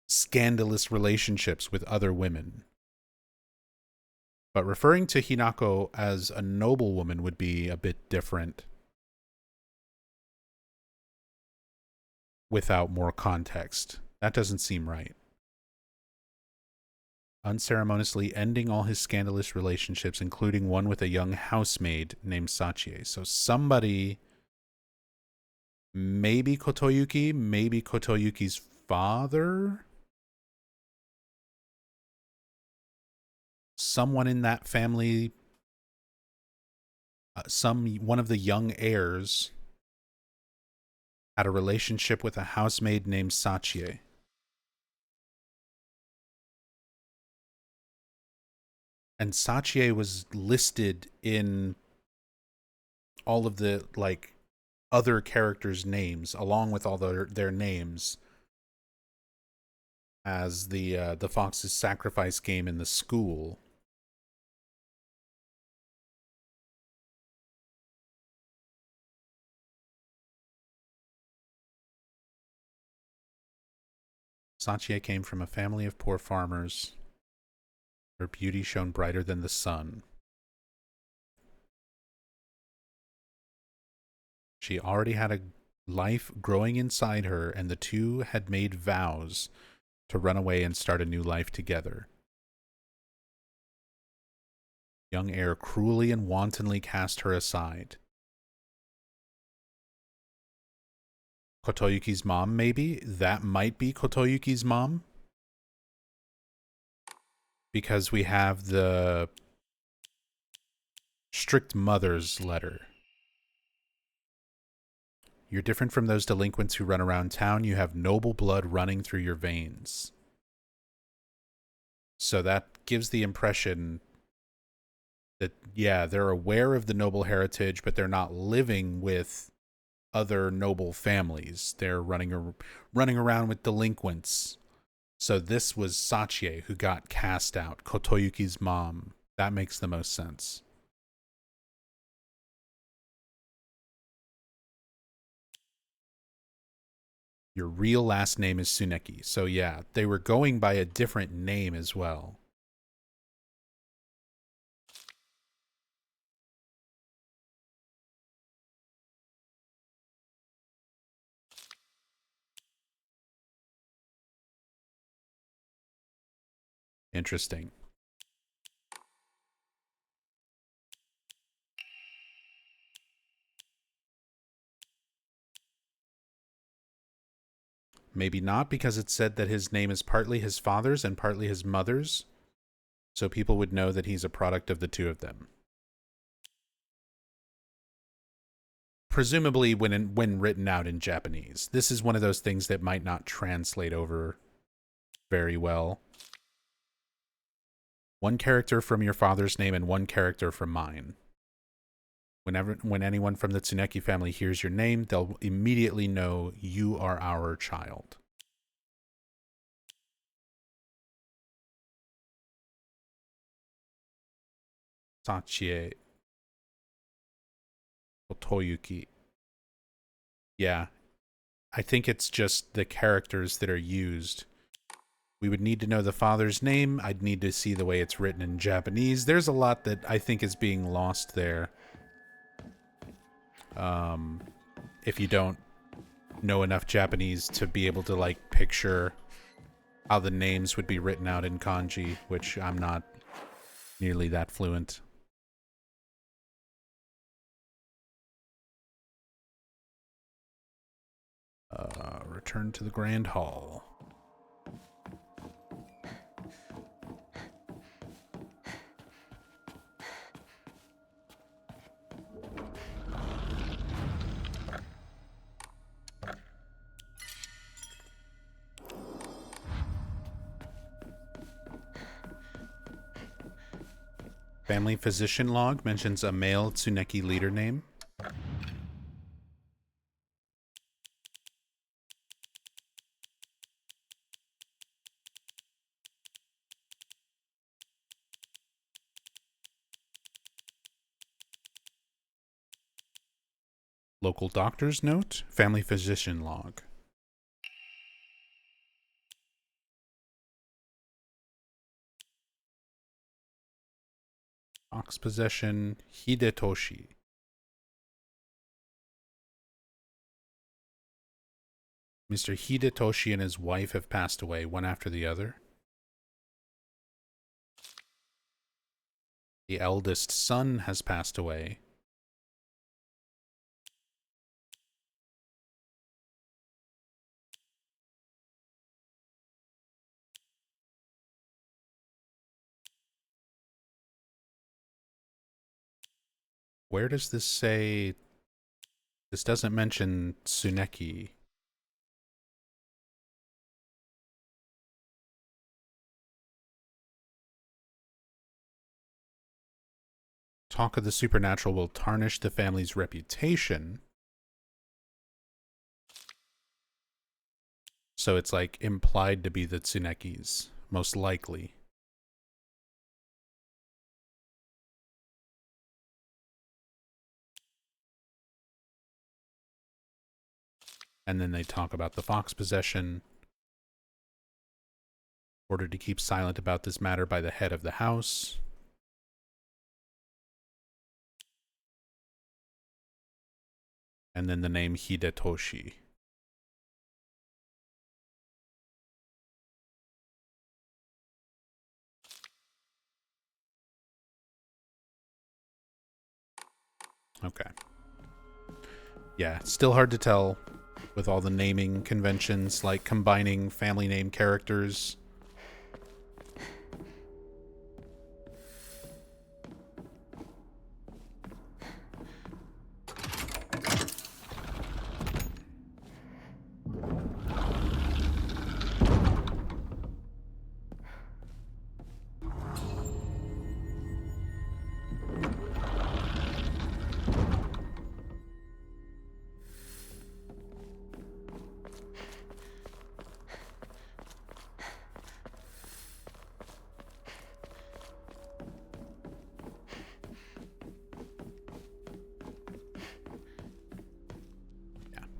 Speaker 1: scandalous relationships with other women. But referring to Hinako as a noblewoman would be a bit different without more context. That doesn't seem right. Unceremoniously ending all his scandalous relationships, including one with a young housemaid named Sachi. So somebody, maybe Kotoyuki, maybe Kotoyuki's father, someone in that family, one of the young heirs, had a relationship with a housemaid named Sachi. And Sachi was listed in all of the, like, other characters' names, along with all their names, as the Fox's Sacrifice game in the school. Sachi came from a family of poor farmers. Her beauty shone brighter than the sun. She already had a life growing inside her, and the two had made vows to run away and start a new life together. Young heir cruelly and wantonly cast her aside. Kotoyuki's mom, maybe? That might be Kotoyuki's mom? Because we have the strict mother's letter. You're different from those delinquents who run around town. You have noble blood running through your veins. So that gives the impression that, yeah, they're aware of the noble heritage, but they're not living with other noble families. They're running around with delinquents. So this was Sachi who got cast out, Kotoyuki's mom. That makes the most sense. Your real last name is Tsuneki. So yeah, they were going by a different name as well. Interesting. Maybe not, because it said that his name is partly his father's and partly his mother's. So people would know that he's a product of the two of them. Presumably when written out in Japanese. This is one of those things that might not translate over very well. One character from your father's name and one character from mine. When anyone from the Tsuneki family hears your name, they'll immediately know you are our child. Sachi Kotoyuki. Yeah. I think it's just the characters that are used. We would need to know the father's name. I'd need to see the way it's written in Japanese. There's a lot that I think is being lost there. If you don't know enough Japanese to be able to, like, picture how the names would be written out in kanji, which I'm not nearly that fluent. Return to the Grand Hall. Family physician log mentions a male Tsuneki leader name. Local doctor's note, family physician log. Ox possession, Hidetoshi. Mr. Hidetoshi and his wife have passed away, one after the other. The eldest son has passed away. where does this say? This doesn't mention Tsuneki. Talk of the supernatural will tarnish the family's reputation. So it's like implied to be the Tsunekis, most likely. And then they talk about the fox possession. Ordered to keep silent about this matter by the head of the house. And then the name Hidetoshi. Okay. Yeah, still hard to tell with all the naming conventions, like combining family name characters.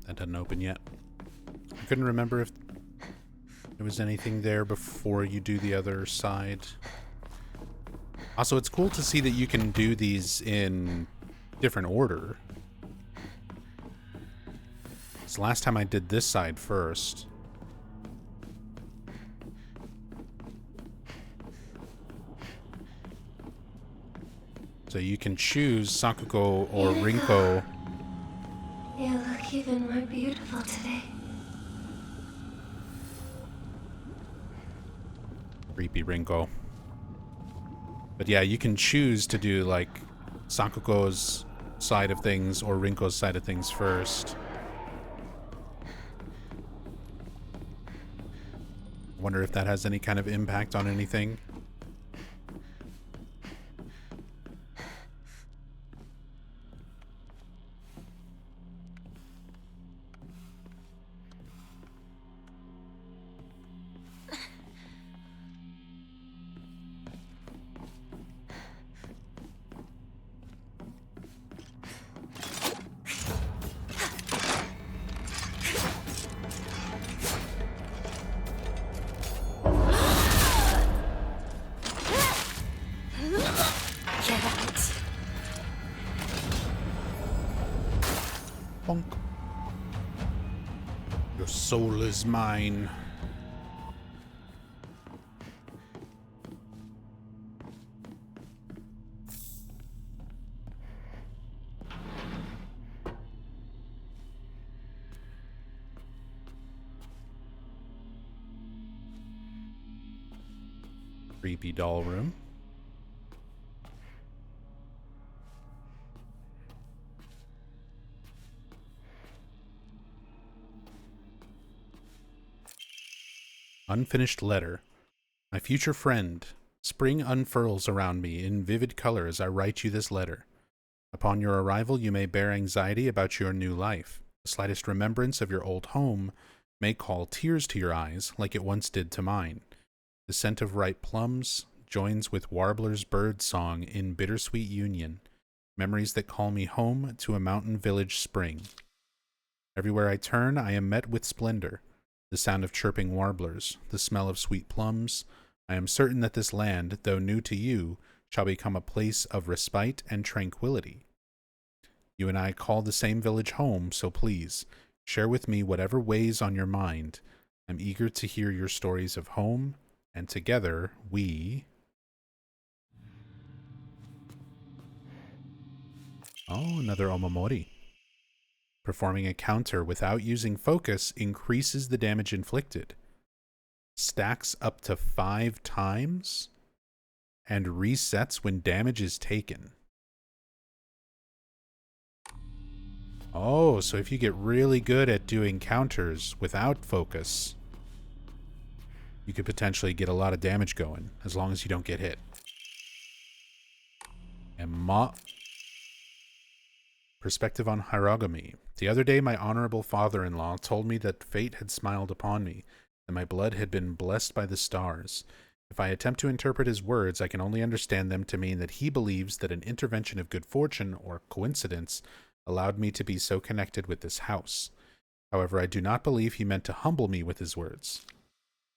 Speaker 1: That doesn't open yet. I couldn't remember if there was anything there before you do the other side. Also, it's cool to see that you can do these in different order. So last time I did this side first. So you can choose Sakuko or Rinko.
Speaker 2: You look even more beautiful today.
Speaker 1: Creepy Rinko. But yeah, you can choose to do like Sakuko's side of things or Rinko's side of things first. Wonder if that has any kind of impact on anything. Bonk. Your soul is mine. Creepy doll room. Unfinished letter. My future friend, spring unfurls around me in vivid color as I write you this letter. Upon your arrival, you may bear anxiety about your new life. The slightest remembrance of your old home may call tears to your eyes like it once did to mine. The scent of ripe plums joins with warbler's bird song in bittersweet union, memories that call me home to a mountain village spring. Everywhere I turn, I am met with splendor. The sound of chirping warblers, the smell of sweet plums. I am certain that this land, though new to you, shall become a place of respite and tranquility. You and I call the same village home, so please, share with me whatever weighs on your mind. I'm eager to hear your stories of home, and together we... Oh, another Omamori. Performing a counter without using focus increases the damage inflicted. Stacks up to 5 times and resets when damage is taken. Oh, so if you get really good at doing counters without focus, you could potentially get a lot of damage going, as long as you don't get hit. And perspective on Hiragami. The other day, my honorable father-in-law told me that fate had smiled upon me, and my blood had been blessed by the stars. If I attempt to interpret his words, I can only understand them to mean that he believes that an intervention of good fortune or coincidence allowed me to be so connected with this house. However, I do not believe he meant to humble me with his words.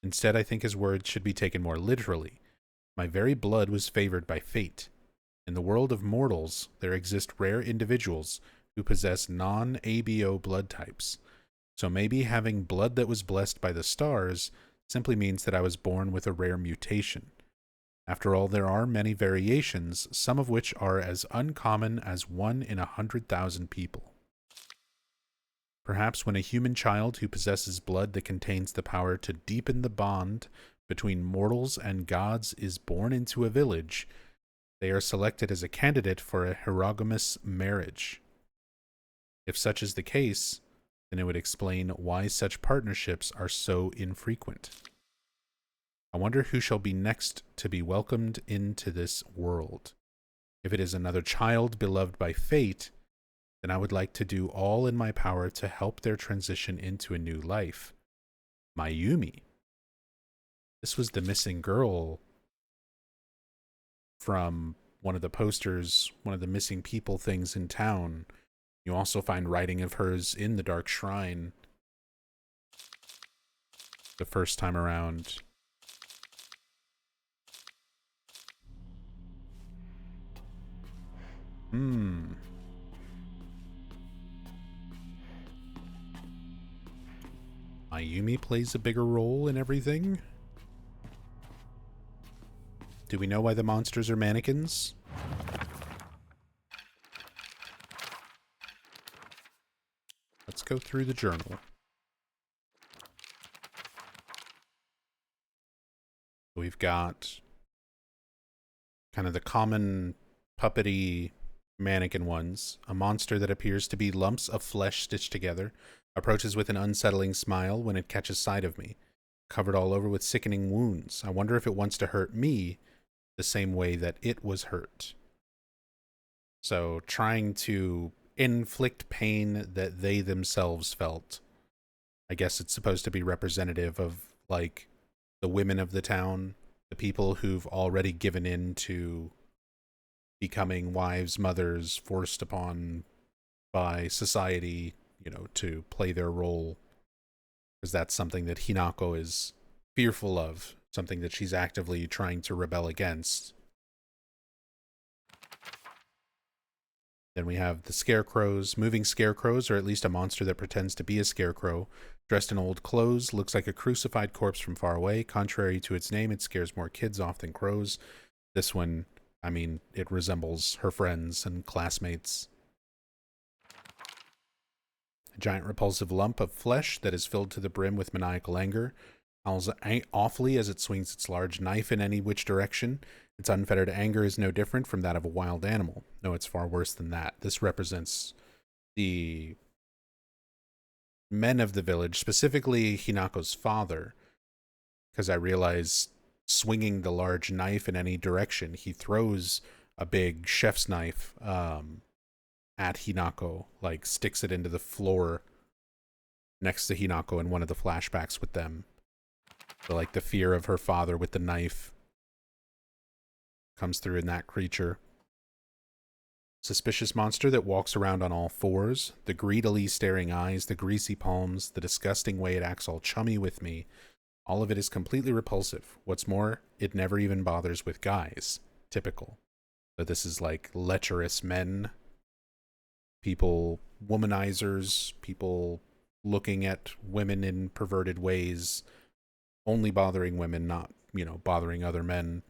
Speaker 1: Instead, I think his words should be taken more literally. My very blood was favored by fate. In the world of mortals, there exist rare individuals who possess non-ABO blood types. So maybe having blood that was blessed by the stars simply means that I was born with a rare mutation. After all, there are many variations, some of which are as uncommon as 1 in 100,000 people. Perhaps when a human child who possesses blood that contains the power to deepen the bond between mortals and gods is born into a village, they are selected as a candidate for a hierogamous marriage. If such is the case, then it would explain why such partnerships are so infrequent. I wonder who shall be next to be welcomed into this world. If it is another child beloved by fate, then I would like to do all in my power to help their transition into a new life. Mayumi. This was the missing girl from one of the posters, one of the missing people things in town. You also find writing of hers in the Dark Shrine the first time around. Mayumi plays a bigger role in everything. Do we know why the monsters are mannequins? Let's go through the journal. We've got kind of the common puppety mannequin ones. A monster that appears to be lumps of flesh stitched together approaches with an unsettling smile when it catches sight of me, covered all over with sickening wounds. I wonder if it wants to hurt me the same way that it was hurt. So trying to inflict pain that they themselves felt. I guess it's supposed to be representative of, like, the women of the town, the people who've already given in to becoming wives, mothers, forced upon by society, you know, to play their role. Because that's something that Hinako is fearful of, something that she's actively trying to rebel against. Then we have the scarecrows. Moving scarecrows, or at least a monster that pretends to be a scarecrow, dressed in old clothes, looks like a crucified corpse from far away. Contrary to its name, it scares more kids off than crows. This one, I mean, it resembles her friends and classmates. A giant repulsive lump of flesh that is filled to the brim with maniacal anger, howls awfully as it swings its large knife in any which direction. Its unfettered anger is no different from that of a wild animal. No, it's far worse than that. This represents the men of the village, specifically Hinako's father, because I realize swinging the large knife in any direction, he throws a big chef's knife at Hinako, like sticks it into the floor next to Hinako in one of the flashbacks with them. So, like, the fear of her father with the knife comes through in that creature. Suspicious monster that walks around on all fours, the greedily staring eyes, the greasy palms, the disgusting way it acts all chummy with me. All of it is completely repulsive. What's more, it never even bothers with guys. Typical. So this is like lecherous men, people, womanizers, people looking at women in perverted ways, only bothering women, not, you know, bothering other men.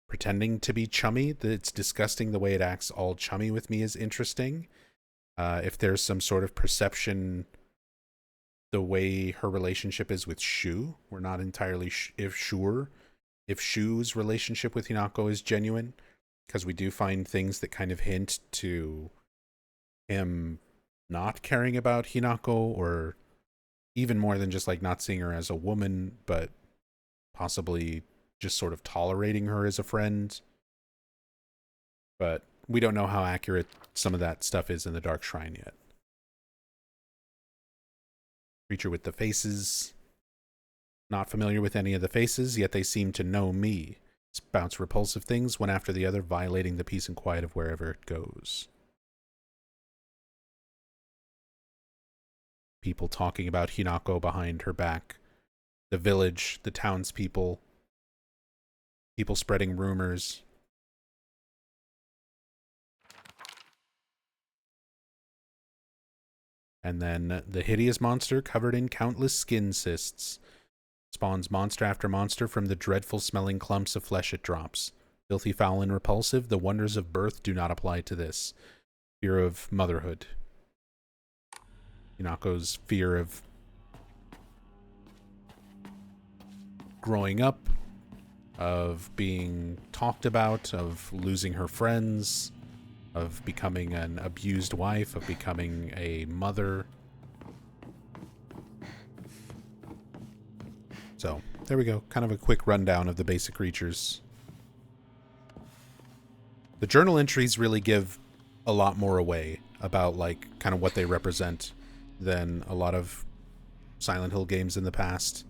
Speaker 1: Pretending to be chummy, it's disgusting the way it acts all chummy with me is interesting. If there's some sort of perception, the way her relationship is with Shu, we're not entirely sure if Shu's relationship with Hinako is genuine, because we do find things that kind of hint to him not caring about Hinako, or even more than just like not seeing her as a woman, but possibly just sort of tolerating her as a friend. But we don't know how accurate some of that stuff is in the Dark Shrine yet. Creature with the faces. Not familiar with any of the faces, yet they seem to know me. Spouts repulsive things, one after the other, violating the peace and quiet of wherever it goes. People talking about Hinako behind her back. The village, the townspeople. People spreading rumors. And then the hideous monster covered in countless skin cysts. Spawns monster after monster from the dreadful smelling clumps of flesh it drops. Filthy, foul, and repulsive, the wonders of birth do not apply to this. Fear of motherhood. Hinako's fear of growing up, of being talked about, of losing her friends, of becoming an abused wife, of becoming a mother. So, there we go. Kind of a quick rundown of the basic creatures. The journal entries really give a lot more away about, like, kind of what they represent than a lot of Silent Hill games in the past.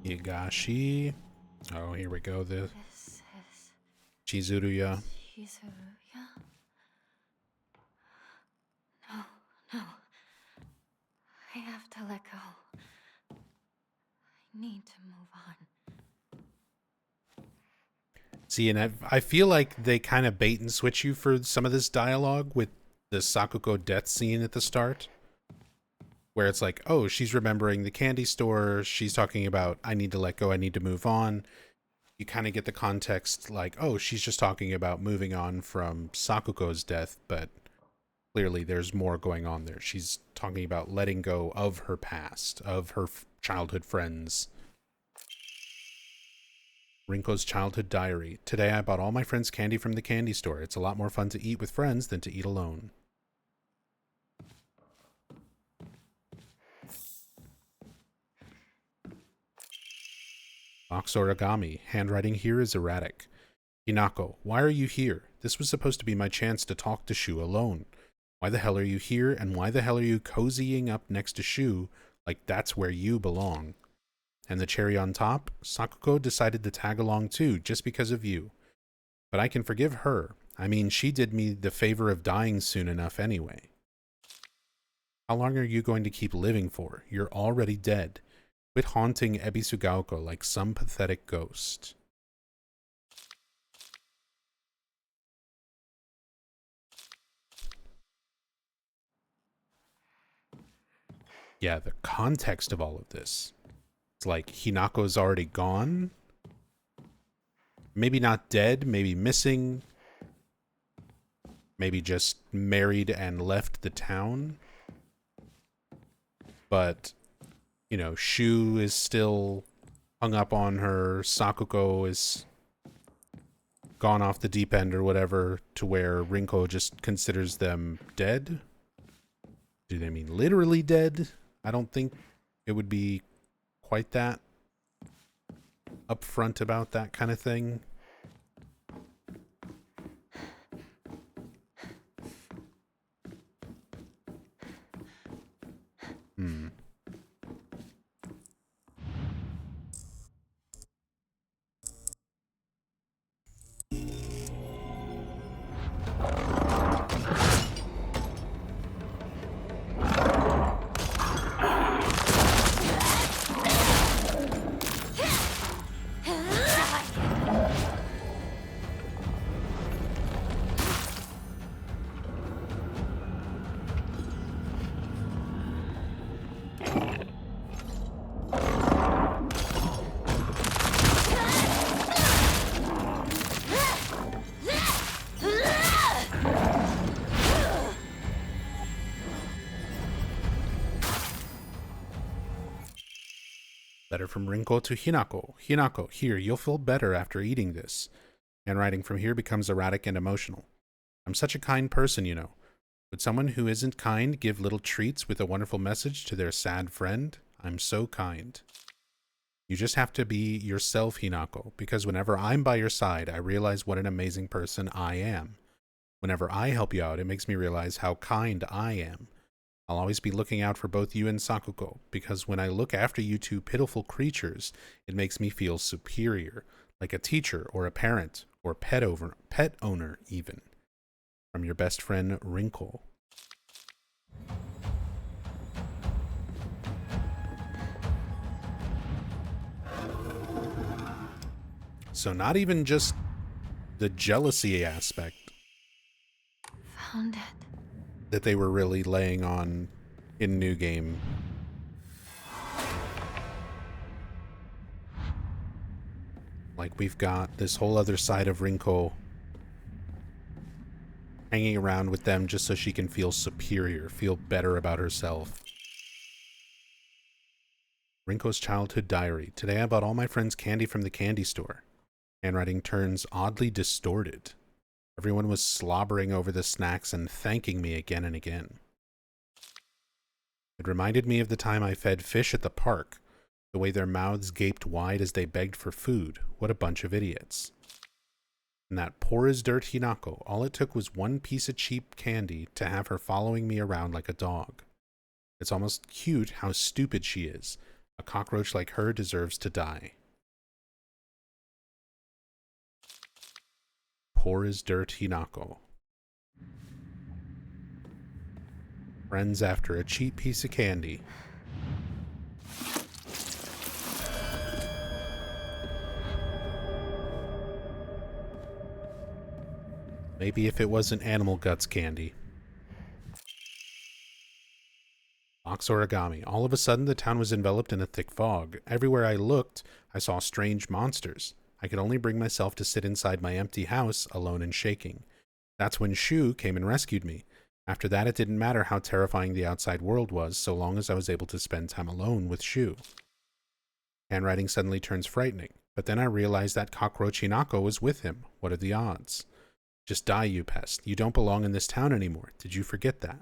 Speaker 1: Higashi. Oh, here we go. The
Speaker 5: This is
Speaker 1: Chizuruya.
Speaker 5: Chizuruya? No, no. I have to let go. I need to move on.
Speaker 1: See, and I feel like they kind of bait and switch you for some of this dialogue with the Sakuko death scene at the start, where it's like, oh, she's remembering the candy store. She's talking about, I need to let go. I need to move on. You kind of get the context like, oh, she's just talking about moving on from Sakuko's death, but clearly there's more going on there. She's talking about letting go of her past, of her childhood friends. Rinko's childhood diary. Today I bought all my friends candy from the candy store. It's a lot more fun to eat with friends than to eat alone. Box origami. Handwriting here is erratic. Hinako, why are you here? This was supposed to be my chance to talk to Shu alone. Why the hell are you here, and why the hell are you cozying up next to Shu like that's where you belong? And the cherry on top, Sakuko decided to tag along too, just because of you. But I can forgive her. I mean, she did me the favor of dying soon enough anyway. How long are you going to keep living for? You're already dead. Quit haunting Ebisugaoka like some pathetic ghost. yeah, the context of all of this. It's like Hinako's already gone. Maybe not dead, maybe missing. Maybe just married and left the town. But, you know, Shu is still hung up on her. Sakuko is gone off the deep end or whatever, to where Rinko just considers them dead. Do they mean literally dead? I don't think it would be quite that upfront about that kind of thing. Letter from Rinko to Hinako. Hinako, here, you'll feel better after eating this. Handwriting from here becomes erratic and emotional. I'm such a kind person, you know. Would someone who isn't kind give little treats with a wonderful message to their sad friend? I'm so kind. You just have to be yourself, Hinako, because whenever I'm by your side, I realize what an amazing person I am. Whenever I help you out, it makes me realize how kind I am. I'll always be looking out for both you and Sakuko, because when I look after you two pitiful creatures, it makes me feel superior, like a teacher or a parent or pet owner even. From your best friend, Rinko. So not even just the jealousy aspect.
Speaker 5: Found it.
Speaker 1: That they were really laying on in New Game. Like, we've got this whole other side of Rinko hanging around with them just so she can feel superior, feel better about herself. Rinko's childhood diary. Today I bought all my friends candy from the candy store. Handwriting turns oddly distorted. Everyone was slobbering over the snacks and thanking me again and again. It reminded me of the time I fed fish at the park, the way their mouths gaped wide as they begged for food. What a bunch of idiots. And that poor as dirt Hinako, all it took was one piece of cheap candy to have her following me around like a dog. It's almost cute how stupid she is. A cockroach like her deserves to die. Poor as dirt Hinako. Friends after a cheap piece of candy. Maybe if it wasn't animal guts candy. Box origami. All of a sudden, the town was enveloped in a thick fog. Everywhere I looked, I saw strange monsters. I could only bring myself to sit inside my empty house, alone and shaking. That's when Shu came and rescued me. After that, it didn't matter how terrifying the outside world was, so long as I was able to spend time alone with Shu. Handwriting suddenly turns frightening, but then I realized that cockroach Hinako was with him. What are the odds? Just die, you pest. You don't belong in this town anymore. Did you forget that?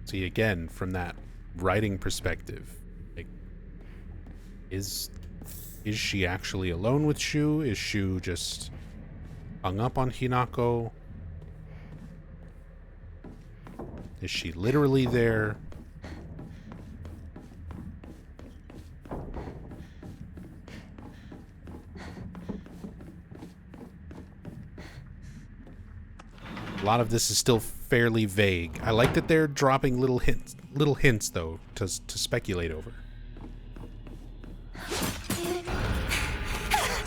Speaker 1: See, again, from that writing perspective, like, is she actually alone with Shu? Is Shu just hung up on Hinako? Is she literally there? A lot of this is still fairly vague. I like that they're dropping little hints though to speculate over.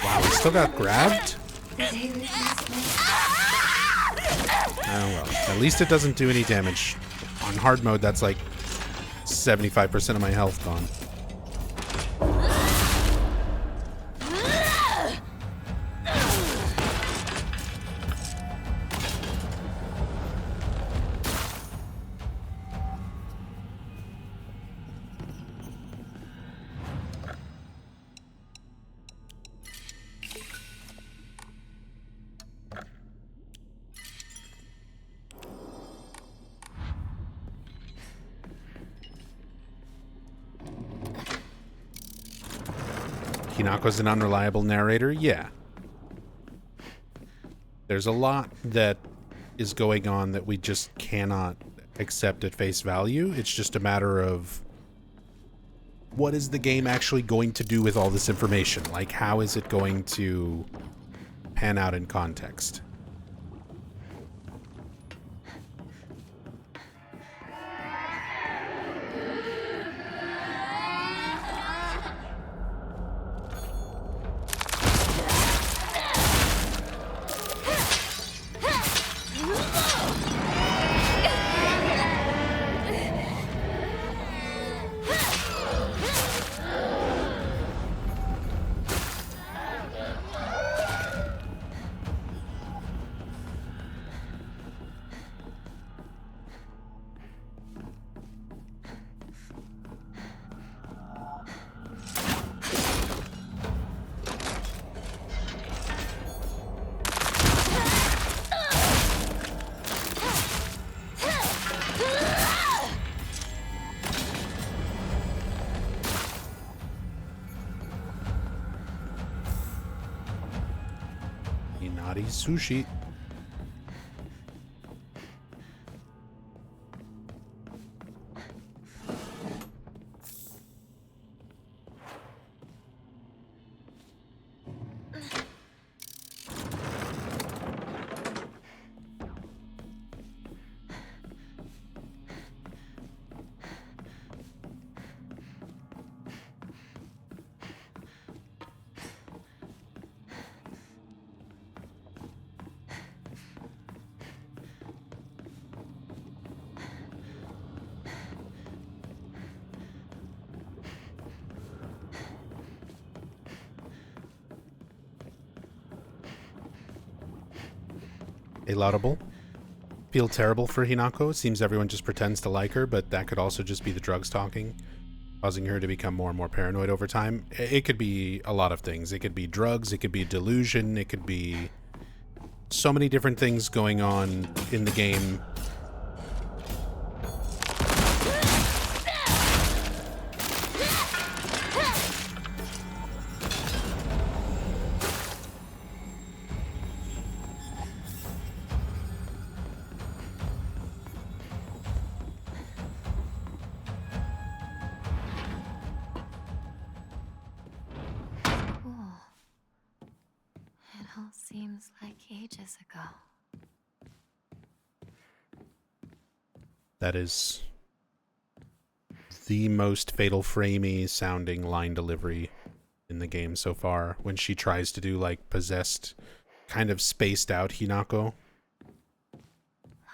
Speaker 1: Wow, he still got grabbed? well, at least it doesn't do any damage. On hard mode, that's like 75% of my health gone. Hinako's an unreliable narrator? Yeah. There's a lot that is going on that we just cannot accept at face value. It's just a matter of what is the game actually going to do with all this information? Like, how is it going to pan out in context? Inari sushi. A laudable. Feel terrible for Hinako. Seems everyone just pretends to like her, but that could also just be the drugs talking, causing her to become more and more paranoid over time. It could be a lot of things. It could be drugs, it could be delusion, it could be so many different things going on in the game.
Speaker 5: Seems like ages ago.
Speaker 1: That is the most Fatal Frame-y sounding line delivery in the game so far, when she tries to do like possessed, kind of spaced out Hinako.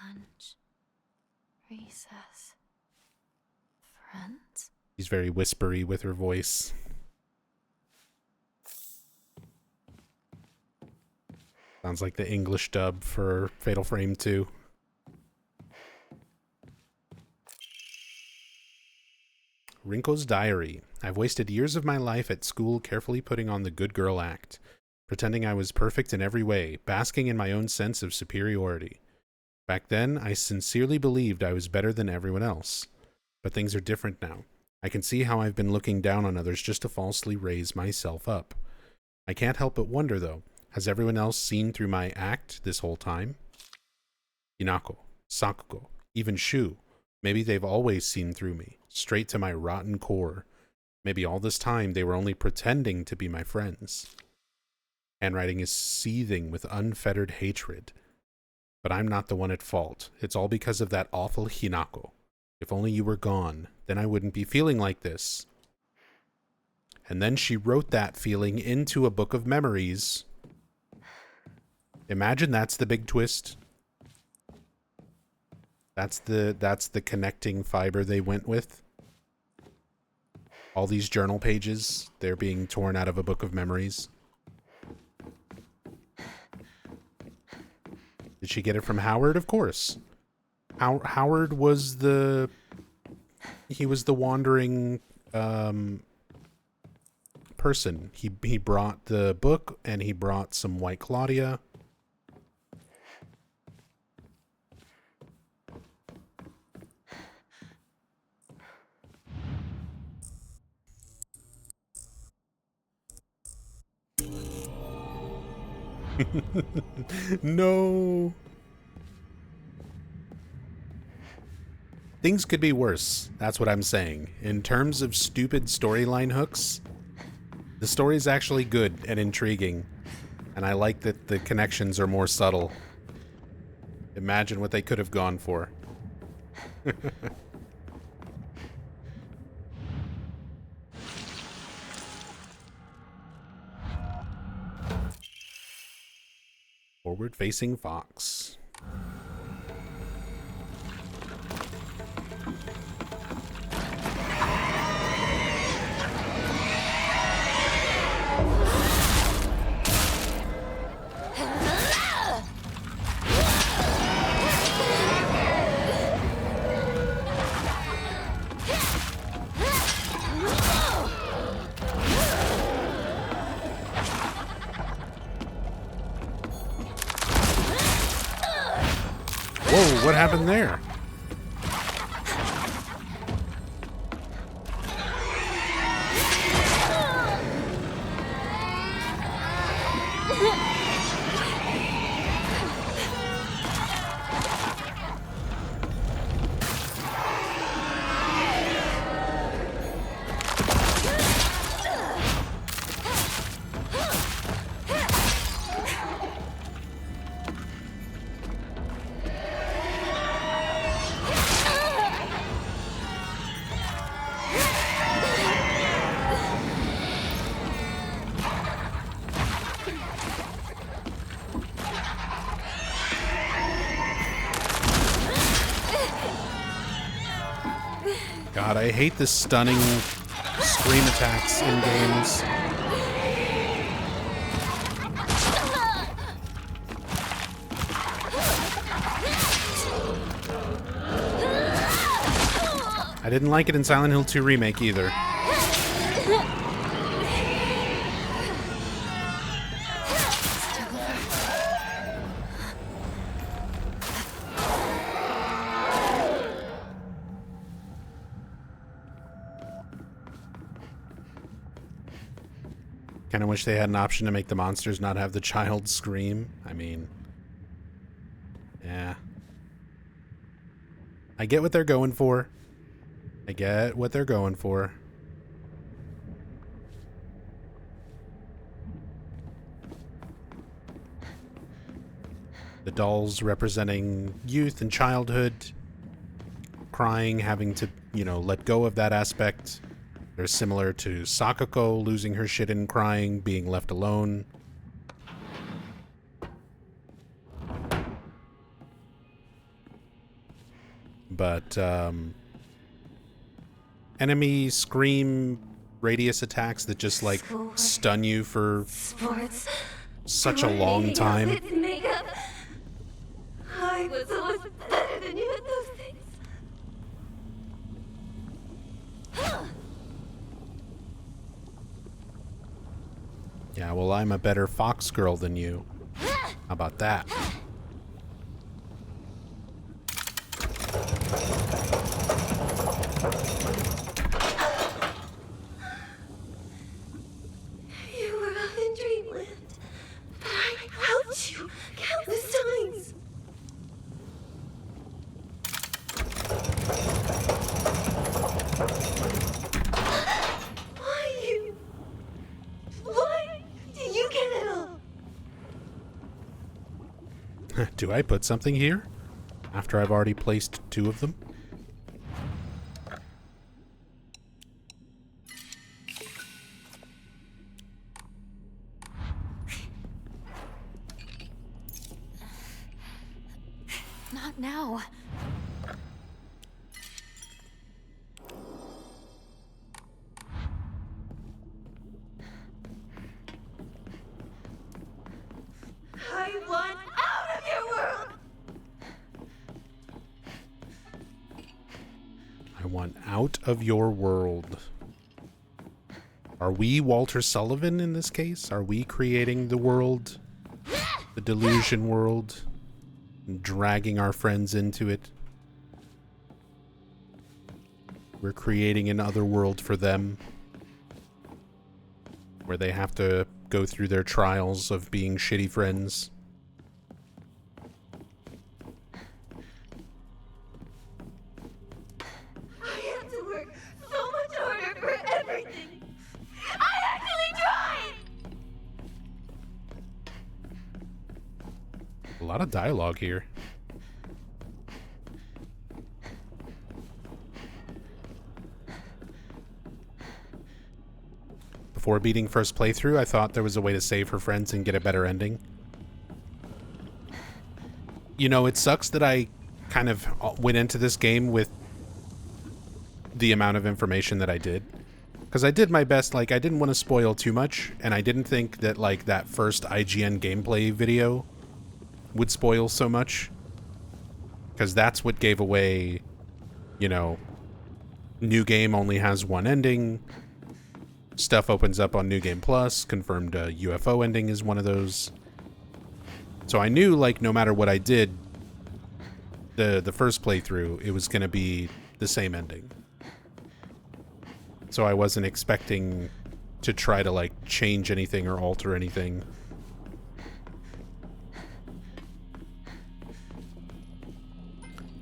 Speaker 5: Lunch. Recess. Friends?
Speaker 1: She's very whispery with her voice. Sounds like the English dub for Fatal Frame 2. Rinko's diary. I've wasted years of my life at school carefully putting on the good girl act, pretending I was perfect in every way, basking in my own sense of superiority. Back then, I sincerely believed I was better than everyone else. But things are different now. I can see how I've been looking down on others just to falsely raise myself up. I can't help but wonder, though, has everyone else seen through my act this whole time? Hinako, Sakugo, even Shu. Maybe they've always seen through me, straight to my rotten core. Maybe all this time they were only pretending to be my friends. Handwriting is seething with unfettered hatred. But I'm not the one at fault. It's all because of that awful Hinako. If only you were gone, then I wouldn't be feeling like this. And then she wrote that feeling into a book of memories. Imagine that's the big twist. That's the connecting fiber they went with. All these journal pages, they're being torn out of a book of memories. Did she get it from Howard? Of course. Howard was the wandering person. He brought the book and he brought some White Claudia. No. Things could be worse. That's what I'm saying. In terms of stupid storyline hooks, the story's actually good and intriguing. And I like that the connections are more subtle. Imagine what they could have gone for. Forward-facing fox. Whoa, what happened there? God, I hate the stunning scream attacks in games. I didn't like it in Silent Hill 2 Remake either. Kind of wish they had an option to make the monsters not have the child scream. I mean, yeah. I get what they're going for. I get what they're going for. The dolls representing youth and childhood, crying, having to, let go of that aspect. They're similar to Sakako losing her shit and crying, being left alone. But, enemy scream radius attacks that just, stun you for such a long time.
Speaker 2: Makeup. I was always better than you at those things.
Speaker 1: Yeah, well, I'm a better fox girl than you. How about that?
Speaker 2: You were up in Dreamland, but I helped you countless times. Why did you get it all?
Speaker 1: Do I put something here? After I've already placed 2 of them?
Speaker 5: Not now.
Speaker 4: want out of your world!
Speaker 1: I want out of your world. Are we Walter Sullivan in this case? Are we creating the world? The delusion world? And dragging our friends into it? We're creating an other world for them, where they have to go through their trials of being shitty friends.
Speaker 4: I have to work so much harder for everything! I actually tried!
Speaker 1: A lot of dialogue here. Before beating first playthrough, I thought there was a way to save her friends and get a better ending. You know, it sucks that I kind of went into this game with the amount of information that I did. Because I did my best, like, I didn't want to spoil too much, and I didn't think that, like, that first IGN gameplay video would spoil so much. Because that's what gave away, you know, New Game only has one ending. Stuff opens up on New Game Plus. Confirmed UFO ending is one of those. So I knew, like, no matter what I did, the first playthrough, it was going to be the same ending. So I wasn't expecting to try to, like, change anything or alter anything.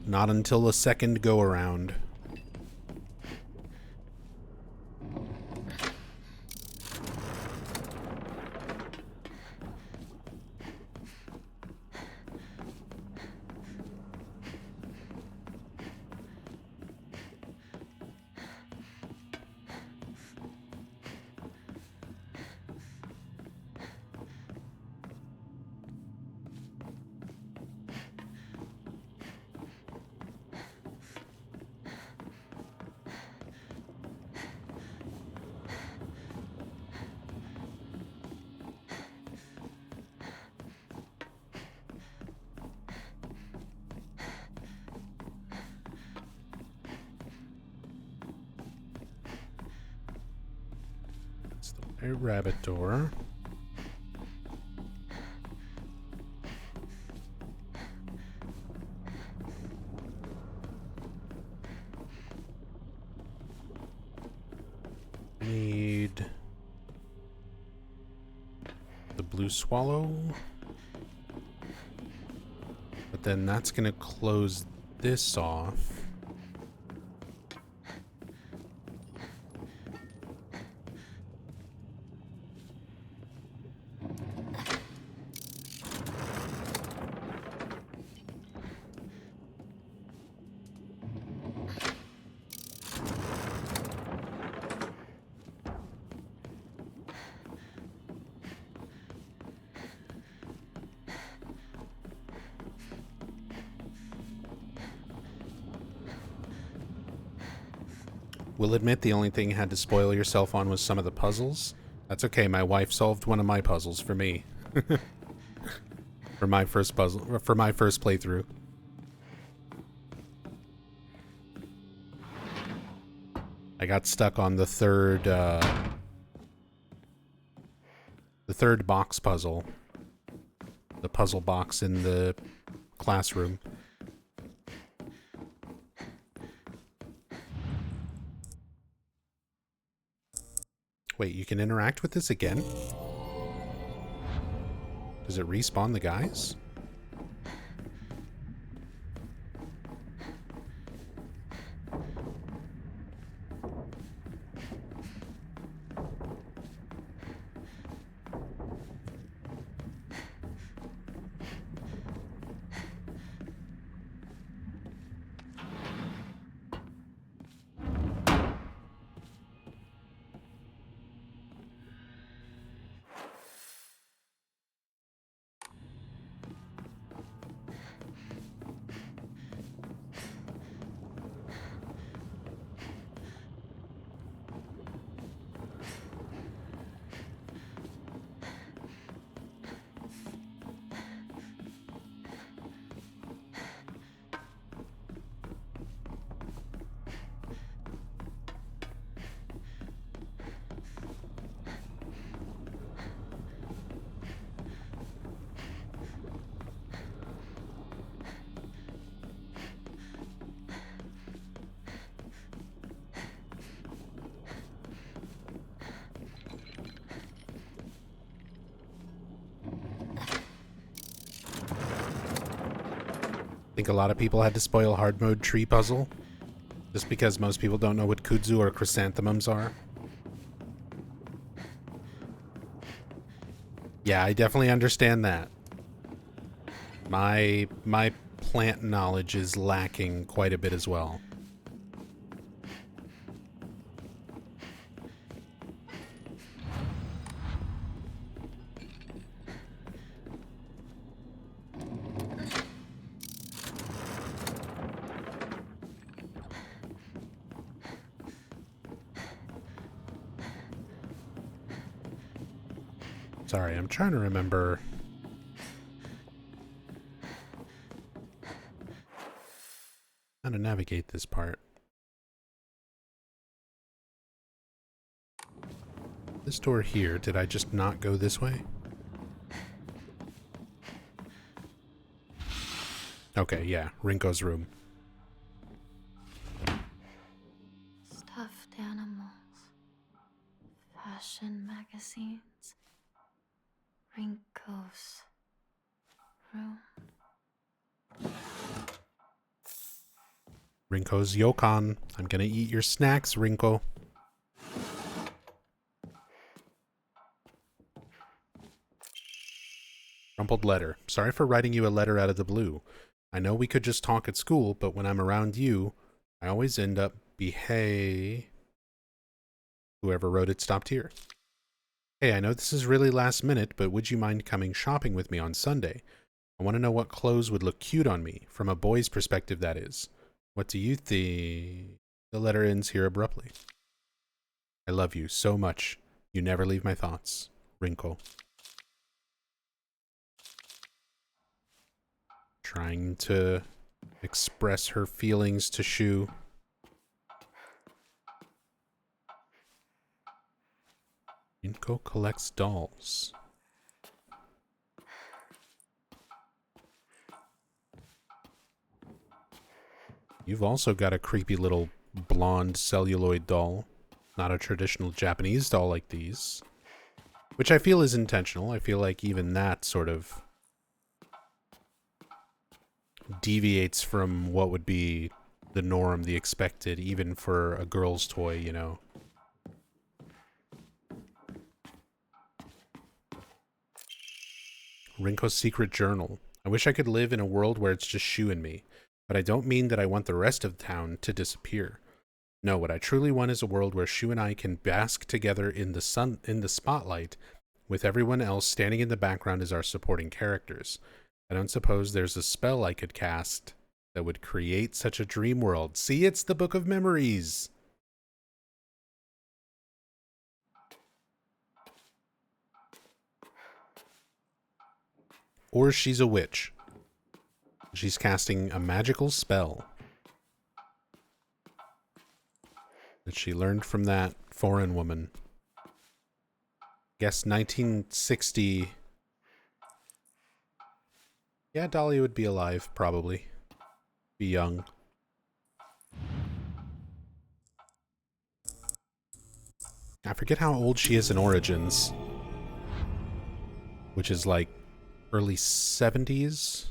Speaker 1: Not until the second go-around. A rabbit door. I need the blue swallow. But then that's going to close this off. Will admit the only thing you had to spoil yourself on was some of the puzzles. That's okay, my wife solved one of my puzzles for me. For my first puzzle, for my first playthrough. I got stuck on the third box puzzle. The puzzle box in the classroom. Wait, you can interact with this again? Does it respawn the guys? think a lot of people had to spoil hard mode tree puzzle just because most people don't know what kudzu or chrysanthemums are. Yeah, I definitely understand that. My plant knowledge is lacking quite a bit as well. Sorry, I'm trying to remember. How to navigate this part. This door here, did I just not go this way? Okay, yeah, Rinko's room.
Speaker 5: Stuffed animals. Fashion magazines. Rinko's room.
Speaker 1: Rinko's Yokon. I'm gonna eat your snacks, Rinko. Crumpled letter. Sorry for writing you a letter out of the blue. I know we could just talk at school, but when I'm around you, I always end up Whoever wrote it stopped here. Hey, I know this is really last minute, but would you mind coming shopping with me on Sunday? I want to know what clothes would look cute on me, from a boy's perspective, that is. What do you think? The letter ends here abruptly. I love you so much. You never leave my thoughts. Rinko. Trying to express her feelings to Shu. Rinko collects dolls. You've also got a creepy little blonde celluloid doll. Not a traditional Japanese doll like these. Which I feel is intentional. I feel like even that sort of deviates from what would be the norm, the expected, even for a girl's toy, you know. Rinko's secret journal. I wish I could live in a world where it's just Shu and me, but I don't mean that I want the rest of town to disappear. No, what I truly want is a world where Shu and I can bask together in the spotlight, with everyone else standing in the background as our supporting characters. I don't suppose there's a spell I could cast that would create such a dream world. See, it's the Book of Memories. Or she's a witch. She's casting a magical spell that she learned from that foreign woman. Guess 1960. Yeah, Dolly would be alive, probably. Be young. I forget how old she is in Origins, which is like early 70s.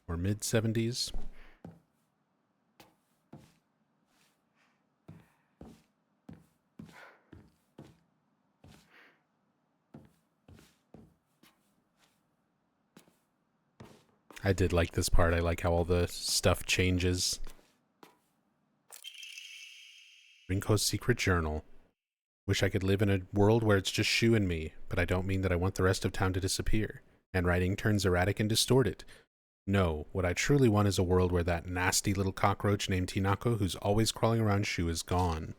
Speaker 1: Or mid 70s. I did like this part. I like how all the stuff changes. Rinko's secret journal. Wish I could live in a world where it's just Shu and me, but I don't mean that I want the rest of town to disappear. Handwriting turns erratic and distorted. No, what I truly want is a world where that nasty little cockroach named Tinako who's always crawling around Shu is gone.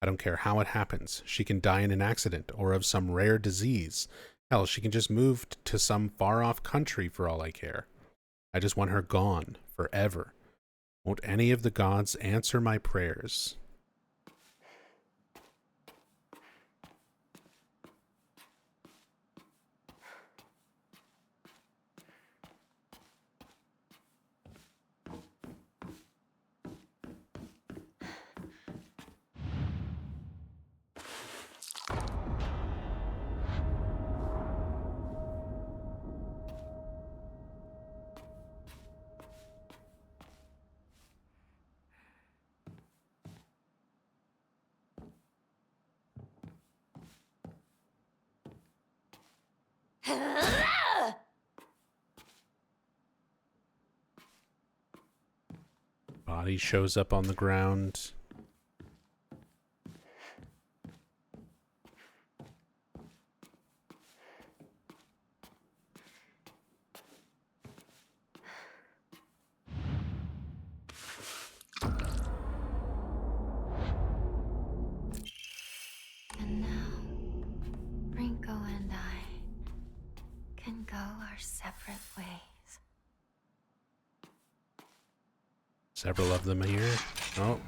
Speaker 1: I don't care how it happens. She can die in an accident or of some rare disease. Hell, she can just move to some far-off country for all I care. I just want her gone, forever. Won't any of the gods answer my prayers? Body shows up on the ground.
Speaker 5: And now, Rinko and I can go our separate ways.
Speaker 1: Several of them here. Oh.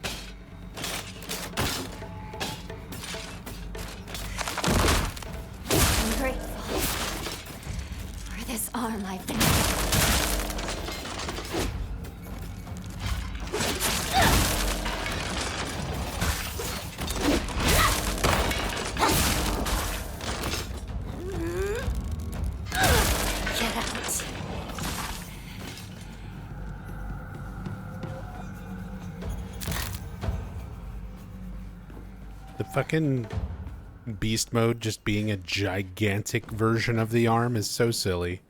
Speaker 5: I'm grateful for this arm I've been given. Get out.
Speaker 1: The fucking beast mode just being a gigantic version of the arm is so silly.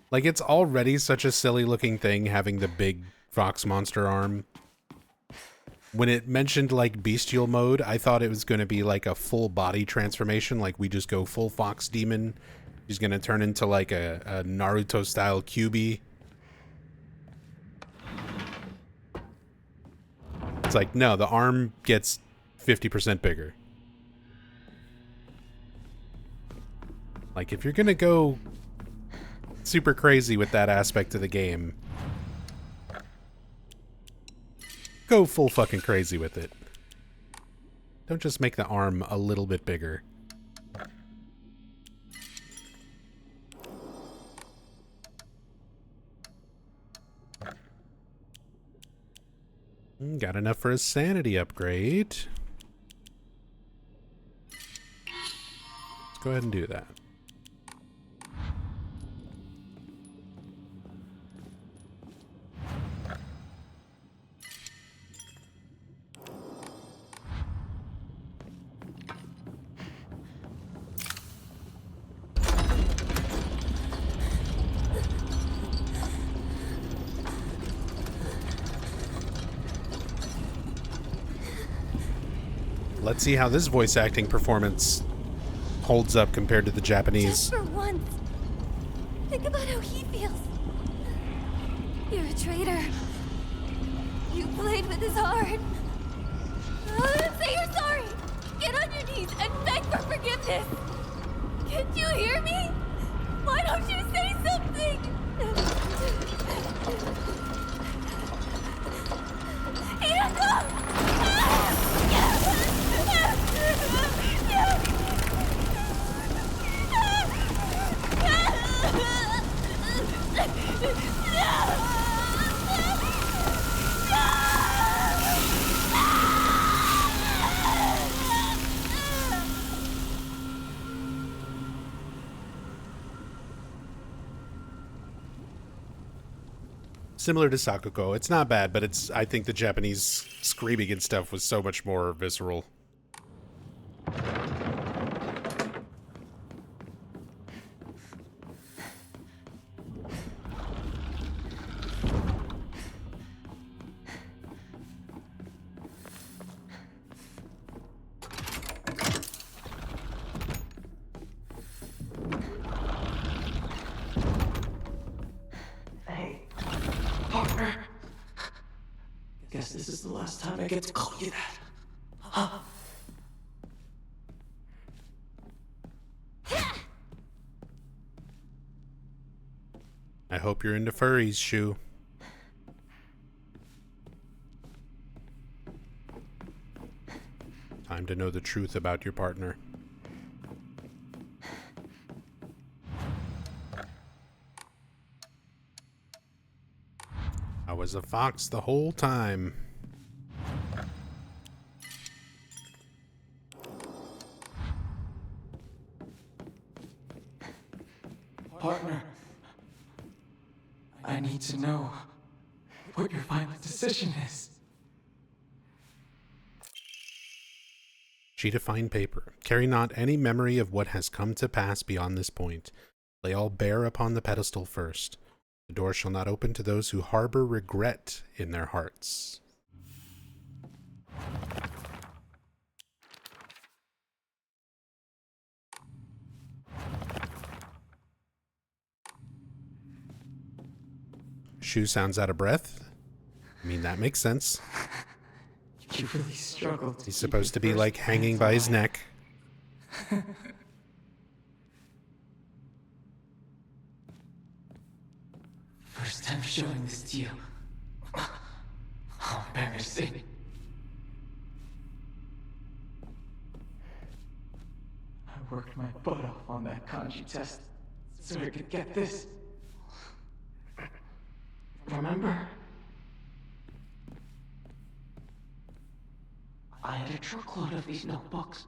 Speaker 1: Like, it's already such a silly looking thing having the big fox monster arm. When it mentioned like bestial mode, I thought it was going to be like a full body transformation, like we just go full fox demon. He's going to turn into like a Naruto style Kyuubi. It's like, no, the arm gets 50% bigger. Like, if you're gonna go super crazy with that aspect of the game, go full fucking crazy with it. Don't just make the arm a little bit bigger. Got enough for a sanity upgrade. Let's go ahead and do that. Let's see how this voice acting performance holds up compared to the Japanese.
Speaker 2: Just for once, think about how he feels. You're a traitor. You played with his heart. Say you're sorry. Get on your knees and beg for forgiveness. Can't you hear me? Why don't you say something?
Speaker 1: Similar to Sakuko. It's not bad, but it's, I think the Japanese screaming and stuff was so much more visceral.
Speaker 7: Guess this is the last time I get to call you that. Huh?
Speaker 1: I hope you're into furries, Shu. Time to know the truth about your partner. I was a fox the whole time.
Speaker 7: Partner, I need to know what your final decision is.
Speaker 1: Sheet of fine paper. Carry not any memory of what has come to pass beyond this point. Lay all bare upon the pedestal first. The door shall not open to those who harbor regret in their hearts. Shu sounds out of breath. I mean, that makes sense.
Speaker 3: You really struggled.
Speaker 1: He's supposed to be, like, hanging by his neck.
Speaker 3: First time showing this to you. How embarrassing. I worked my butt off on that kanji test so I could get this. Remember? I had a truckload of these notebooks.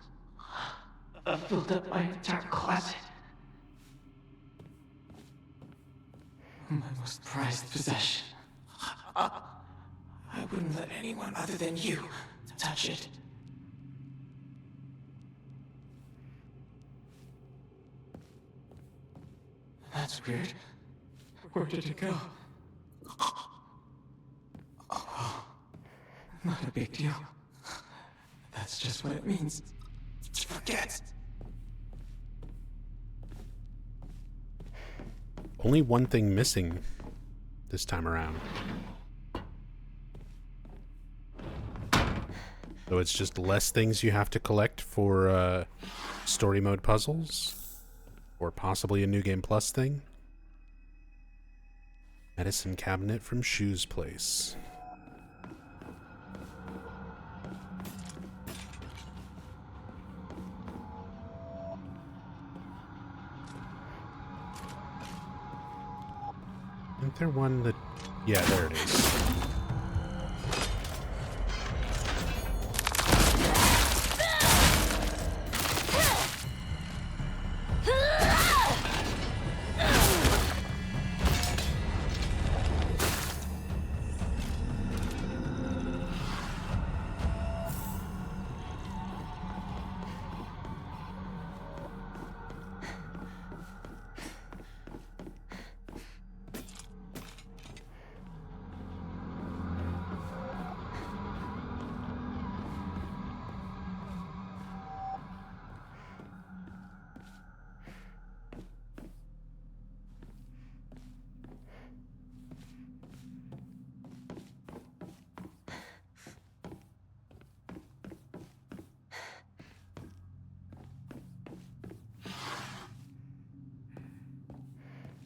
Speaker 3: I filled up my entire closet. My most prized possession. I wouldn't let anyone other than you touch it. That's weird. Where did it go? Oh, not a big deal. That's just what it means to forget.
Speaker 1: Only one thing missing this time around. So it's just less things you have to collect for story mode puzzles? Or possibly a New Game Plus thing? Medicine cabinet from Shu's place. Isn't there one that... Yeah, there it is.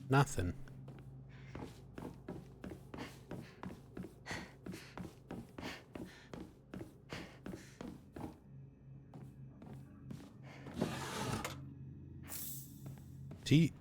Speaker 1: Nothing. Tea.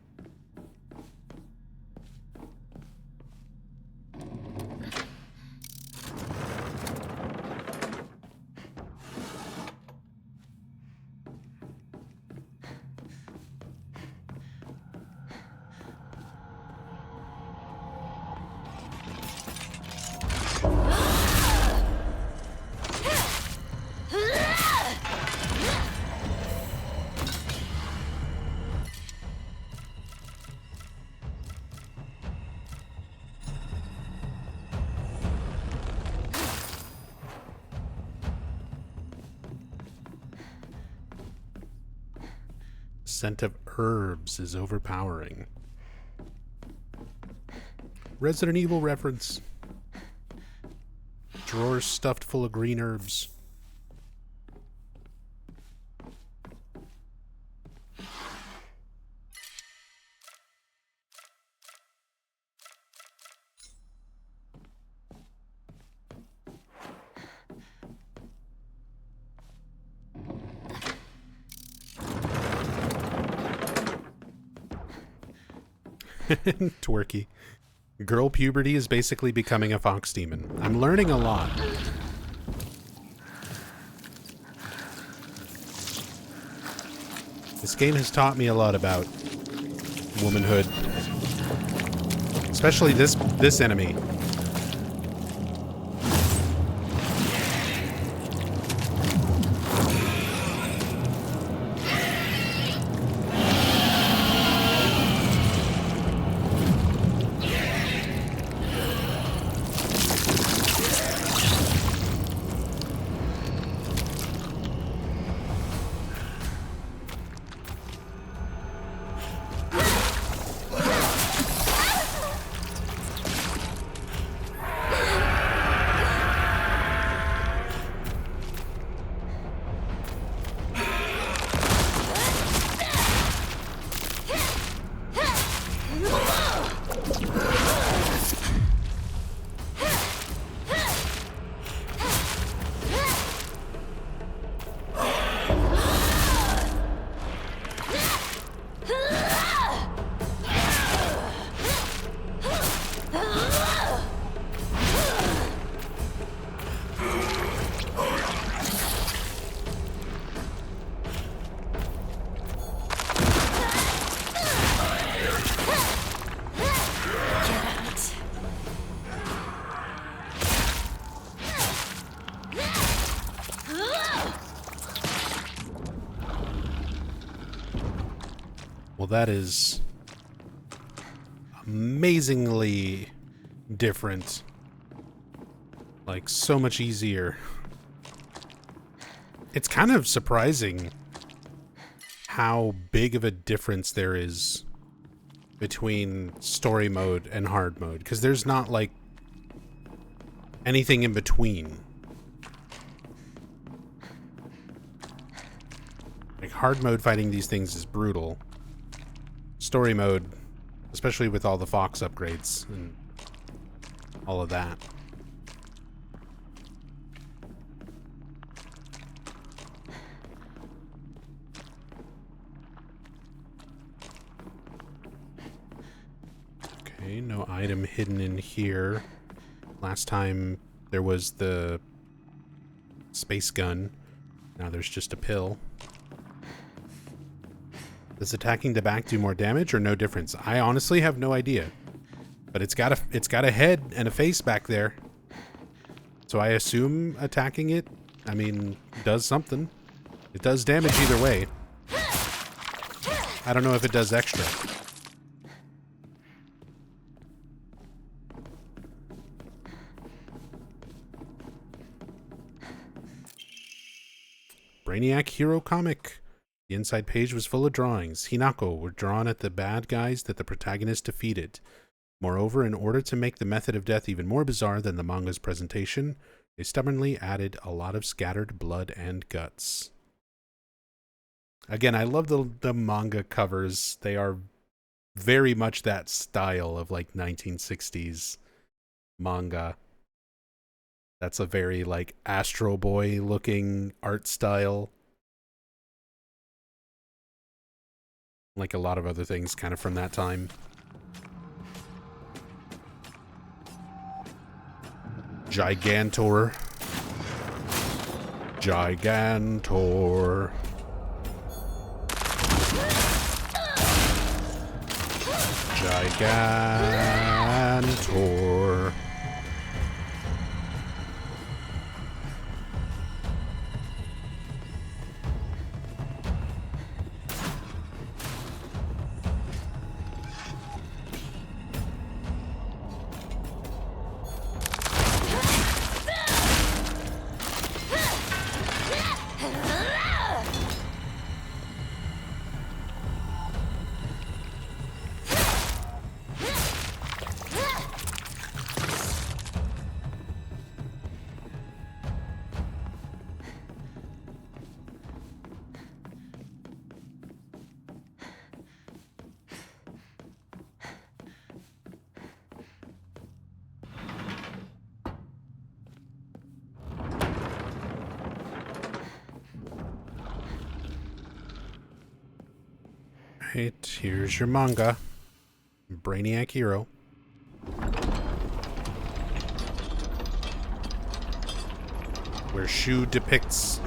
Speaker 1: Scent of herbs is overpowering. Resident Evil reference. Drawers stuffed full of green herbs. Twerky. Girl puberty is basically becoming a fox demon. I'm learning a lot. This game has taught me a lot about womanhood. Especially this enemy. that is amazingly different. Like, so much easier. It's kind of surprising how big of a difference there is between story mode and hard mode, because there's not like anything in between. Like, hard mode fighting these things is brutal. Story mode, especially with all the Fox upgrades and all of that. Okay, no item hidden in here. Last time there was the space gun. Now there's just a pill. Does attacking the back do more damage or no difference? I honestly have no idea. But it's got a head and a face back there. So I assume attacking it, I mean, does something. It does damage either way. I don't know if it does extra. Brainiac Hero Comic. The inside page was full of drawings. Hinako were drawn at the bad guys that the protagonist defeated. Moreover, in order to make the method of death even more bizarre than the manga's presentation, they stubbornly added a lot of scattered blood and guts. Again, I love the manga covers. They are very much that style of like 1960s manga. That's a very like Astro Boy looking art style. Like a lot of other things kind of from that time. Gigantor. Gigantor. Gigantor. Right, here's your manga. Brainiac Hero. Where Shu depicts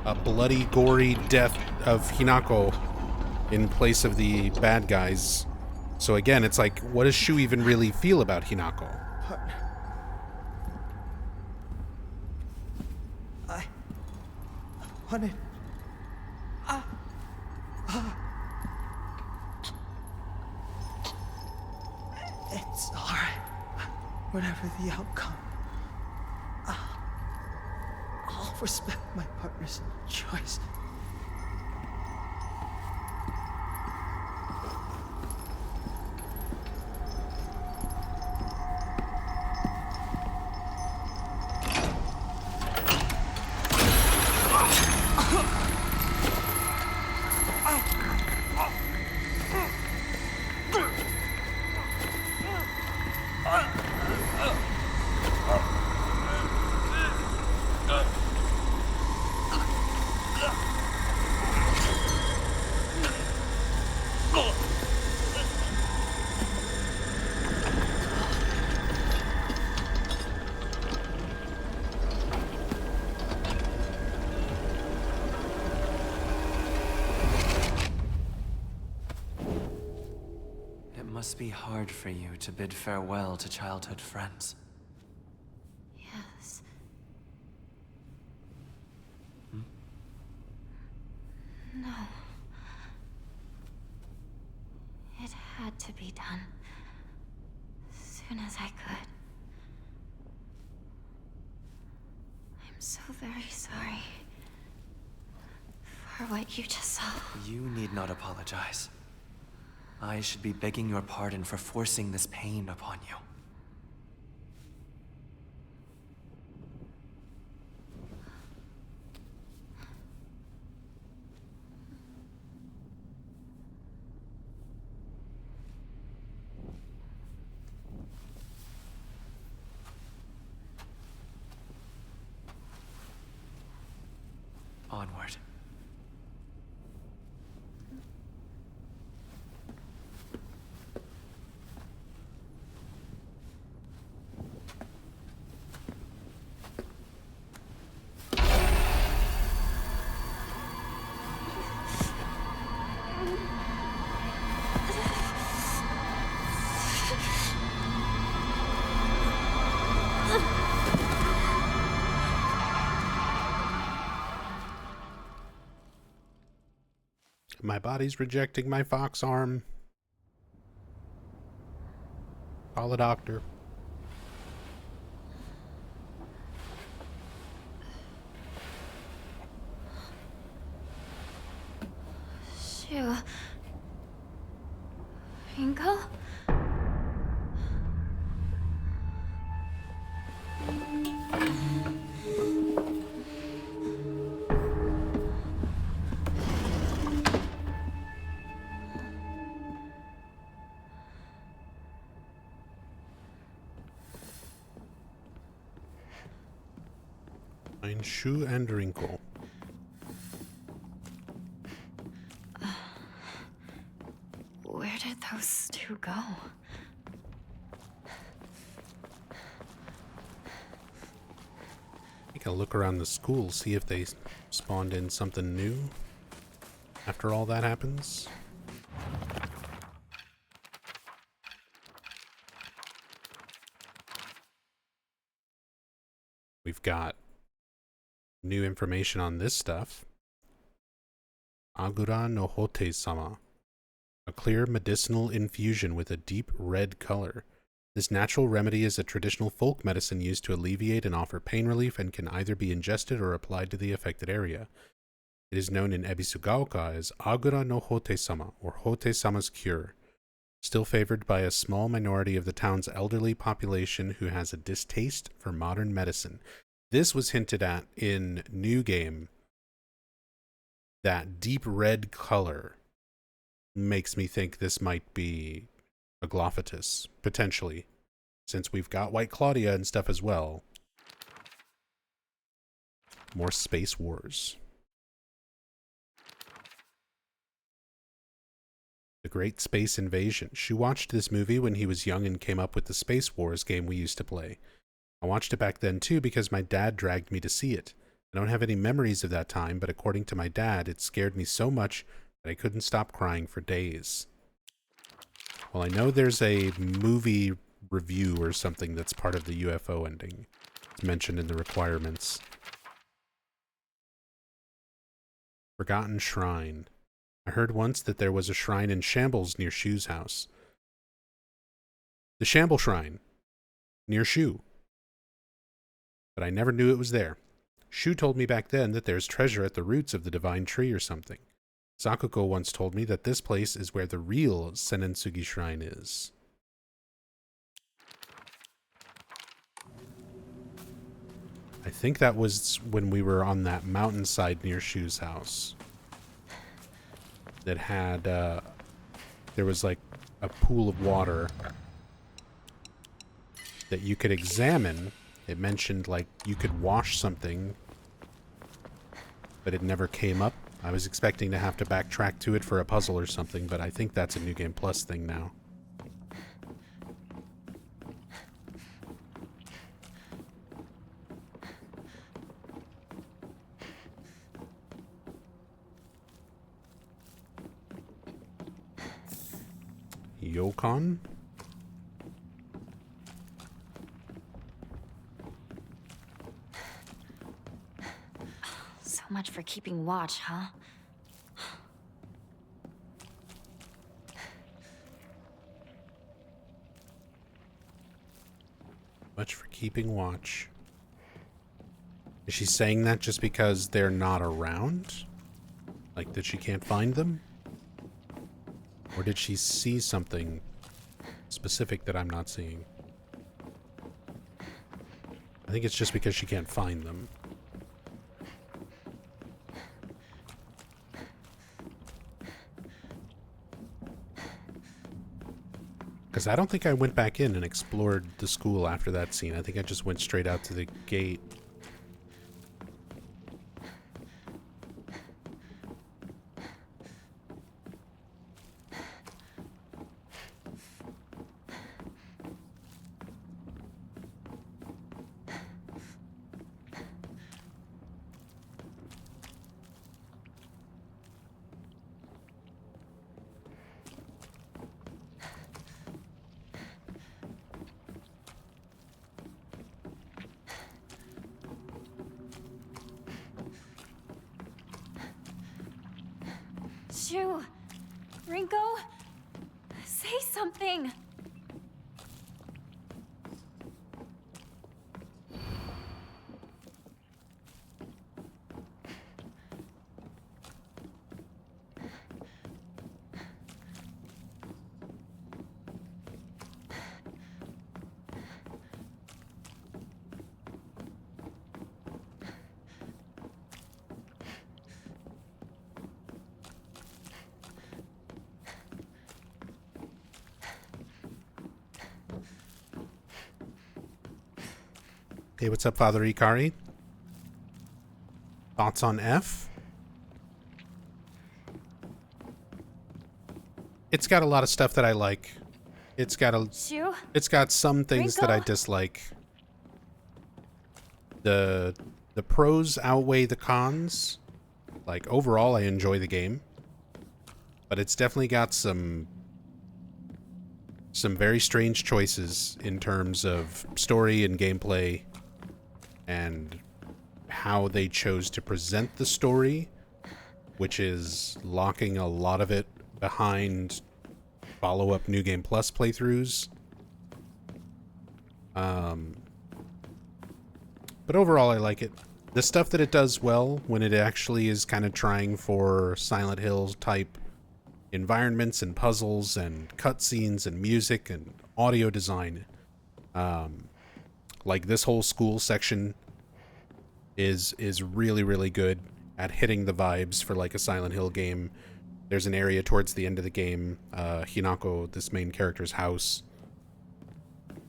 Speaker 1: a bloody, gory death of Hinako in place of the bad guys. So again, it's like, what does Shu even really feel about Hinako?
Speaker 3: Partner. I wanted... It's alright. Whatever the outcome, I'll respect my partner's choice.
Speaker 7: It must be hard for you to bid farewell to childhood friends.
Speaker 5: Yes.
Speaker 7: Hmm?
Speaker 5: 'No. had to be done. As soon as I could. I'm so very sorry for what you just saw.
Speaker 7: You need not apologize. I should be begging your pardon for forcing this pain upon you. Onward.
Speaker 1: My body's rejecting my fox arm. Call a doctor.
Speaker 5: Shu. Ringo?
Speaker 1: Find Shu and Rinko.
Speaker 5: Where did those two go?
Speaker 1: Take a look around the school, see if they spawned in something new after all that happens. We've got new information on this stuff. Agura no Hote-sama. A clear medicinal infusion with a deep red color. This natural remedy is a traditional folk medicine used to alleviate and offer pain relief and can either be ingested or applied to the affected area. It is known in Ebisugaoka as Agura no Hote-sama, or Hote-sama's cure, still favored by a small minority of the town's elderly population who has a distaste for modern medicine. This was hinted at in New Game. That deep red color makes me think this might be a Glophatus, potentially, since we've got White Claudia and stuff as well. More Space Wars. The Great Space Invasion. She watched this movie when he was young and came up with the Space Wars game we used to play. I watched it back then too because my dad dragged me to see it. I don't have any memories of that time, but according to my dad, it scared me so much that I couldn't stop crying for days. Well, I know there's a movie review or something that's part of the UFO ending. It's mentioned in the requirements. Forgotten Shrine. I heard once that there was a shrine in Shambles near Shu's house. The Shamble Shrine. Near Shu. But I never knew it was there. Shu told me back then that there's treasure at the roots of the divine tree or something. Sakuko once told me that this place is where the real Senensugi Shrine is. I think that was when we were on that mountainside near Shu's house. That had, there was like a pool of water that you could examine. It mentioned like you could wash something, but it never came up. I was expecting to have to backtrack to it for a puzzle or something, but I think that's a New Game Plus thing now. Yokon?
Speaker 5: So much for keeping watch, huh?
Speaker 1: Much for keeping watch. Is she saying that just because they're not around? Like that she can't find them? Or did she see something specific that I'm not seeing? I think it's just because she can't find them. Because I don't think I went back in and explored the school after that scene. I think I just went straight out to the gate.
Speaker 2: Shu, Rinko, say something.
Speaker 1: Hey, what's up, Father Ikari? Thoughts on F? It's got a lot of stuff that I like. It's got some things that I dislike. The pros outweigh the cons. Like overall I enjoy the game. But it's definitely got some very strange choices in terms of story and gameplay and how they chose to present the story, which is locking a lot of it behind follow-up New Game Plus playthroughs. But overall, I like it. The stuff that it does well, when it actually is kind of trying for Silent Hill type environments and puzzles and cutscenes and music and audio design, like this whole school section is really, really good at hitting the vibes for like a Silent Hill game. There's an area towards the end of the game, Hinako, this main character's house,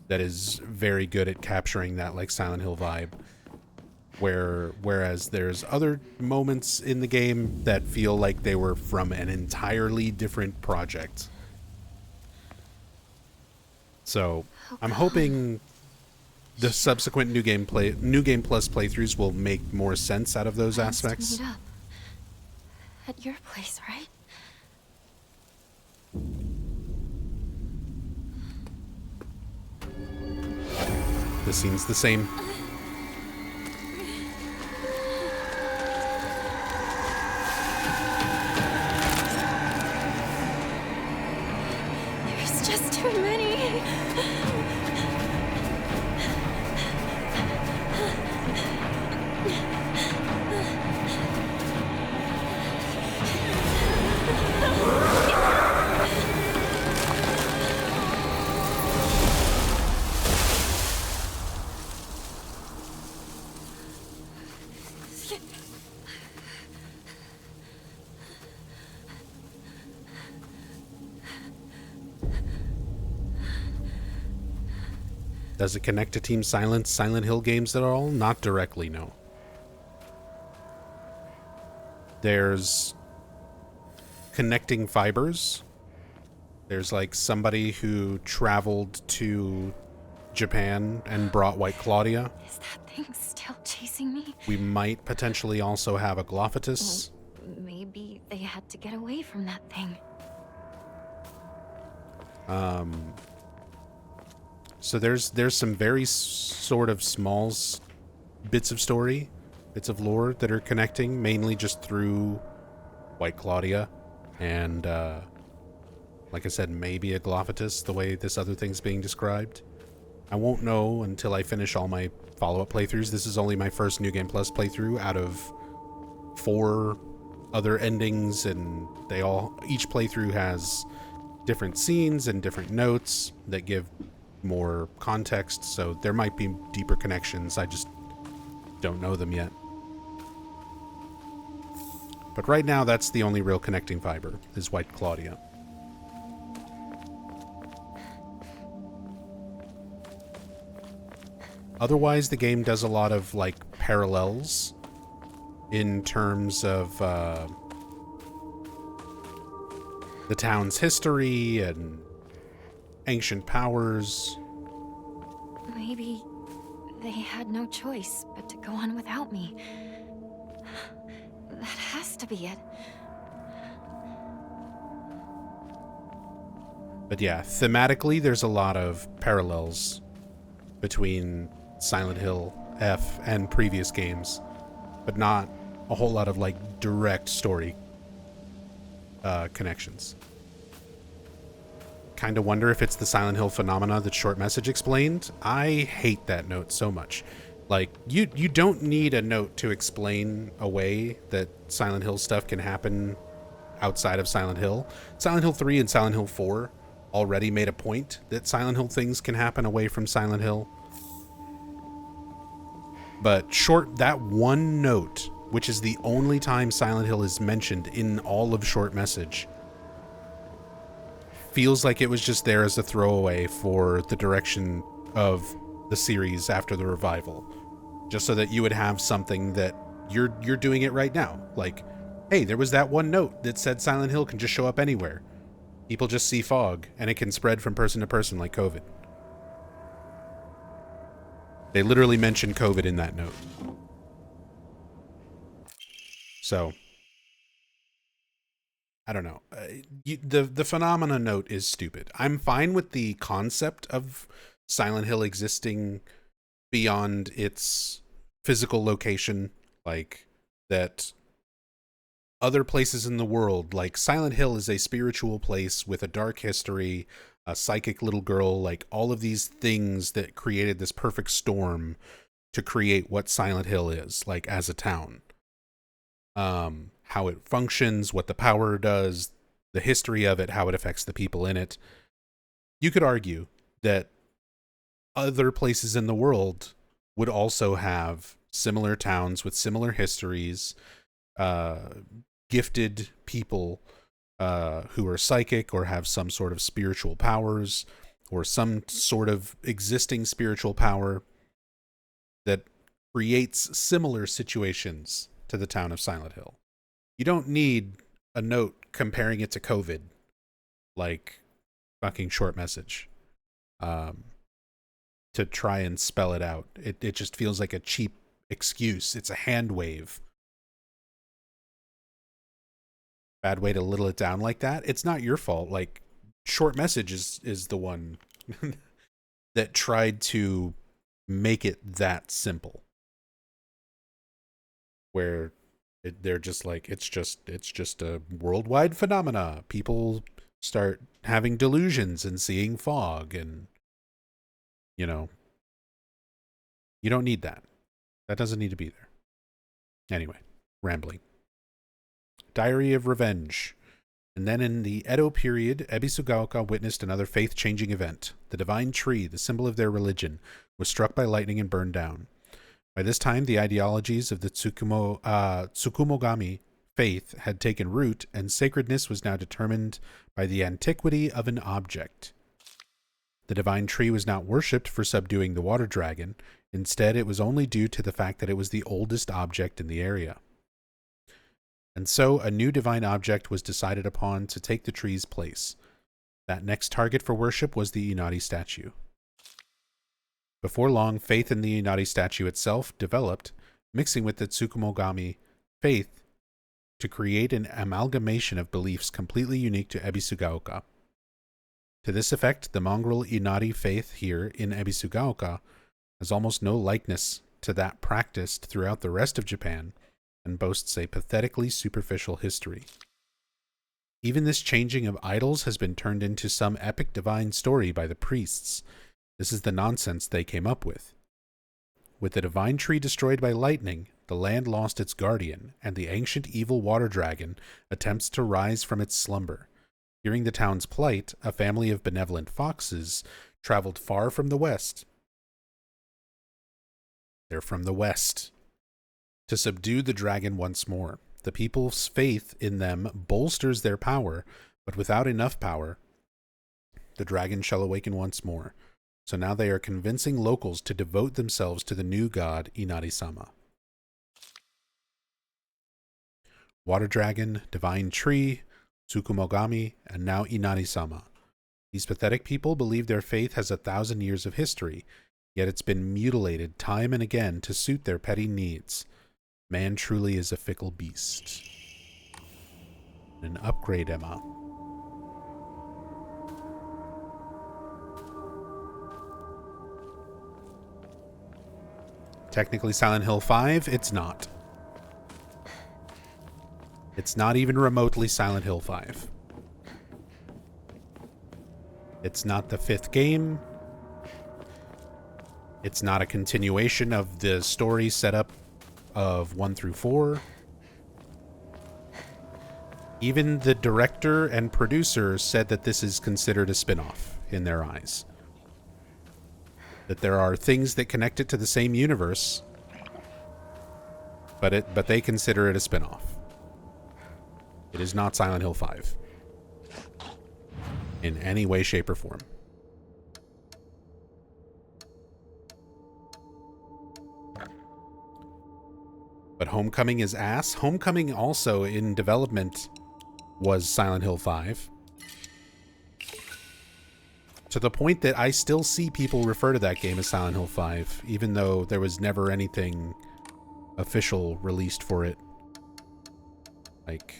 Speaker 1: that is very good at capturing that like Silent Hill vibe. Whereas there's other moments in the game that feel like they were from an entirely different project. So I'm hoping the subsequent New Game Plus playthroughs will make more sense out of those aspects.
Speaker 5: To meet up at your place, right?
Speaker 1: The scene's the same.
Speaker 2: There's just too many.
Speaker 1: Does it connect to Team Silent Hill games at all? Not directly, no. There's connecting fibers. There's like somebody who traveled to Japan and brought White Claudia.
Speaker 5: Is that thing still chasing me?
Speaker 1: We might potentially also have a Glophatus.
Speaker 5: Maybe they had to get away from that thing.
Speaker 1: So there's some very sort of small bits of story, bits of lore that are connecting, mainly just through White Claudia, and like I said, maybe a Glophatus, the way this other thing's being described. I won't know until I finish all my follow-up playthroughs. This is only my first New Game Plus playthrough out of 4 other endings, and each playthrough has different scenes and different notes that give more context, so there might be deeper connections. I just don't know them yet. But right now, that's the only real connecting fiber, is White Claudia. Otherwise, the game does a lot of, like, parallels in terms of the town's history and ancient powers.
Speaker 5: Maybe they had no choice but to go on without me. That has to be it.
Speaker 1: But yeah, thematically, there's a lot of parallels between Silent Hill F and previous games, but not a whole lot of, like, direct story connections. Kind of wonder if it's the Silent Hill phenomena that Short Message explained. I hate that note so much. Like, you don't need a note to explain away that Silent Hill stuff can happen outside of Silent Hill. Silent Hill 3 and Silent Hill 4 already made a point that Silent Hill things can happen away from Silent Hill. But that one note, which is the only time Silent Hill is mentioned in all of Short Message, feels like it was just there as a throwaway for the direction of the series after the revival, just so that you would have something that you're doing it right now. Like, hey, there was that one note that said Silent Hill can just show up anywhere. People just see fog, and it can spread from person to person like COVID. They literally mention COVID in that note. So, I don't know. The phenomena note is stupid. I'm fine with the concept of Silent Hill existing beyond its physical location, like that other places in the world, like Silent Hill is a spiritual place with a dark history, a psychic little girl, like all of these things that created this perfect storm to create what Silent Hill is, like as a town. How it functions, what the power does, the history of it, how it affects the people in it. You could argue that other places in the world would also have similar towns with similar histories, gifted people who are psychic or have some sort of spiritual powers or some sort of existing spiritual power that creates similar situations to the town of Silent Hill. You don't need a note comparing it to COVID, like fucking Short Message, to try and spell it out. It just feels like a cheap excuse. It's a hand wave. Bad way to little it down like that. It's not your fault. Like, Short Message is the one that tried to make it that simple, where they're just like, it's just a worldwide phenomena. People start having delusions and seeing fog, and you don't need that. That doesn't need to be there. Anyway, rambling. Diary of Revenge. And then in the Edo period, Ebisugaoka witnessed another faith-changing event. The divine tree, the symbol of their religion, was struck by lightning and burned down. By this time, the ideologies of the Tsukumogami faith had taken root, and sacredness was now determined by the antiquity of an object. The divine tree was not worshipped for subduing the water dragon. Instead, it was only due to the fact that it was the oldest object in the area. And so, a new divine object was decided upon to take the tree's place. That next target for worship was the Inari statue. Before long, faith in the Inari statue itself developed, mixing with the Tsukumogami faith to create an amalgamation of beliefs completely unique to Ebisugaoka. To this effect, the mongrel Inari faith here in Ebisugaoka has almost no likeness to that practiced throughout the rest of Japan, and boasts a pathetically superficial history. Even this changing of idols has been turned into some epic divine story by the priests, This is the nonsense they came up with. With the divine tree destroyed by lightning, the land lost its guardian, and the ancient evil water dragon attempts to rise from its slumber. Hearing the town's plight, a family of benevolent foxes traveled far from the west. They're from the west. To subdue the dragon once more. The people's faith in them bolsters their power, but without enough power, the dragon shall awaken once more. So now they are convincing locals to devote themselves to the new god, Inari-sama. Water dragon, divine tree, Tsukumogami, and now Inari-sama. These pathetic people believe their faith has 1,000 years of history, yet it's been mutilated time and again to suit their petty needs. Man truly is a fickle beast. An upgrade, Emma. Technically Silent Hill 5, it's not. It's not even remotely Silent Hill 5. It's not the 5th game. It's not a continuation of the story setup of 1 through 4. Even the director and producer said that this is considered a spin-off in their eyes. That there are things that connect it to the same universe, but they consider it a spin-off. It is not Silent Hill 5 in any way, shape, or form. But Homecoming is ass. Homecoming also in development was Silent Hill 5. To the point that I still see people refer to that game as Silent Hill 5, even though there was never anything official released for it. Like,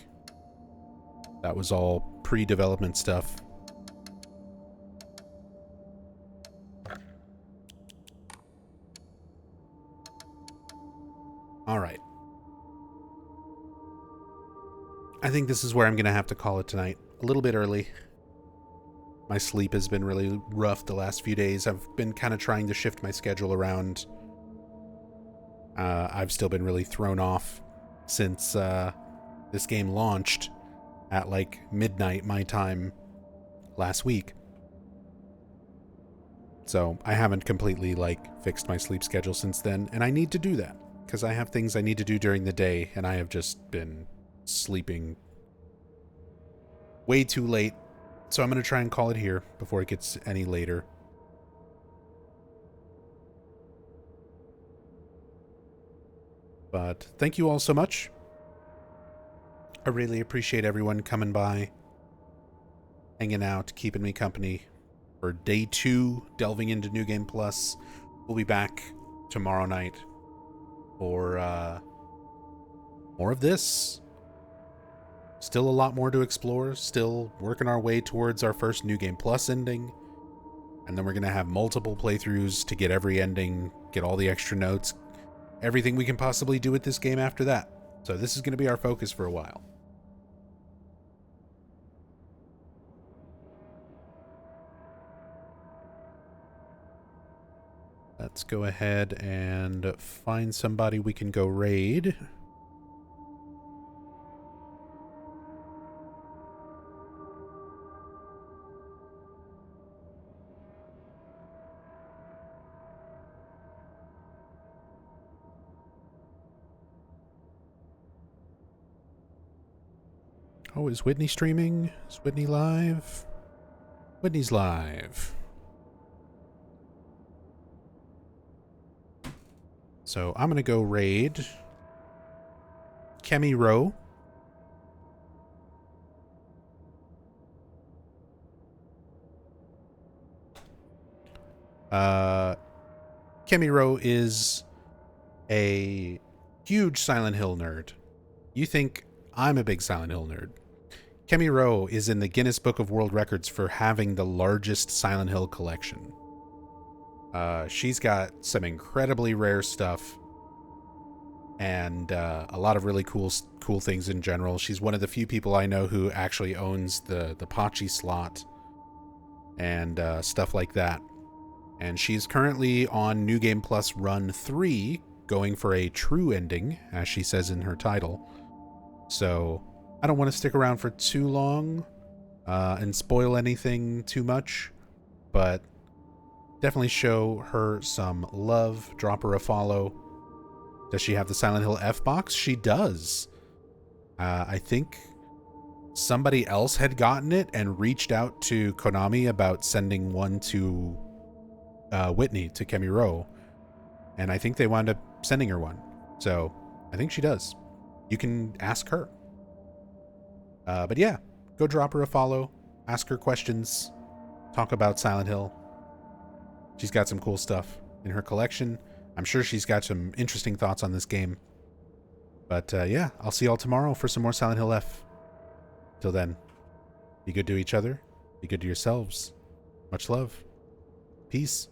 Speaker 1: that was all pre-development stuff. All right. I think this is where I'm going to have to call it tonight. A little bit early. My sleep has been really rough the last few days. I've been kind of trying to shift my schedule around. I've still been really thrown off since this game launched at like midnight my time last week. So I haven't completely like fixed my sleep schedule since then, and I need to do that because I have things I need to do during the day, and I have just been sleeping way too late. So I'm going to try and call it here before it gets any later. But thank you all so much. I really appreciate everyone coming by, hanging out, keeping me company for day 2, delving into New Game Plus. We'll be back tomorrow night for more of this. Still a lot more to explore, still working our way towards our first New Game Plus ending. And then we're going to have multiple playthroughs to get every ending, get all the extra notes, everything we can possibly do with this game after that. So this is going to be our focus for a while. Let's go ahead and find somebody we can go raid. Oh, is Whitney streaming? Is Whitney live? Whitney's live. So I'm going to go raid Kemi Rowe. Kemi Rowe is a huge Silent Hill nerd. You think I'm a big Silent Hill nerd. Kemi Rowe is in the Guinness Book of World Records for having the largest Silent Hill collection. She's got some incredibly rare stuff and a lot of really cool things in general. She's one of the few people I know who actually owns the Pachi slot and stuff like that. And she's currently on New Game Plus Run 3, going for a true ending, as she says in her title. So I don't want to stick around for too long and spoil anything too much, but definitely show her some love. Drop her a follow. Does she have the Silent Hill F box? She does. I think somebody else had gotten it and reached out to Konami about sending one to Whitney, to Kemiro, and I think they wound up sending her one. So I think she does. You can ask her. But yeah, go drop her a follow, ask her questions, talk about Silent Hill. She's got some cool stuff in her collection. I'm sure she's got some interesting thoughts on this game. But yeah, I'll see y'all tomorrow for some more Silent Hill F. Till then, be good to each other, be good to yourselves. Much love. Peace.